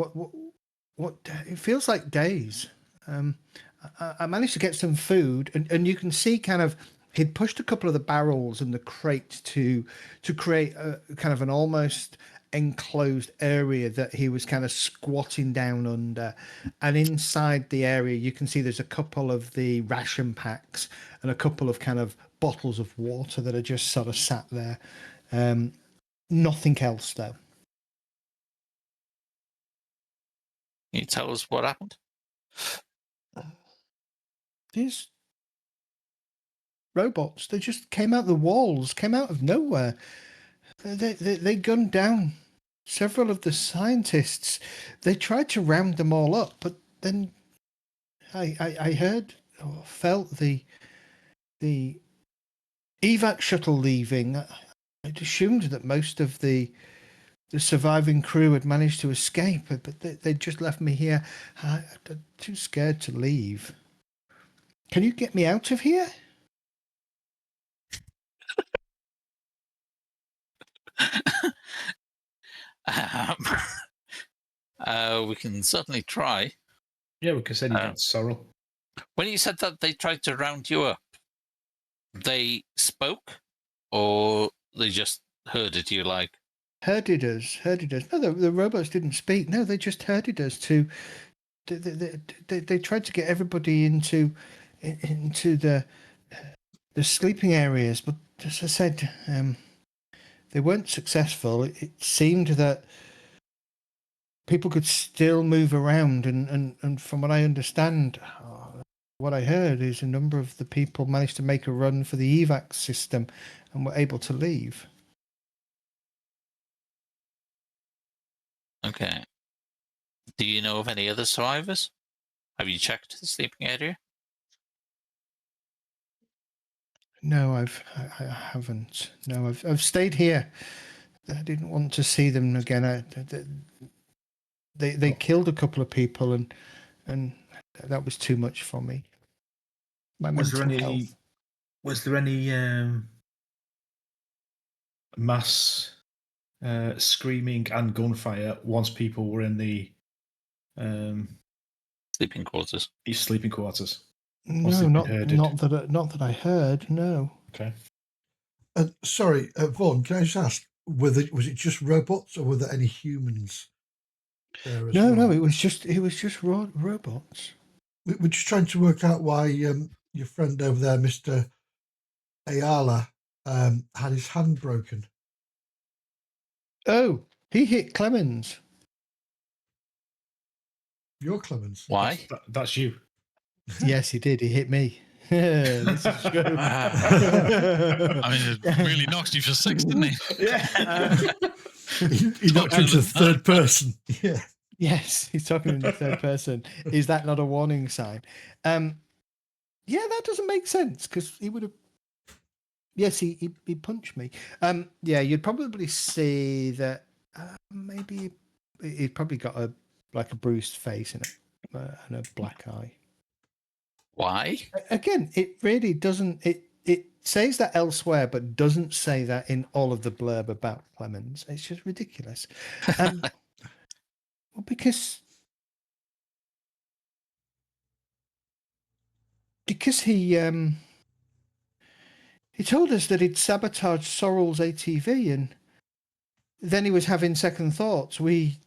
What it feels like days. I managed to get some food, and you can see kind of he'd pushed a couple of the barrels and the crate to create a kind of an almost enclosed area that he was kind of squatting down under. And inside the area, you can see there's a couple of the ration packs and a couple of kind of bottles of water that are just sort of sat there. Nothing else, though. Can you tell us what happened? These robots, they just came out the walls, came out of nowhere. They gunned down several of the scientists. They tried to round them all up, but then I heard or felt the evac shuttle leaving. I'd assumed that most of the surviving crew had managed to escape, but they just left me here. I'm too scared to leave. Can you get me out of here? We can certainly try. Yeah, we can send you down to Sorrel. When you said that they tried to round you up, they spoke, or they just herded you like? Herded us. No, the robots didn't speak. No, they just herded us to. They tried to get everybody into the sleeping areas, but as I said, they weren't successful. It seemed that people could still move around, and from what I understand, what I heard is a number of the people managed to make a run for the evac system and were able to leave. Okay. Do you know of any other survivors? Have you checked the sleeping area? No, I haven't. No, I've stayed here. I didn't want to see them again. They killed a couple of people, and that was too much for me. My mental health. Was there any mass screaming and gunfire once people were in the Sleeping quarters. sleeping quarters? No, not that I heard. No. Okay. Sorry, Vaughan, can I just ask, was it just robots or were there any humans there as well? No, it was just robots. We're just trying to work out why your friend over there, Mr. Ayala, had his hand broken. Oh, he hit Clemens. You're Clemens. Why? That's you. Yes, he did. He hit me. This is true. I mean, it really knocked you for six, didn't he? Yeah. He knocked you into the third person. Yeah. Yes, he's talking in the third person. Is that not a warning sign? Yeah, that doesn't make sense because he would have. Yes, he punched me. Yeah, you'd probably see that maybe he'd probably got a bruised face in it. and a black eye. Why? Again, it really doesn't. It says that elsewhere, but doesn't say that in all of the blurb about Clemens. It's just ridiculous. Well, because he told us that he'd sabotaged Sorrel's ATV, and then he was having second thoughts. We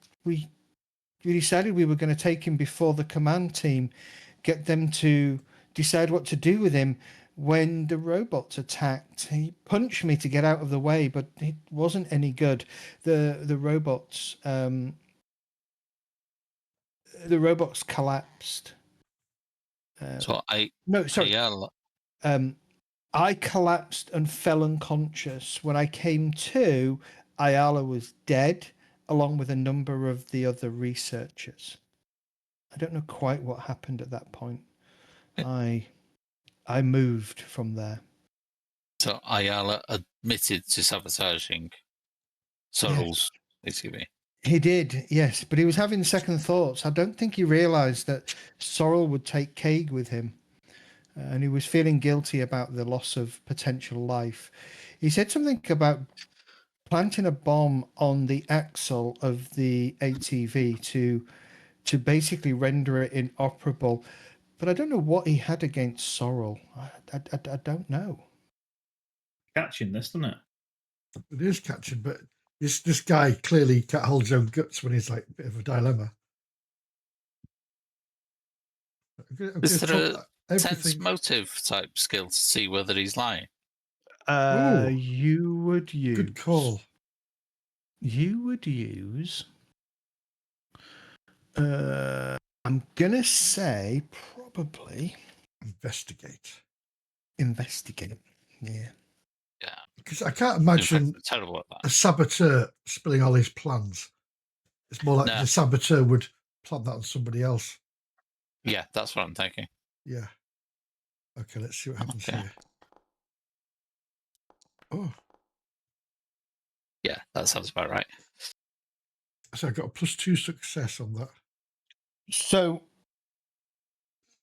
decided we were going to take him before the command team, get them to decide what to do with him. When the robots attacked, he punched me to get out of the way, but it wasn't any good. The robots collapsed. So No, sorry. Ayala, I collapsed and fell unconscious. When I came to, Ayala was dead, along with a number of the other researchers. I don't know quite what happened at that point. I moved from there. so Ayala admitted to sabotaging Sorrel's ATV. He did, yes, but he was having second thoughts. I don't think he realised that Sorrel would take Kaig with him, and he was feeling guilty about the loss of potential life. He said something about planting a bomb on the axle of the ATV to basically render it inoperable. But I don't know what he had against Sorrel. I don't know. Catching this, doesn't it? It is catching, but this guy clearly can't hold his own guts when he's like a bit of a dilemma. Is there a tense motive type skill to see whether he's lying? Ooh. You would use. Good call. You would use. I'm gonna say probably Investigate. Yeah. Yeah. Because I can't imagine In fact, terrible at that. a saboteur spilling all his plans. It's more like No. the saboteur would plan that on somebody else. Yeah, that's what I'm thinking. Yeah. Okay, let's see what happens Okay. here. Oh, Yeah, that sounds about right. so I got a +2 success on that. So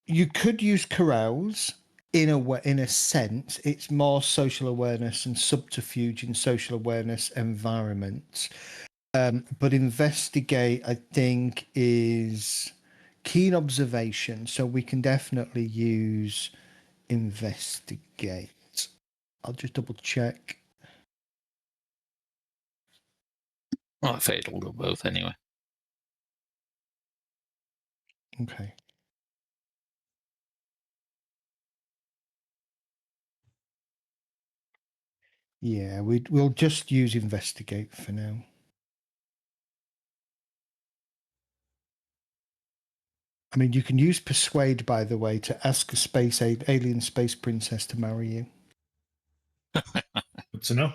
you could use carouse in a sense. It's more social awareness and subterfuge in social awareness environments. But investigate, I think, is keen observation. So we can definitely use investigate. I'll just double check. Well, I figured we'll do both anyway. Okay. Yeah, we'll just use investigate for now. I mean, you can use persuade, by the way, to ask a alien space princess to marry you. Good to know.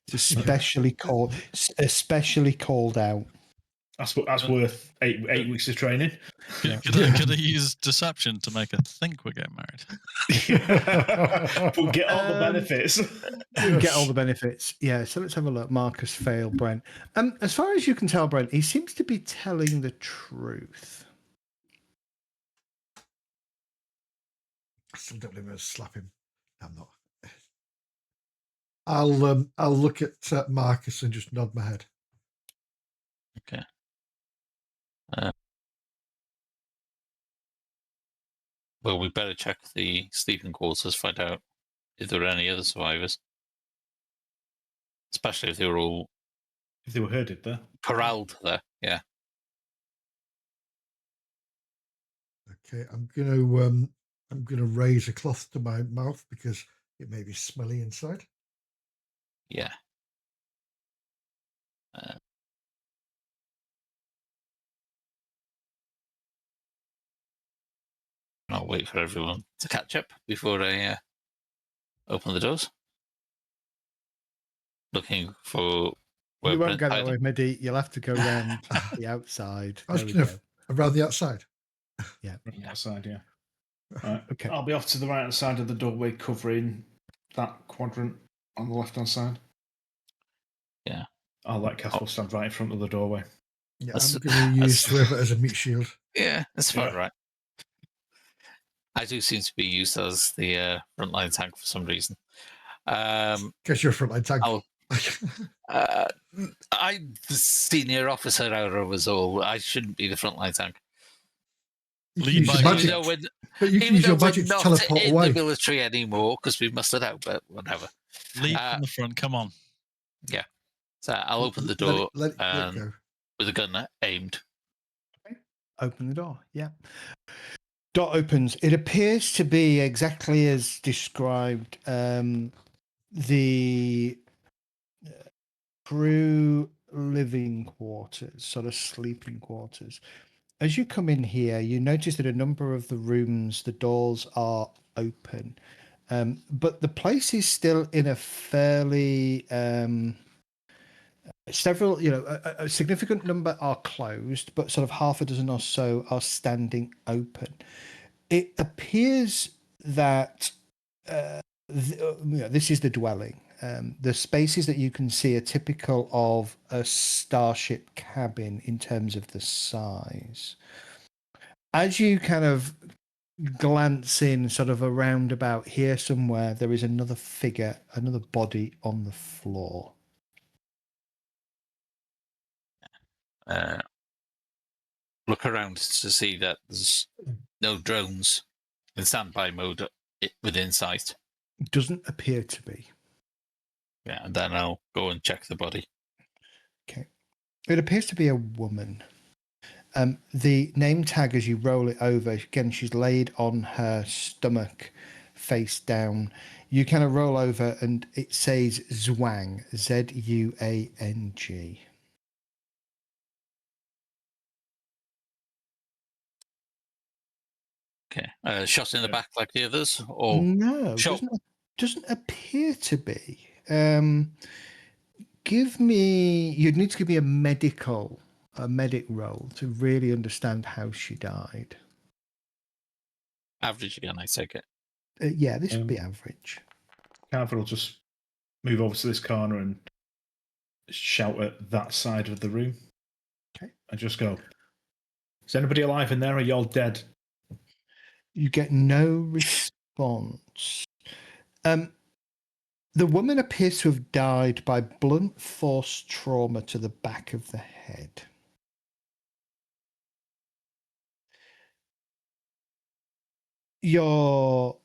It's especially called out. That's worth eight weeks of training. Could I use deception to make her think we're getting married? We'll get all the benefits. Get all the benefits. Yeah, so let's have a look. Marcus failed Brent. As far as you can tell, Brent, he seems to be telling the truth. I still don't believe I'm going to slap him. I'm not. I'll look at Marcus and just nod my head. Okay. Well, we better check the sleeping quarters, find out if there are any other survivors. Especially if they were all If they were herded there. corralled there. Yeah. Okay, I'm gonna raise a cloth to my mouth because it may be smelly inside. Yeah. I'll wait for everyone to catch up before I open the doors. Looking for where You won't Brent get that hiding. way, Midi. You'll have to go round the outside. I was There we gonna go. around the outside. Yeah. Outside, yeah. Right. Okay. I'll be off to the right hand side of the doorway, covering that quadrant on the left hand side. Yeah. I'll let Casper stand right in front of the doorway. Yeah, That's- I'm going to use that's- whoever as a meat shield. Yeah, that's about Yeah. right. I do seem to be used as the frontline tank for some reason. Guess you're a frontline tank. I'm the senior officer out of us all. I shouldn't be the frontline tank. You can Lead use by your example. magic, Even though we're, but you can even use though your we're magic to not teleport in away. the military anymore because we've mustered out, but whatever. Lead Uh, from the front. Come on. So I'll open the Let it- door let it go. with a gun aimed. Open the door. Yeah. Door opens. It appears to be exactly as described. The crew living quarters, sort of sleeping quarters. As you come in here, you notice that a number of the rooms, the doors are open, but the place is still in a fairly several, a significant number are closed, but sort of half a dozen or so are standing open. It appears that this is the dwelling. The spaces that you can see are typical of a starship cabin in terms of the size. As you kind of glance in sort of around about here somewhere, there is another figure, another body on the floor. Look around to see that there's no drones in standby mode within sight. Doesn't appear to be. Yeah, and then I'll go and check the body. Okay. It appears to be a woman. The name tag, as you roll it over, again, she's laid on her stomach, face down. You kind of roll over and it says Zwang, Zuang. Okay. Shot in the back like the others? Or No, shot? doesn't appear to be. You'd need to give me a medic roll to really understand how she died. Average again, I take it. Yeah, this would be average. Carver will just move over to this corner and shout at that side of the room. Okay. And just go, is anybody alive in there or are you all dead? You get no response. The woman appears to have died by blunt force trauma to the back of the head. Your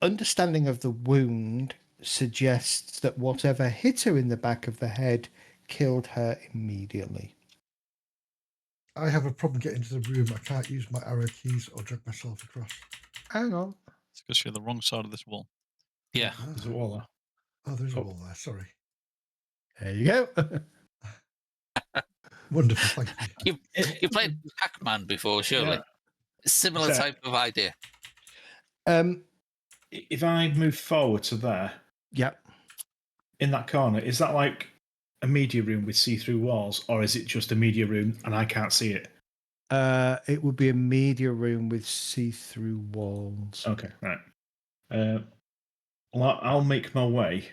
understanding of the wound suggests that whatever hit her in the back of the head killed her immediately. I have a problem getting into the room. I can't use my arrow keys or drag myself across. Hang on. It's because you're the wrong side of this wall. Yeah. There's a wall there. Oh, there's a wall there. Sorry. There you go. Wonderful. Thank you. You played Pac-Man before, surely. Yeah. Similar So- type of idea. If I move forward to there, Yep. in that corner, is that like a media room with see-through walls, or is it just a media room and I can't see it? It would be a media room with see-through walls. Okay, right. Well, I'll make my way.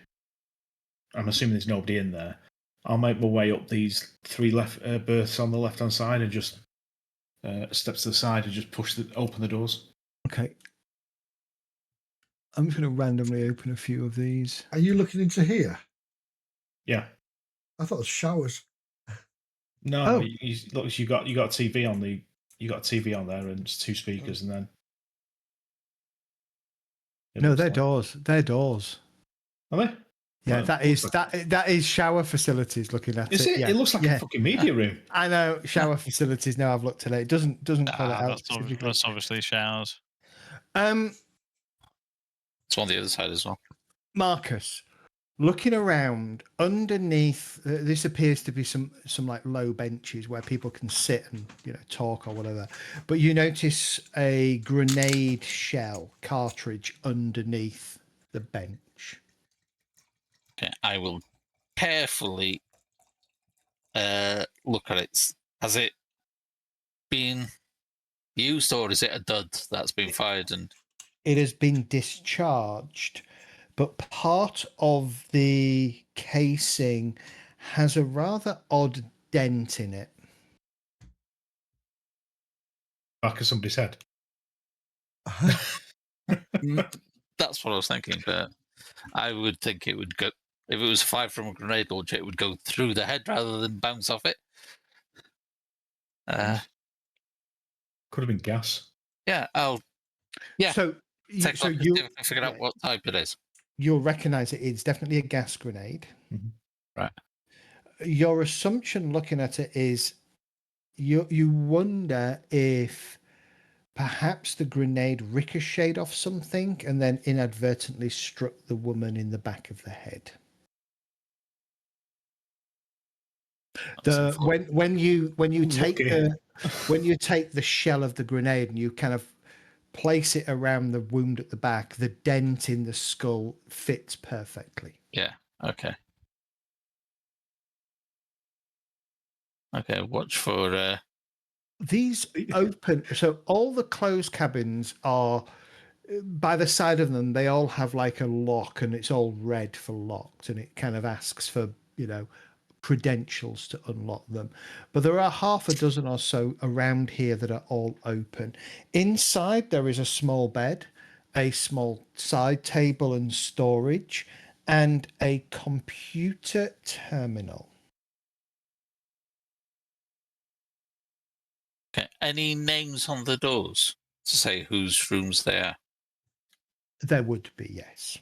I'm assuming there's nobody in there. I'll make my way up these three left berths on the left-hand side and just step to the side and just open the doors. Okay. I'm just going to randomly open a few of these. Are you looking into here? Yeah. I thought it was showers. No, Oh. Look, you got TV on TV on there and it's two speakers and then. No, they're doors. They're doors. Are they? Yeah, Well, that is shower facilities. Looking at Is it? Yeah. It looks like a fucking media room. I know shower facilities. Now I've looked at it. It doesn't call it out That's specifically. that's obviously showers. It's on the other side as well. Marcus, looking around underneath, this appears to be some like low benches where people can sit and talk or whatever. But you notice a grenade shell cartridge underneath the bench. Okay, I will carefully look at it. Has it been used, or is it a dud that's been fired? And It has been discharged, but part of the casing has a rather odd dent in it. Back of somebody's head. That's what I was thinking, but I would think it would go. If it was fired from a grenade launcher, it would go through the head rather than bounce off it. Could have been gas. Yeah. Oh, yeah. So, Take so off you and see if I can figure out what type it is. you'll recognise it. It's definitely a gas grenade. Mhm. Right. Your assumption, looking at it, is you wonder if perhaps the grenade ricocheted off something and then inadvertently struck the woman in the back of the head. That's When you take Lucky. when you take the shell of the grenade and you kind of place it around the wound at the back, the dent in the skull fits perfectly. Yeah. Okay. Okay. Watch for. These open, so all the closed cabins are by the side of them. They all have like a lock, and it's all red for locked, and it kind of asks for credentials to unlock them. But there are half a dozen or so around here that are all open. Inside there is a small bed, a small side table and storage, and a computer terminal. Okay. Any names on the doors to say whose rooms they are? There would be, yes.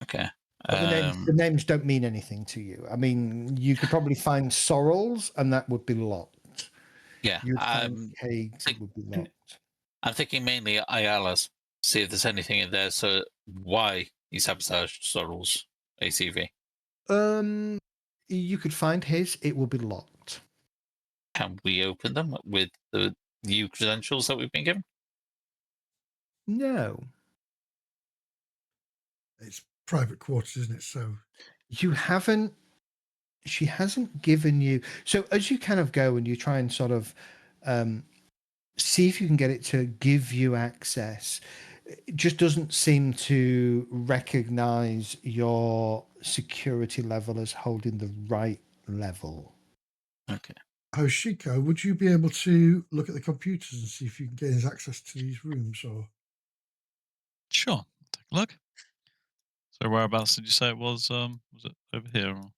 Okay. But the names don't mean anything to you. I mean, you could probably find Sorrels, and that would be locked. Yeah. You'd find Caves, it would be locked. I'm thinking mainly Ayala's. See if there's anything in there. So why he sabotaged Sorrel's ACV? You could find his. It will be locked. Can we open them with the new credentials that we've been given? No, It's private quarters, isn't it? So you haven't. She hasn't given you. So as you kind of go and you try and sort of see if you can get it to give you access, it just doesn't seem to recognize your security level as holding the right level. Okay. Hoshiko, would you be able to look at the computers and see if you can gain us access to these rooms? Or Sure. Take a look. So whereabouts did you say it was? Was it over here? Or?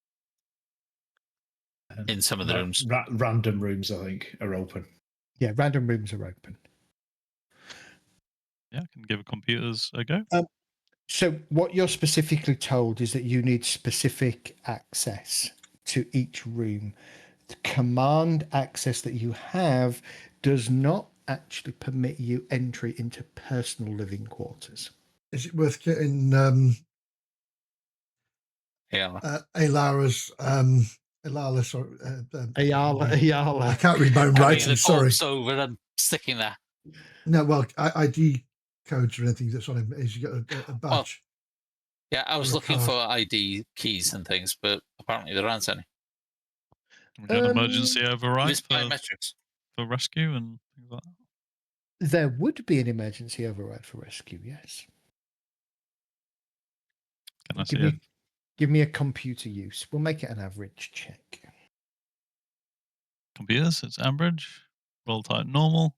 In some of the rooms. Random rooms, I think, are open. Yeah, random rooms are open. Yeah, I can give computers a go. So what you're specifically told is that you need specific access to each room. The command access that you have does not actually permit you entry into personal living quarters. is it worth getting Yeah. Alara's Alala? Sorry, Ayala. I can't read my own writing. the Sorry. corpse over and sticking there. No, well, ID codes or anything that's on him is you get a badge. Yeah, I was Or a looking card. for ID keys and things, but apparently there aren't any. We do an emergency override It's biometrics. for rescue and things like that. There would be an emergency override for rescue, yes. Can I see it? Give me a computer use. We'll make it an average check. Computers, it's average. Roll type normal.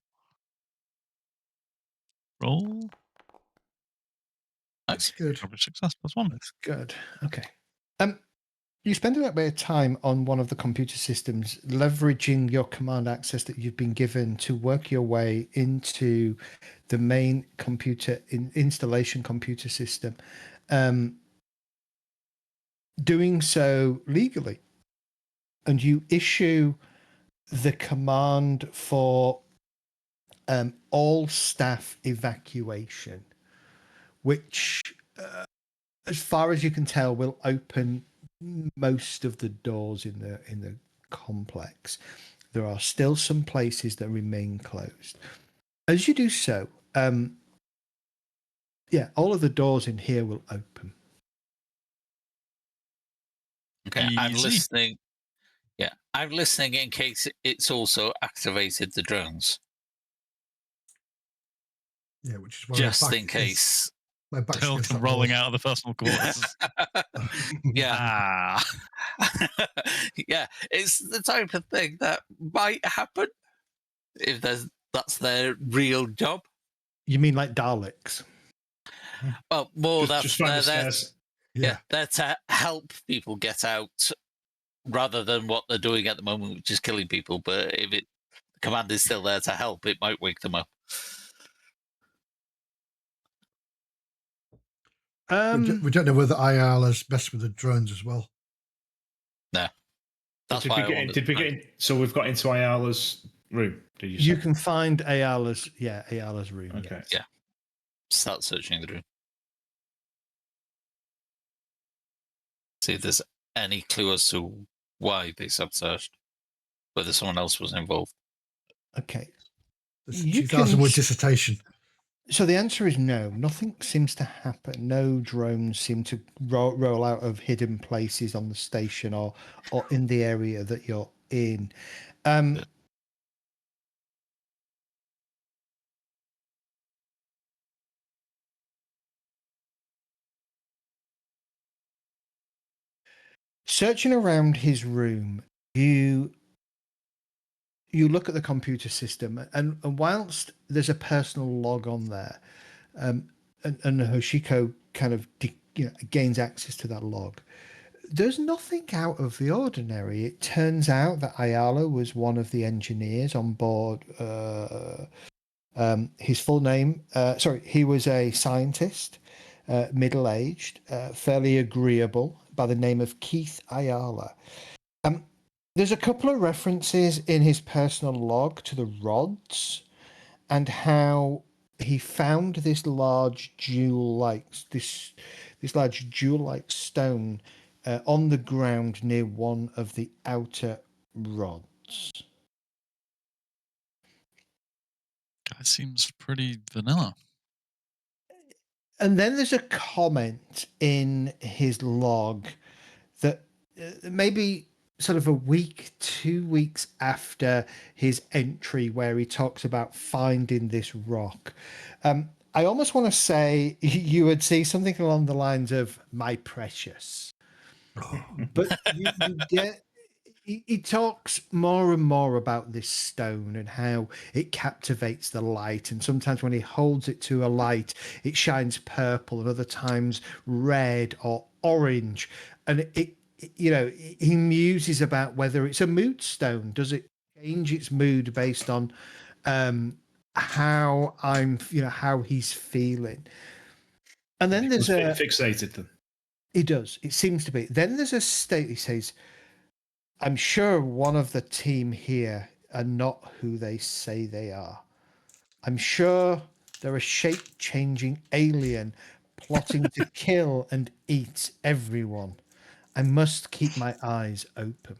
Roll. That's good. Average success +1. That's good. Okay. You spend a little bit of time on one of the computer systems, leveraging your command access that you've been given to work your way into the main computer installation computer system. Doing so legally, and you issue the command for all staff evacuation, which, as far as you can tell, will open most of the doors in the complex. There are still some places that remain closed. As you do so, all of the doors in here will open. Okay, I'm Easy. listening. Yeah, I'm listening in case it's also activated the drones, Yeah, which is why just in case. My back's against Delta that rolling wall. out of the personal quarters. Yeah. Yeah, it's the type of thing that might happen if that's their real job. You mean like Daleks? Well, more Just that find the they're stairs. they're to help people get out rather than what they're doing at the moment, which is killing people. But if the command is still there to help, it might wake them up. We don't know whether IR has messed with the drones as well. No, that's Did why we I get in? wanted. Did we get in? So we've got into Ayala's room. Did you say? You can find Ayala's room. Okay. Yes. Start searching the room. See if there's any clue as to why they sabotaged, whether someone else was involved. Okay. There's You 2,000 word can- dissertation. So the answer is no. Nothing seems to happen. No drones seem to roll out of hidden places on the station or in the area that you're in. Good. Searching around his room, you look at the computer system, and whilst there's a personal log on there, and Hoshiko kind of gains access to that log, there's nothing out of the ordinary. It turns out that Ayala was one of the engineers on board. His full name, he was a scientist, middle-aged, fairly agreeable, by the name of Keith Ayala. There's a couple of references in his personal log to the rods and how he found this large jewel-like stone on the ground near one of the outer rods. Guy seems pretty vanilla. And then there's a comment in his log that maybe sort of a week, 2 weeks after his entry, where he talks about finding this rock. I almost want to say you would see something along the lines of "my precious," but you get. He talks more and more about this stone and how it captivates the light. And sometimes when he holds it to a light, it shines purple, and other times red or orange. And he muses about whether it's a mood stone. Does it change its mood based on how how he's feeling? And then there's fixated then. He does. It seems to be. Then there's a state. He says, I'm sure one of the team here are not who they say they are. I'm sure they're a shape-changing alien plotting to kill and eat everyone. I must keep my eyes open.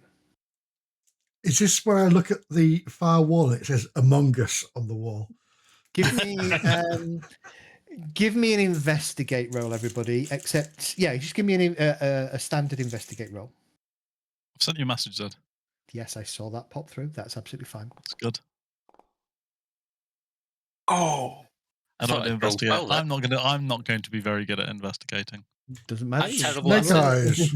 Is this where I look at the far wall and it says Among Us on the wall? Give me an investigate roll, everybody. Except, just give me a standard investigate roll. I've sent you a message, Zed. Yes, I saw that pop through. That's absolutely fine. It's good. Oh, I don't thought I rolled investigate. well there. I'm not going to be very good at investigating. Doesn't matter. I'm terrible at Snake it. eyes.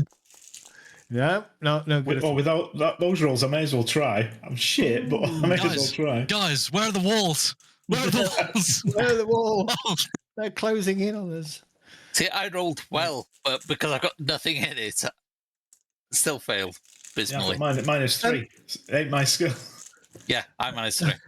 No good. Without those rolls, I may as well try. I'm shit, but I may as well try. Guys, where are the walls? Where are the walls? Where are the walls? Oh, They're closing in on us. See, I rolled well, but because I got nothing in it, I still failed Yeah, abysmally. but -3. Ain't my skill. Yeah, I managed to.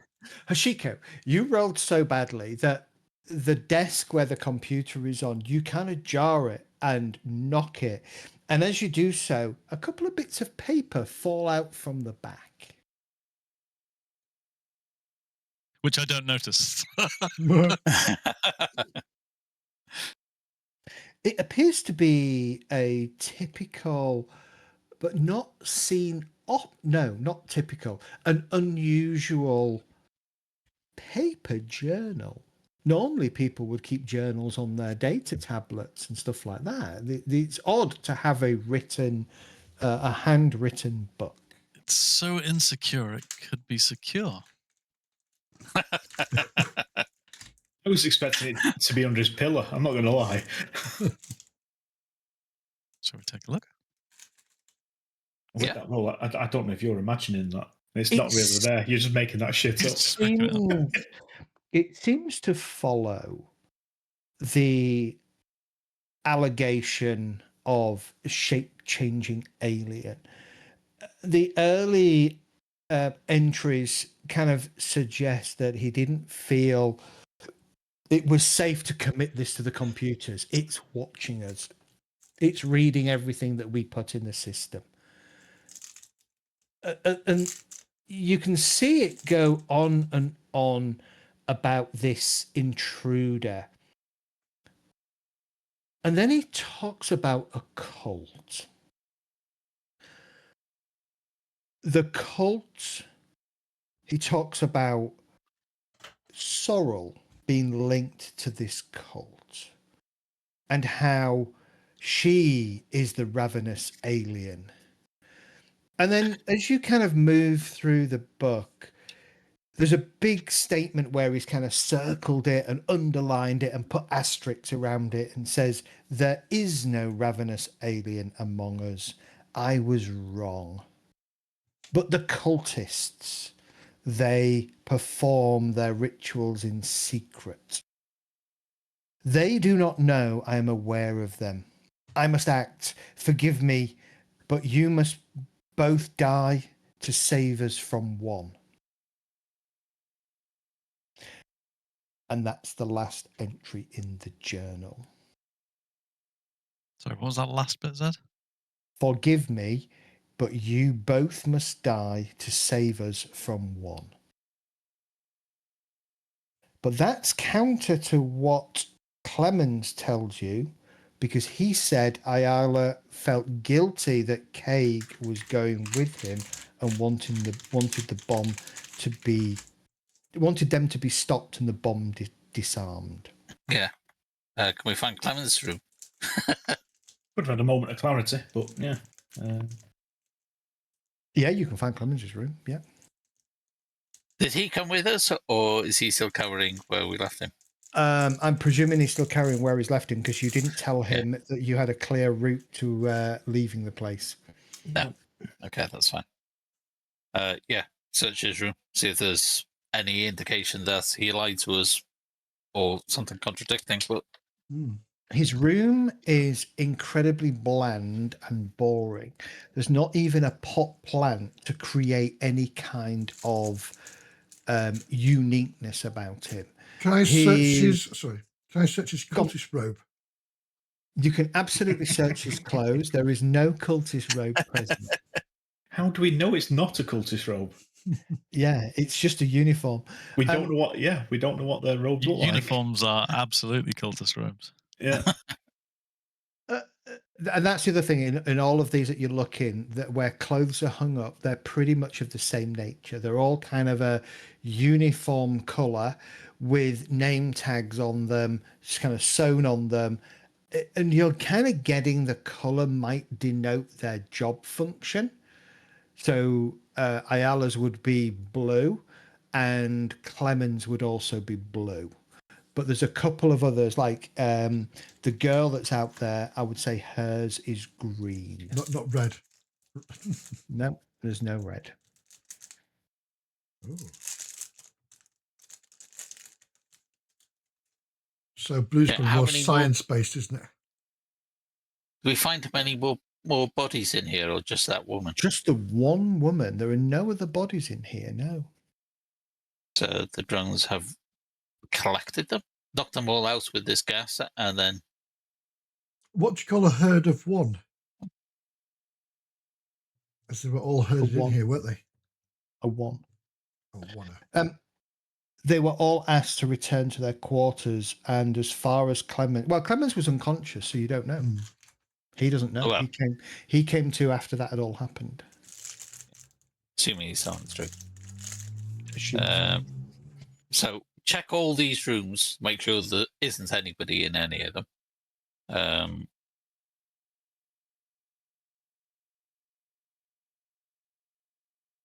Hoshiko, you rolled so badly that the desk where the computer is on, you kind of jar it and knock it. And as you do so, a couple of bits of paper fall out from the back. which I don't notice. It appears to be a typical, but not seen. Not typical. An unusual paper journal. Normally, people would keep journals on their data tablets and stuff like that. It's odd to have a handwritten book. It's so insecure, it could be secure. I was expecting it to be under his pillow. I'm not going to lie. Shall we take a look? With Yeah. that role, I don't know if you're imagining that. It's not really It's- there. You're just making that shit up. Just making it up. It seems to follow the allegation of shape-changing alien. The early entries kind of suggest that he didn't feel it was safe to commit this to the computers. It's watching us. It's reading everything that we put in the system. And you can see it go on and on about this intruder. And then he talks about a cult. The cult, he talks about Sorrel being linked to this cult and how she is the ravenous alien. And then as you kind of move through the book, there's a big statement where he's kind of circled it and underlined it and put asterisks around it and says, "There is no ravenous alien among us. I was wrong." But the cultists, they perform their rituals in secret. They do not know I am aware of them. I must act. Forgive me, but you must both die to save us from one. And that's the last entry in the journal. Sorry, what was that last bit said? Forgive me, but you both must die to save us from one. But that's counter to what Clemens tells you, because he said Ayala felt guilty that Kaig was going with him and wanted them to be stopped and the bomb disarmed. Yeah. Can we find Clemens' room? Could have had a moment of clarity, but yeah. Yeah, you can find Clemens' room. Yeah. Did he come with us, or is he still covering where we left him? I'm presuming he's still carrying where he's left him because you didn't tell him that you had a clear route to leaving the place. No. Okay, that's fine. Yeah, search his room. See if there's any indication that he lied to us or something contradicting. But His room is incredibly bland and boring. There's not even a pot plant to create any kind of uniqueness about him. Can I search his? Sorry, can I search his cultist robe? You can absolutely search his clothes. There is no cultist robe present. How do we know it's not a cultist robe? Yeah, it's just a uniform. We don't know what. Yeah, we don't know what their robes look like. Uniforms are absolutely cultist robes. Yeah. And that's the other thing in all of these that you look in, that where clothes are hung up, they're pretty much of the same nature. They're all kind of a uniform color with name tags on them, just kind of sewn on them. And you're kind of getting the color might denote their job function. So Ayala's would be blue and Clemens would also be blue. But there's a couple of others, like the girl that's out there, I would say hers is green. Not red. No, there's no red. Ooh. So blue's Yeah, probably how more many more- science-based, isn't it? do we find many more bodies in here, or just that woman? Just the one woman. There are no other bodies in here, no. So the drones have collected them, knocked them all out with this gas, and then What do you call a herd of one? As they were all herded in one. here, weren't they? A one. Oh, one. They were all asked to return to their quarters, and as far as Clemens was unconscious, so you don't know. He doesn't know. Oh, well. He came to after that had all happened. assuming he's telling the truth. Assume. So check all these rooms, make sure there isn't anybody in any of them.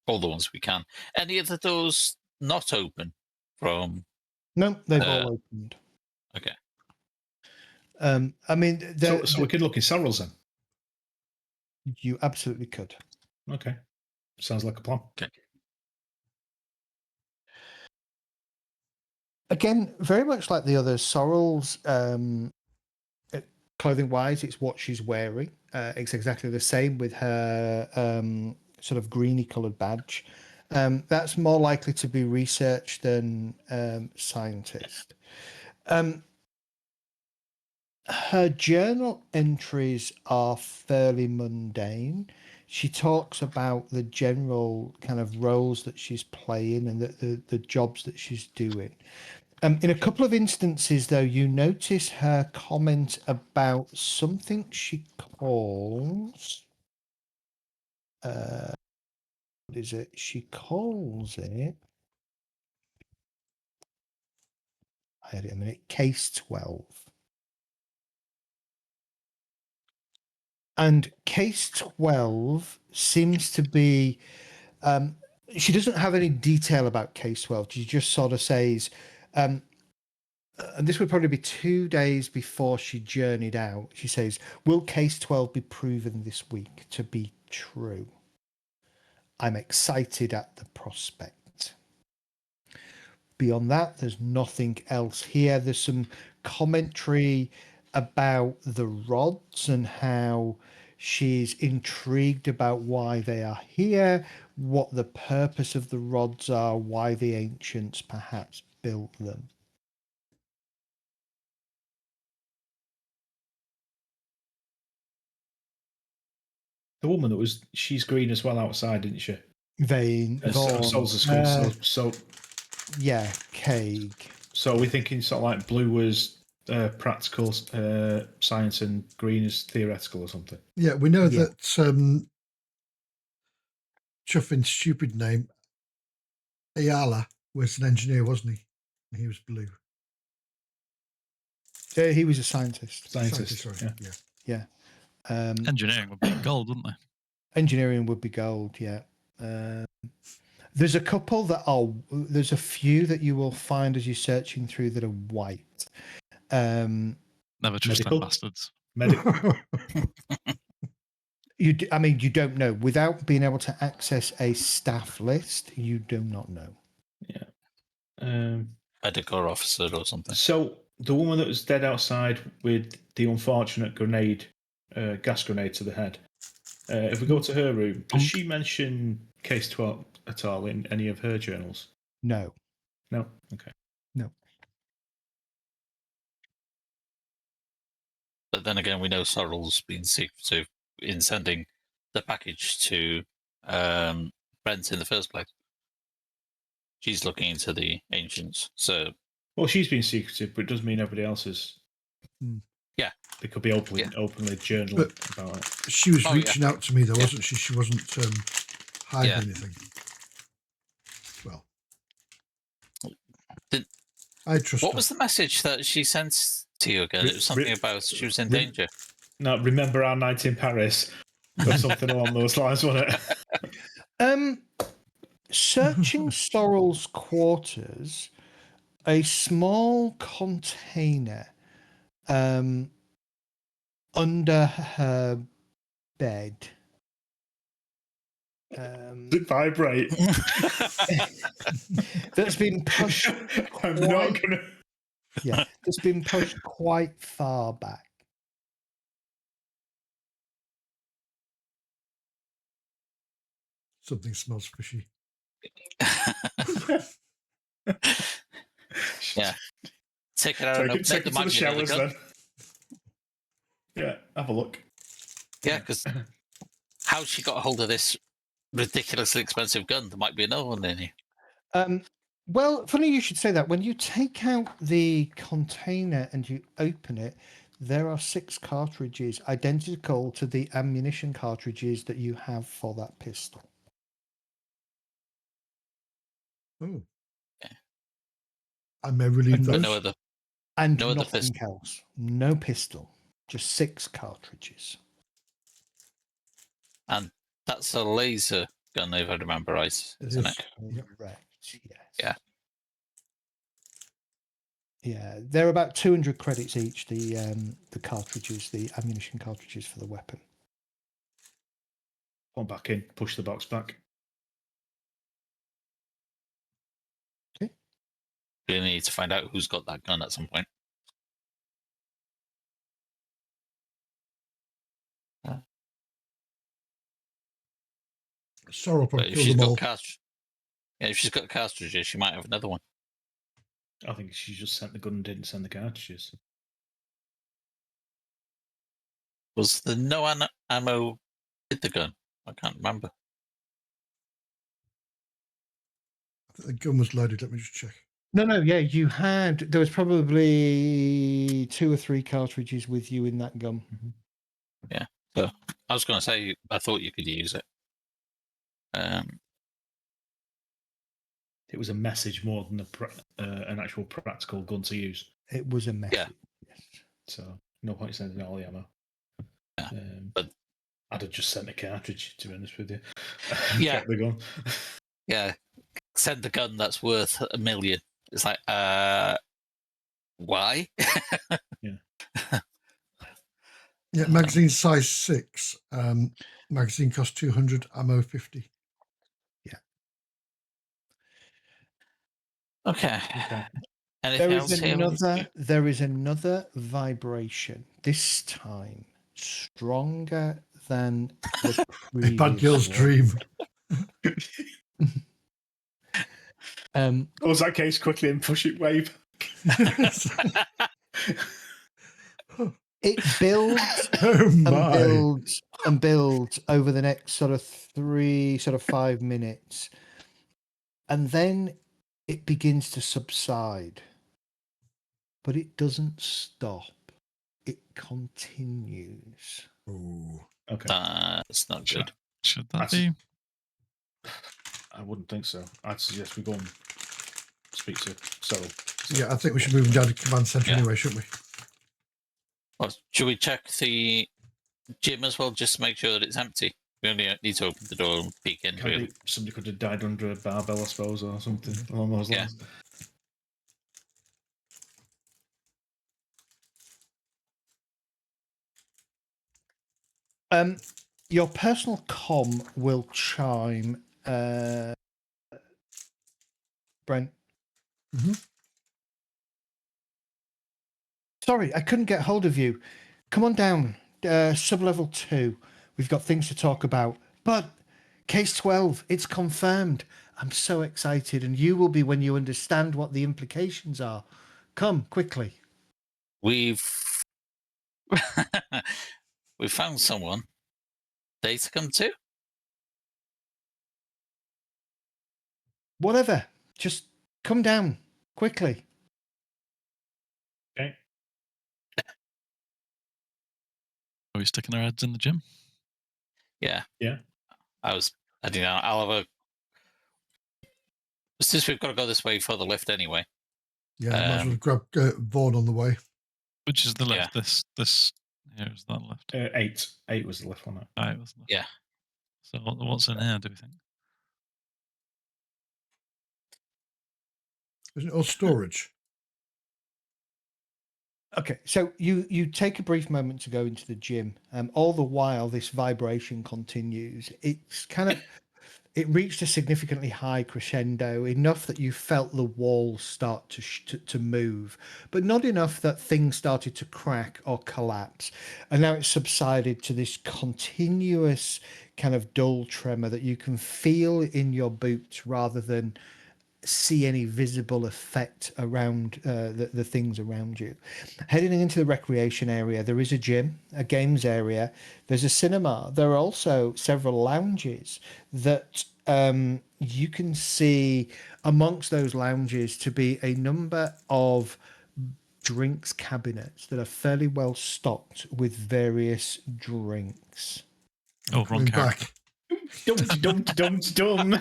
All the ones we can. Any of the doors not open from? No, they've all opened. Okay. I mean, So we could look in Sorrel's then. you absolutely could. Okay. Sounds like a plan. Again, very much like the others, Sorrel's clothing-wise, it's what she's wearing. It's exactly the same with her sort of greeny-coloured badge. That's more likely to be research than scientist. Her journal entries are fairly mundane. She talks about the general kind of roles that she's playing and the jobs that she's doing. In a couple of instances, though, you notice her comment about something she calls. What is it? She calls it. I had it a minute. Case 12. And case 12 seems to be. She doesn't have any detail about case 12. She just sort of says. And this would probably be 2 days before she journeyed out. She says, "Will case 12 be proven this week to be true? I'm excited at the prospect." Beyond that, there's nothing else here. There's some commentary about the rods and how she's intrigued about why they are here, what the purpose of the rods are, why the ancients perhaps built them. The woman that was, she's green as well outside, didn't she? Vain. Soul's a screen. Yeah, Craig. So we're thinking sort of like blue was practical science and green is theoretical or something. Yeah, we know that Chuffin's stupid name, Ayala, was an engineer, wasn't he? And he was blue. He was a scientist. Scientist, sorry. Yeah. Engineering would be gold, wouldn't they? Engineering would be gold, yeah. There's a couple that are, there's a few that you will find as you're searching through that are white. Never trust Medical? them bastards. Medical. You don't know. Without being able to access a staff list, you do not know. Yeah. Medical officer or something. So the woman that was dead outside with the unfortunate grenade, gas grenade to the head. If we go to her room, does she mention case 12 at all in any of her journals? No. No. Okay. No. But then again, we know Sorrel's been secretive in sending the package to Brent in the first place. She's looking into the ancients. So, well, she's been secretive, but it doesn't mean everybody else is. Yeah. They could be openly journaling about it. She was reaching out to me, though, wasn't she? She wasn't hiding anything. Well, I trust what her. was the message that she sent to you again? It was something about she was in danger. No, remember our night in Paris? Or something along those lines, wasn't it? Searching Sorrel's quarters, a small container under her bed. Does it vibrate? That's been pushed. I'm not gonna. Yeah, that's been pushed quite far back. Something smells fishy. Yeah. Take it out and take it to the showers then. Yeah, have a look. Yeah, because how she got a hold of this ridiculously expensive gun? There might be another one in here. Well, funny you should say that. When you take out the container and you open it, there are 6 cartridges identical to the ammunition cartridges that you have for that pistol. Oh. I may relieve those. No other, and no other nothing else. No pistol. Just 6 cartridges. And that's a laser gun, if I remember right, isn't it? Correct. Yes. Yeah. Yeah, they're about 200 credits each. The cartridges, the ammunition cartridges for the weapon. Put 'em back in. Push the box back. We need to find out who's got that gun at some point. Sorrow But probably if killed she's them all. got if she's got cartridges, she might have another one. I think she just sent the gun and didn't send the cartridges. Was there no ammo with the gun? I can't remember. I think the gun was loaded. Let me just check. No, yeah, you had. There was probably 2 or 3 cartridges with you in that gun. Yeah. So I was going to say, I thought you could use it. It was a message more than an actual practical gun to use. It was a message. Yes. So no point sending all the ammo. Yeah, but I'd have just sent a cartridge, to be honest with you. Yeah. Kept the gun. Yeah. Send the gun that's worth $1 million. It's like, why? Yeah, magazine size 6. Magazine cost 200, ammo 50. Okay. Anything There else is here? there is another vibration. This time stronger than the A previous bad girl's one. dream. Was that case quickly and push it way back? It builds Oh and my. builds and builds over the next sort of 5 minutes. And then it begins to subside. But it doesn't stop. It continues. Ooh. Okay. That's not good. Should that That's- be? I wouldn't think so. I'd suggest we go and speak to Cyril. Yeah, I think we should move them down to command center Yeah. anyway, shouldn't we? Well, should we check the gym as well, just to make sure that it's empty? We only need to open the door and peek in, really. Somebody could have died under a barbell, I suppose, or something along those Yeah. lines. Your personal comm will chime, Brent. Mhm. Sorry, I couldn't get hold of you. Come on down, sub-level 2. We've got things to talk about. But case 12, it's confirmed. I'm so excited, and you will be when you understand what the implications are. Come, quickly. We've we found someone. Data come to? Whatever. Just come down, quickly. Okay. Are we sticking our heads in the gym? Yeah. Yeah. I don't know. I'll have a. Since we've got to go this way for the lift anyway. Yeah, might as well grab Vaughan on the way. Which is the Yeah. left? This here is that left. 8. 8 was the left one. It was left. Yeah. So what's in here? Do we think? Isn't it all storage? Okay, so you take a brief moment to go into the gym. All the while, this vibration continues. It's kind of it reached a significantly high crescendo, enough that you felt the walls start to move, but not enough that things started to crack or collapse. And now it's subsided to this continuous kind of dull tremor that you can feel in your boots rather than see any visible effect around the things around you. Heading into the recreation area, there is a gym, a games area, there's a cinema. There are also several lounges that you can see amongst those lounges to be a number of drinks cabinets that are fairly well stocked with various drinks. Oh, wrong Coming character. back. Dum.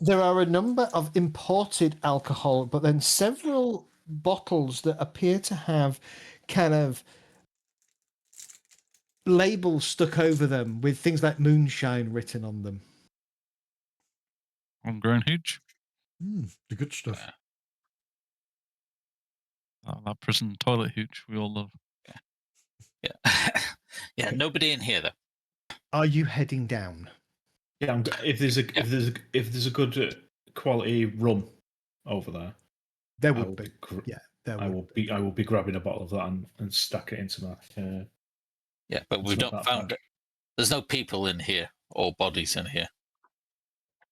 There are a number of imported alcohol, but then several bottles that appear to have kind of labels stuck over them with things like moonshine written on them. Homegrown hooch. The good stuff. That prison toilet hooch we all love. Yeah. Yeah, nobody in here though. Are you heading down? Yeah, if there's a good quality rum over there, There I would will be. be. Yeah, there I would. will be grabbing a bottle of that and stack it into my. Yeah, but we've It's not not that found. bad. There's no people in here or bodies in here.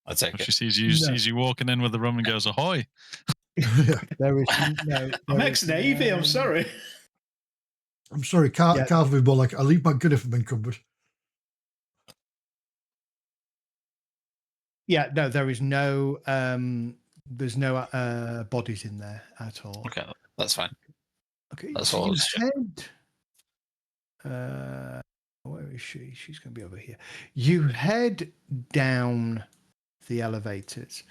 I take If it. she No. sees you walking in with the rum and goes, ahoy. Yeah. There is no. I'm there is ex-Navy. I'm sorry. I'm sorry, Yeah. Carl would be more like, I leave my gun if I'm encumbered. Yeah, no, there is no. There's no bodies in there at all. Okay, that's fine. Okay, That's so all I you was checking. head. Where is she? She's going to be over here. You head down the elevators,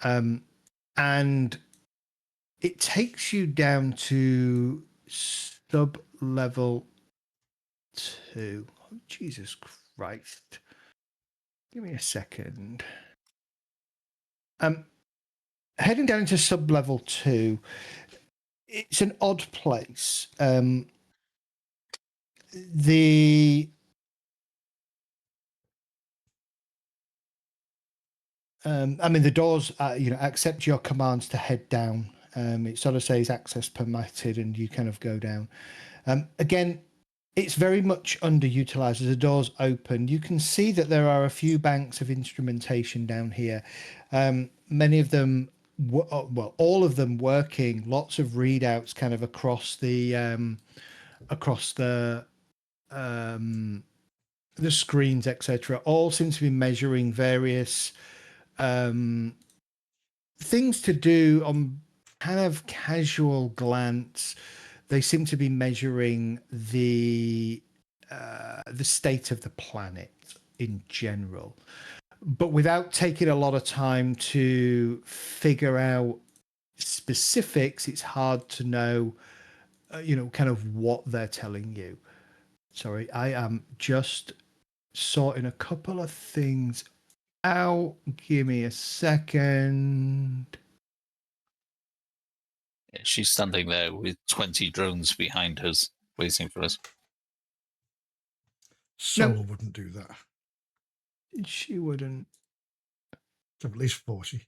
and it takes you down to sub level 2. Oh, Jesus Christ! Give me a second. Heading down into sub level 2. It's an odd place. The doors, accept your commands to head down. It sort of says access permitted, and you kind of go down. Again, it's very much underutilized. As the doors open, you can see that there are a few banks of instrumentation down here. Many of them, all of them working. Lots of readouts, kind of across the screens, etc. All seem to be measuring various things to do on kind of casual glance. They seem to be measuring the state of the planet in general, but without taking a lot of time to figure out specifics. It's hard to know, kind of what they're telling you. Sorry, I am just sorting a couple of things out. Give me a second. Yeah, she's standing there with 20 drones behind her, waiting for us. Solar wouldn't do that. She wouldn't. At least 40.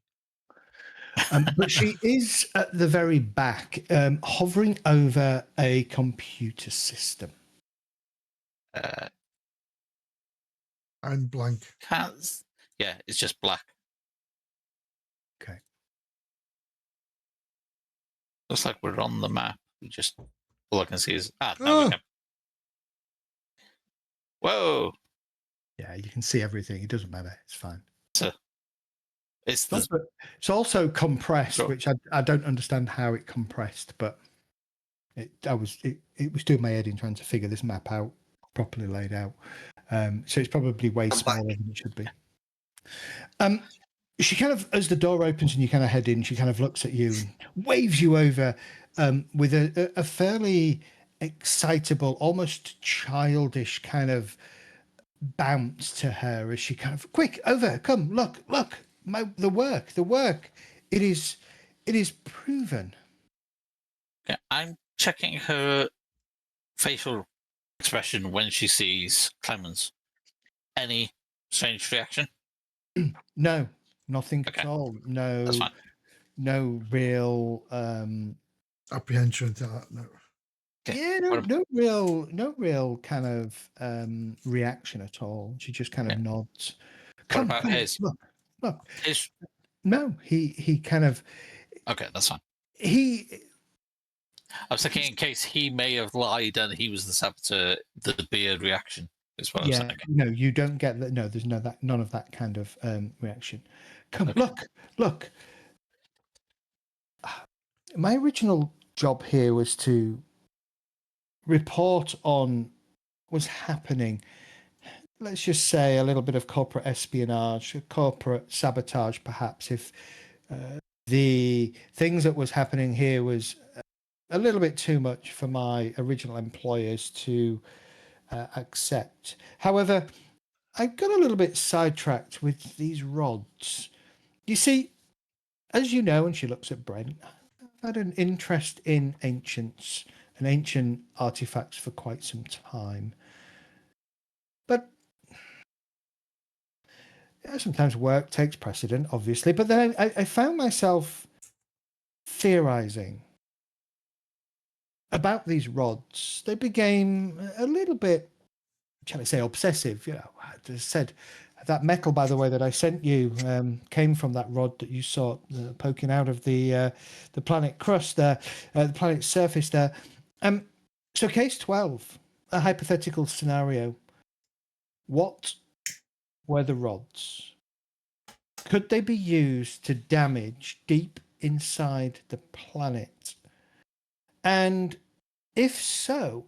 But she is at the very back, hovering over a computer system. I'm blank. Yeah, it's just black. Okay. Looks like we're on the map. All I can see is now we Oh! can. Whoa! Yeah, you can see everything. It doesn't matter. It's fine. It's It's also compressed, Sure. which I don't understand how it compressed, but it was doing my head in trying to figure this map out, properly laid out. So it's probably way smaller than it should be. She kind of, as the door opens and you kind of head in, she kind of looks at you and waves you over with a fairly excitable, almost childish kind of bounce to her as she kind of, quick, over, come, look, the work. It is proven. Okay, I'm checking her facial expression when she sees Clemens. Any strange reaction? No, nothing Okay. at all. That's fine. No real Apprehension to that, no. Okay. yeah, no real kind of reaction at all. She just kind of nods. Come, about his? Look. His... No, he kind of Okay, that's fine. he I was thinking in case he may have lied and he was the saboteur, there'd be a reaction, is what I was thinking. no, you don't get that. No, there's none of that kind of reaction. Come, Okay. look. My original job here was to report on what's happening. Let's just say a little bit of corporate espionage, corporate sabotage, perhaps, if the things that was happening here was a little bit too much for my original employers to accept. However, I got a little bit sidetracked with these rods. You see, as you know, and she looks at Brent, I've had an interest in ancients and ancient artifacts for quite some time. But sometimes work takes precedent, obviously. But then I found myself theorizing about these rods. They became a little bit, shall I say, obsessive. I just said that metal, by the way, that I sent you came from that rod that you saw poking out of the planet crust there, the planet's surface there. So case 12, a hypothetical scenario. What were the rods? Could they be used to damage deep inside the planet? And if so,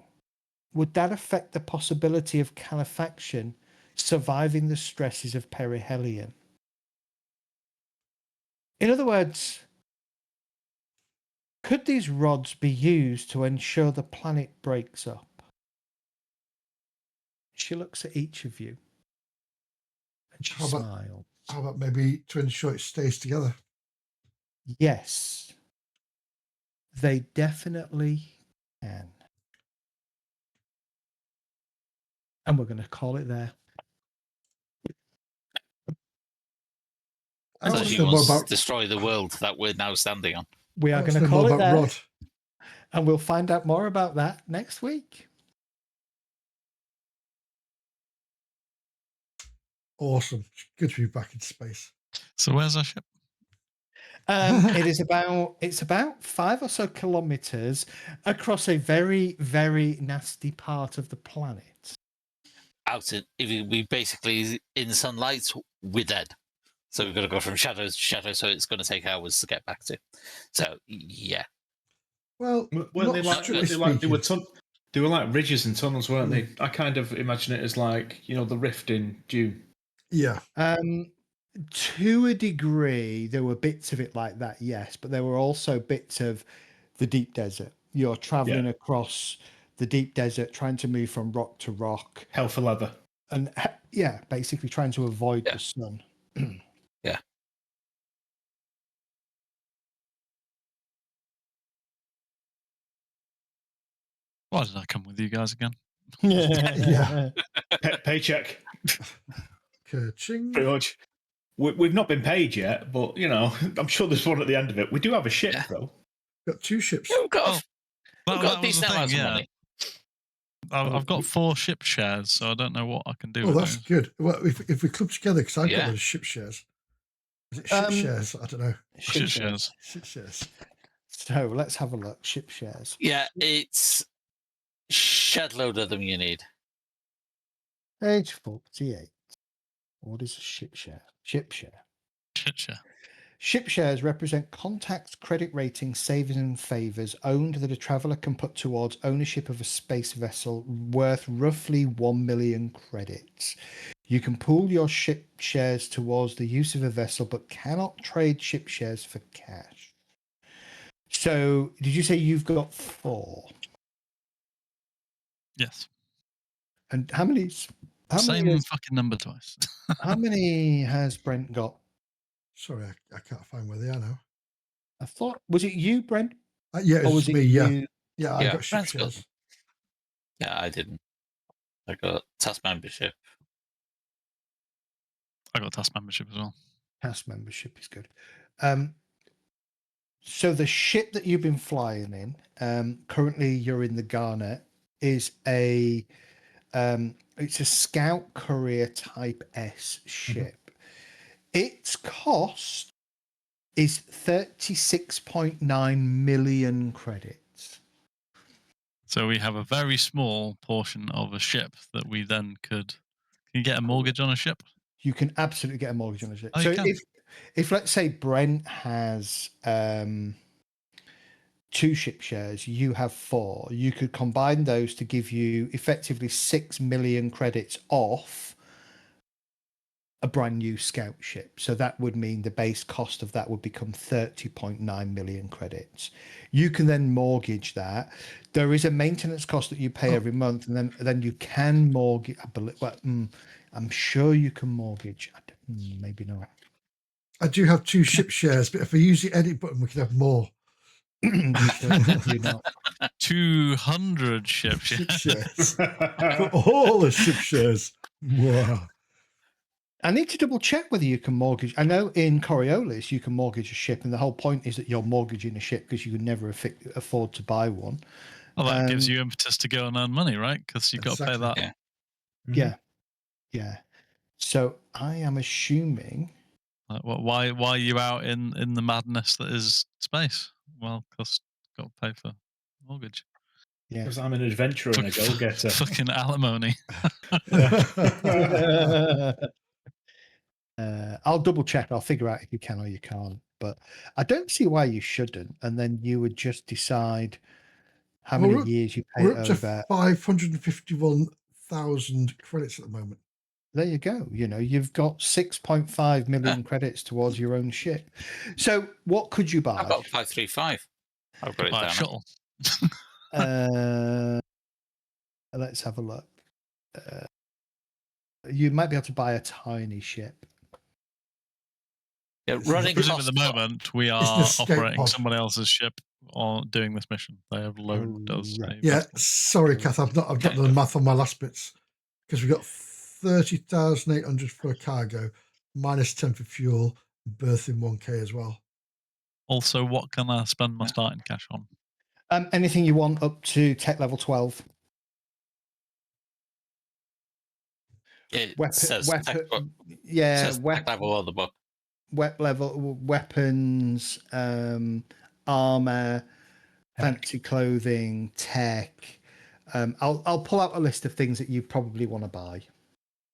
would that affect the possibility of calefaction surviving the stresses of perihelion? In other words, could these rods be used to ensure the planet breaks up? She looks at each of you and she smiles. How about maybe to ensure it stays together? Yes, they definitely can. And we're going to call it there. I So want she to know more wants to about. destroy the world that we're now standing on. We I are want to going to know more call it about there. Rod. And we'll find out more about that next week. Awesome. Good to be back in space. So where's our ship? It's about 5 or so kilometers across a very, very nasty part of the planet. If we basically in sunlight, we're dead. So we've got to go from shadow to shadow. So it's going to take hours to get back to. So yeah. Well, Weren't they not like, strictly they were like ridges and tunnels, weren't Mm. they? I kind of imagine it as like, the rift in Dune. Yeah. To a degree, there were bits of it like that, yes, but there were also bits of the deep desert. You're traveling across the deep desert, trying to move from rock to rock. Hell for leather. And basically trying to avoid the sun. Yeah. Why did I come with you guys again? Yeah. Paycheck. Ka-ching. Pretty much. We've not been paid yet, but, I'm sure there's one at the end of it. We do have a ship, though. Got 2 ships. Yeah, we've got That a was the decent amount thing, of yeah. money. I've got 4 ship shares, so I don't know what I can do Oh, with that's those. good. Well, if we club together, because I've got Yeah. those ship shares. Is it ship shares? I don't know. Ship shares. Ship shares. So let's have a look. Ship shares. Yeah, it's shed load of them you need. Page 48. What is a ship share? Ship share. Ship share. Ship shares represent contacts, credit ratings, savings, and favours owned that a traveller can put towards ownership of a space vessel worth roughly 1 million credits. You can pool your ship shares towards the use of a vessel, but cannot trade ship shares for cash. So, did you say you've got 4? Yes. And how many? Same fucking number twice. How many has Brent got? Sorry, I can't find where they are now. I thought, was it you, Brent? Yeah, Or it was me. you? Yeah, I Yeah, got ship Brent's got shares. them. Yeah, I didn't. I got task membership. I got task membership as well. Task membership is good. So the ship that you've been flying in, currently you're in the Garnet, is it's a Scout Courier Type S ship. Its cost is 36.9 million credits. So we have a very small portion of a ship that we then could. Can you get a mortgage on a ship? You can absolutely get a mortgage on a ship. Oh, So you can? if let's say Brent has 2 ship shares, you have 4. You could combine those to give you effectively 6 million credits off a brand new Scout ship. So that would mean the base cost of that would become 30.9 million credits. You can then mortgage that. There is a maintenance cost that you pay every month, and then you can mortgage. I believe, I'm sure you can mortgage. Maybe not. I do have 2 ship shares, but if I use the edit button, we can have more. You do not. 200 ship Ship shares. shares. For all the ship shares. Wow. I need to double check whether you can mortgage. I know in Coriolis you can mortgage a ship, and the whole point is that you're mortgaging a ship because you could never afford to buy one. Well, that gives you impetus to go and earn money, right? Because you've got to pay Exactly. that. Yeah. Yeah. So I am assuming. Like, why are you out in the madness that is space? Well, because got to pay for mortgage. Yeah. Because I'm an adventurer and a go-getter. Fucking alimony. I'll double check. I'll figure out if you can or you can't. But I don't see why you shouldn't. And then you would just decide how many years you pay We're up to over. 551,000 credits at the moment. There you go. You've got 6.5 million credits towards your own ship. So what could you buy? I've got 535. I've got it Buy a down. shuttle. Let's have a look. You might be able to buy a tiny ship. Yeah, running Presume at costs. the moment we an are escape operating pod. somebody else's ship or doing this mission. They have loaned us Right. a Yeah, vessel. sorry, Kath, I've not done the math on my last bits because we got 30,800 for cargo, minus 10 for fuel, berth in 1K as well. Also, what can I spend my starting cash on? Anything you want up to tech level 12. It Weapon, says weapon, tech level on the book. Weapons, armor, fancy clothing, tech. I'll pull out a list of things that you probably want to buy.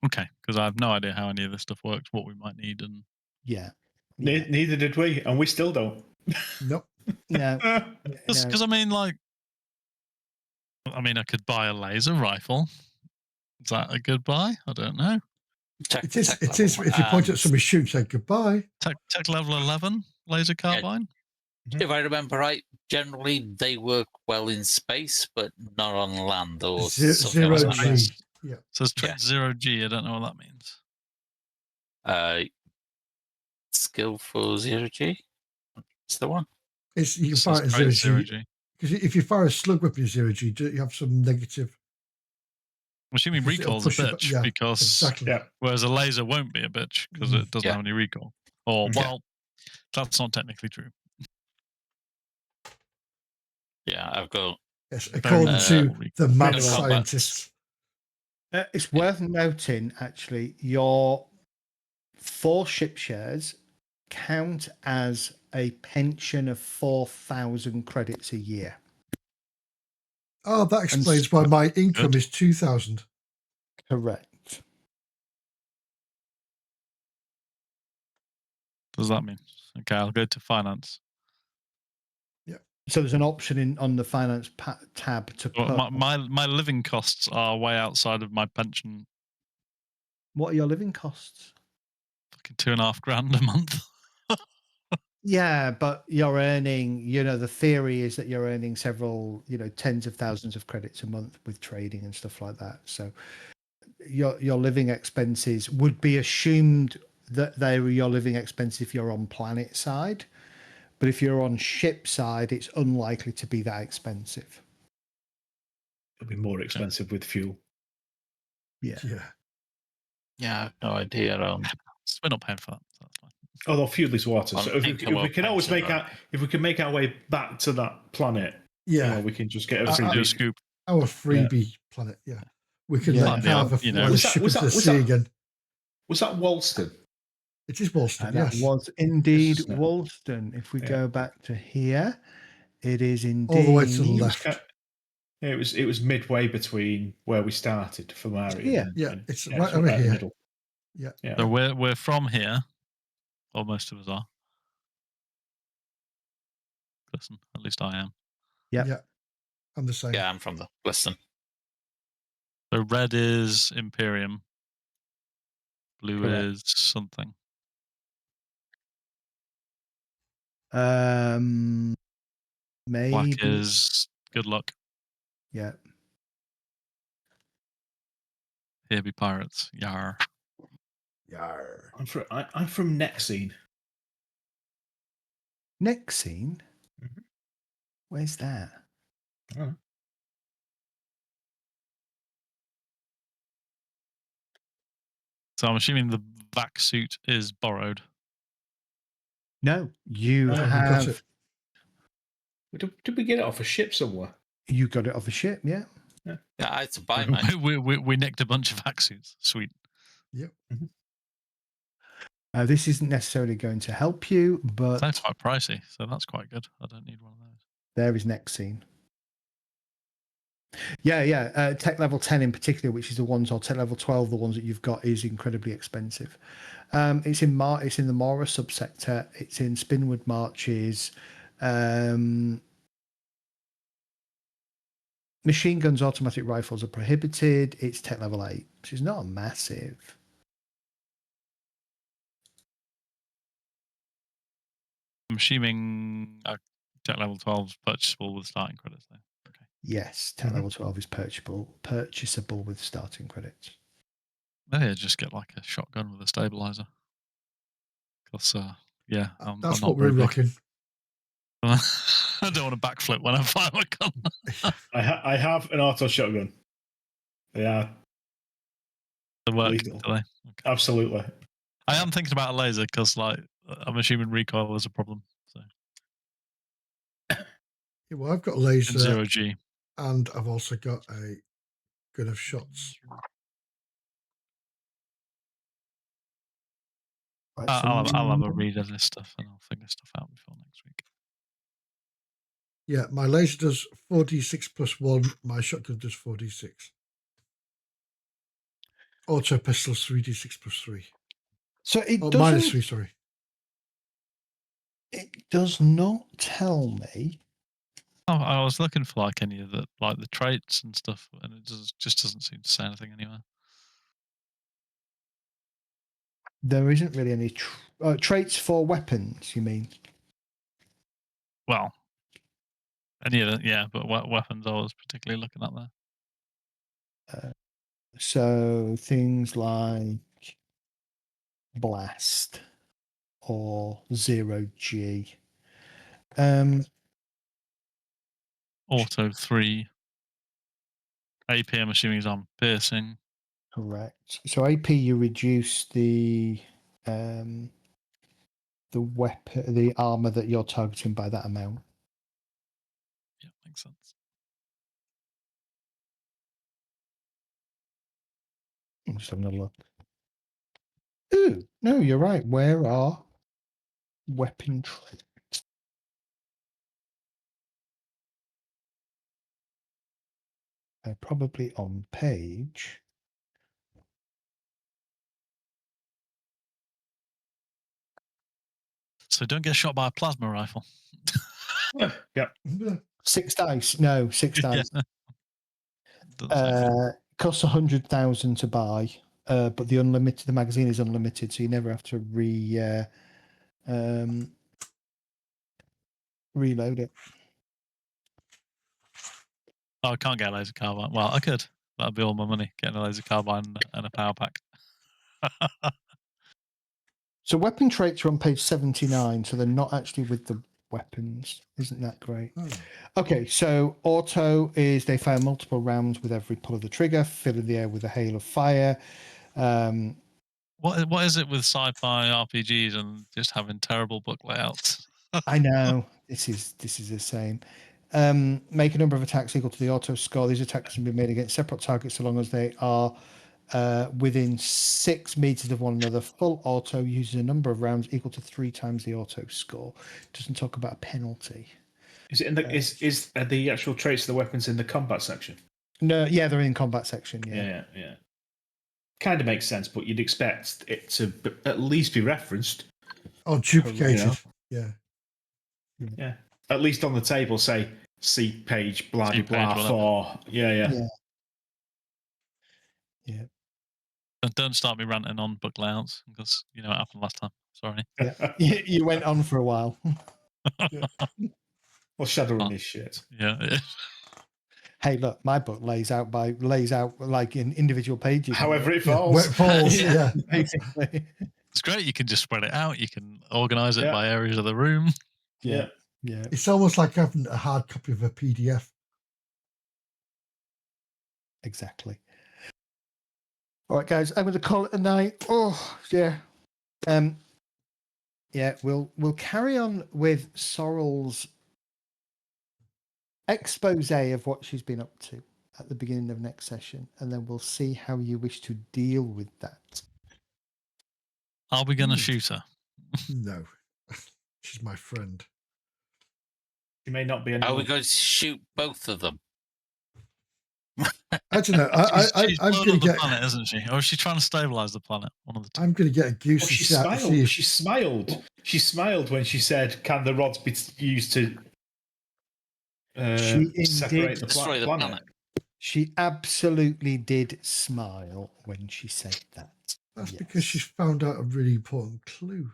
Okay, because I have no idea how any of this stuff works, what we might need, and Yeah. Neither did we, and we still don't. Nope. No. because I mean, I could buy a laser rifle. Is that a good buy? I don't know. It is. It is. If you point at somebody, shoot, say goodbye. Tech level 11 laser carbine. If I remember right, generally they work well in space, but not on land or Zero something like that. G. Yeah. It says Tech 0G. I don't know what that means. Skill for 0G. It's the one. It's you can It fire says at credit 0G because if you fire a slug weapon at 0G, you have some negative. I'm assuming Because it'll recoil's a push you bitch back. Yeah, because exactly. whereas a laser won't be a bitch because it doesn't have any recoil. Or well, that's not technically true. Yeah, I've got. Yes, according to the mad minimal scientists. It's worth noting, actually, your 4 ship shares count as a pension of 4,000 credits a year. Oh, that explains why my income is 2,000. Correct. What does that mean? Okay, I'll go to finance. Yeah. So there's an option on the finance tab to put. My living costs are way outside of my pension. What are your living costs? Fucking $2,500 a month. Yeah, but you're earning, the theory is that you're earning several, tens of thousands of credits a month with trading and stuff like that. So your living expenses would be assumed that they were your living expenses if you're on planet side. But if you're on ship side, it's unlikely to be that expensive. It'll be more expensive with fuel. Yeah. Yeah, I have no idea. We're not paying for that. So that's fine. Although fuel is water, so if we can always make our way back to that planet, we can just get everything. Do a scoop. Our freebie planet, we can let Carver fly the ship into the sea again. Was that Wollston? It is Wollston, yes. That was indeed Wollston. If we go back to here, it is indeed all the way to the left. It was midway between where we started from our area. It's right over here. Middle. Yeah. So we're from here, or most of us are. Listen, at least I am. Yeah. I'm the same. Yeah, I'm from the Listen. So red is Imperium. Blue Correct. is something. Maybe. Black is good luck. Yeah. Here be pirates. Yar. Yar. I'm from Nexine. Nexine? Mm-hmm. Where's that? Oh. So I'm assuming the vac suit is borrowed. No, you No, we got have. it. Did we get it off a ship somewhere? You got it off a ship, yeah. Yeah, I had to buy mine. We nicked a bunch of vac suits. Sweet. Yep. This isn't necessarily going to help you, but That's quite pricey, so that's quite good. I don't need one of those. there is next scene. Yeah. Tech level 10 in particular, which is the ones, or tech level 12, the ones that you've got, is incredibly expensive. It's in the Mora subsector. It's in Spinward Marches. Machine guns, automatic rifles are prohibited. It's tech level 8, which is not massive. I'm assuming tech level 12 is purchasable with starting credits, though. Okay. Yes, tech level 12 is purchasable with starting credits. Maybe I just get like a shotgun with a stabilizer. Because, yeah, I'm That's not what we're very big. rocking. I don't want to backflip when I fire my gun. I have an auto shotgun. They are They work, lethal. do they? Okay. Absolutely. I am thinking about a laser because, like, I'm assuming recoil is a problem. So Yeah, well, I've got a in laser, zero G. and I've also got a gun of shots. Right, I'll have a read of this stuff and I'll figure stuff out before next week. Yeah, my laser does 4d6 plus 1. My shotgun does 4d6. Auto pistol's 3d6 plus 3. So it Oh, doesn't. minus 3, sorry. It does not tell me. Oh, I was looking for like any of the traits and stuff, and it just doesn't seem to say anything anywhere. There isn't really any traits for weapons, you mean? Well, any of the, yeah, but weapons I was particularly looking at there. So things like blast or 0G. Auto 3. AP, I'm assuming is on piercing. Correct. So AP, you reduce the weapon, the armor that you're targeting by that amount. Yeah, makes sense. I'm just having a look. Ooh, no, you're right. Where are weapon traits? They're probably on page. So don't get shot by a plasma rifle. Yeah. 6 dice. No, 6 dice. Doesn't say anything. Costs 100,000 to buy, but the magazine is unlimited, so you never have to reload it. Oh, I can't get a laser carbine. Well, I could. That'd be all my money, getting a laser carbine and a power pack. So weapon traits are on page 79, so they're not actually with the weapons. Isn't that great? Oh. Okay, so auto is they fire multiple rounds with every pull of the trigger, filling the air with a hail of fire. What is it with sci-fi RPGs and just having terrible book layouts? I know this is the same. Make a number of attacks equal to the auto score. These attacks can be made against separate targets so long as they are within 6 meters of one another. Full auto uses a number of rounds equal to 3 times the auto score. Doesn't talk about a penalty. Is it in the are the actual traits of the weapons in the combat section? No, yeah, they're in combat section. Yeah. Kind of makes sense, but you'd expect it to at least be referenced. Oh, duplicated. You know? Yeah. At least on the table, say see page blah See blah page, for yeah. Don't start me ranting on book layouts because you know what happened last time. Sorry. You went on for a while. Well, Shadowrun is shit. Yeah. Hey, look, my book lays out like in individual pages. However it Yeah, falls. where it falls, yeah. Basically. It's great. You can just spread it out. You can organize it Yeah. by areas of the room. Yeah. It's almost like having a hard copy of a PDF. Exactly. All right, guys, I'm going to call it a night. Oh, yeah. Yeah, we'll carry on with Sorrel's expose of what she's been up to at the beginning of next session, and then we'll see how you wish to deal with that. Are we going to shoot her? No. She's my friend. She may not be Are anymore. we going to shoot both of them? I don't know. She's I'm blown going up to the get. planet, isn't she? Or is she trying to stabilize the planet? One of the two. I'm going to get a goose Oh, and she see smiled. if She smiled. She smiled when she said, "Can the rods be used to She separate indeed the Destroy the planet?" planet. She absolutely did smile when she said that. that's Yes. because she's found out a really important clue.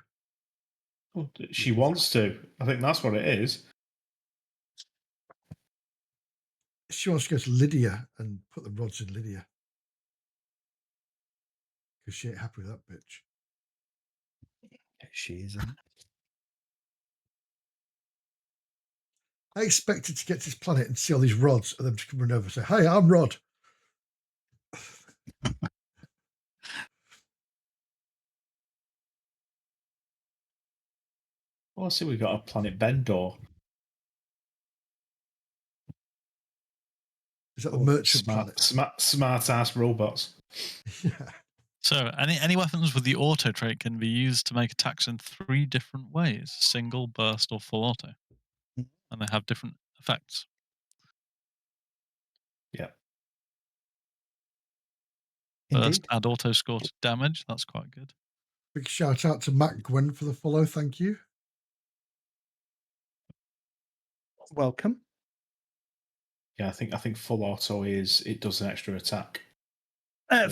Well, she wants to. I think that's what it is. She wants to go to Lydia and put the rods in Lydia because she ain't happy with that bitch. She isn't. I expected to get to this planet and see all these rods and them to come run over and say, "Hey, I'm Rod." Well, I see we've got a planet Bendor. Is that the merchant planet? Smart ass robots. Yeah. So, any weapons with the auto trait can be used to make attacks in 3 different ways: single, burst, or full auto, and they have different effects. Yeah. Burst, Indeed. add auto score to damage. That's quite good. Big shout out to Matt Gwen for the follow. Thank you. Welcome. Yeah, I think full auto it does an extra attack.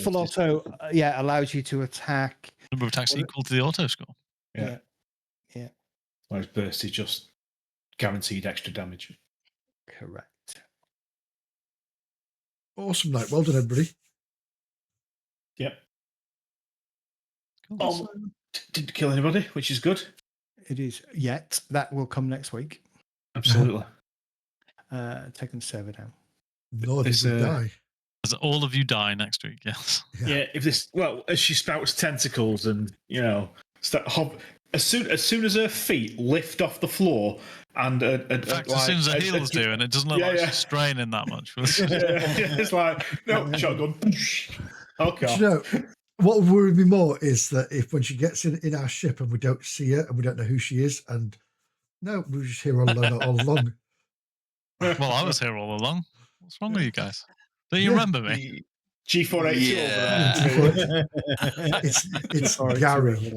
Full auto, allows you to attack. Number of attacks equal to the auto score. Yeah. Whereas burst is just guaranteed extra damage. Correct. Awesome night. Well done, everybody. Yep. Cool. Didn't kill anybody, which is good. It is yet. That will come next week. Absolutely. Taken server down. Nor did we die. As all of you die next week, yes. Yeah, as she spouts tentacles and as soon as her feet lift off the floor and In fact, as soon as her heels do, and it doesn't look like she's straining that much. It's like, no, shotgun. Okay. You know, what would worry me more is that if when she gets in our ship and we don't see her and we don't know who she is, and no, we just hear her all along. Well, I was here all along. What's wrong with you guys? Don't you remember me? G482 Yeah. over there. It's Gary.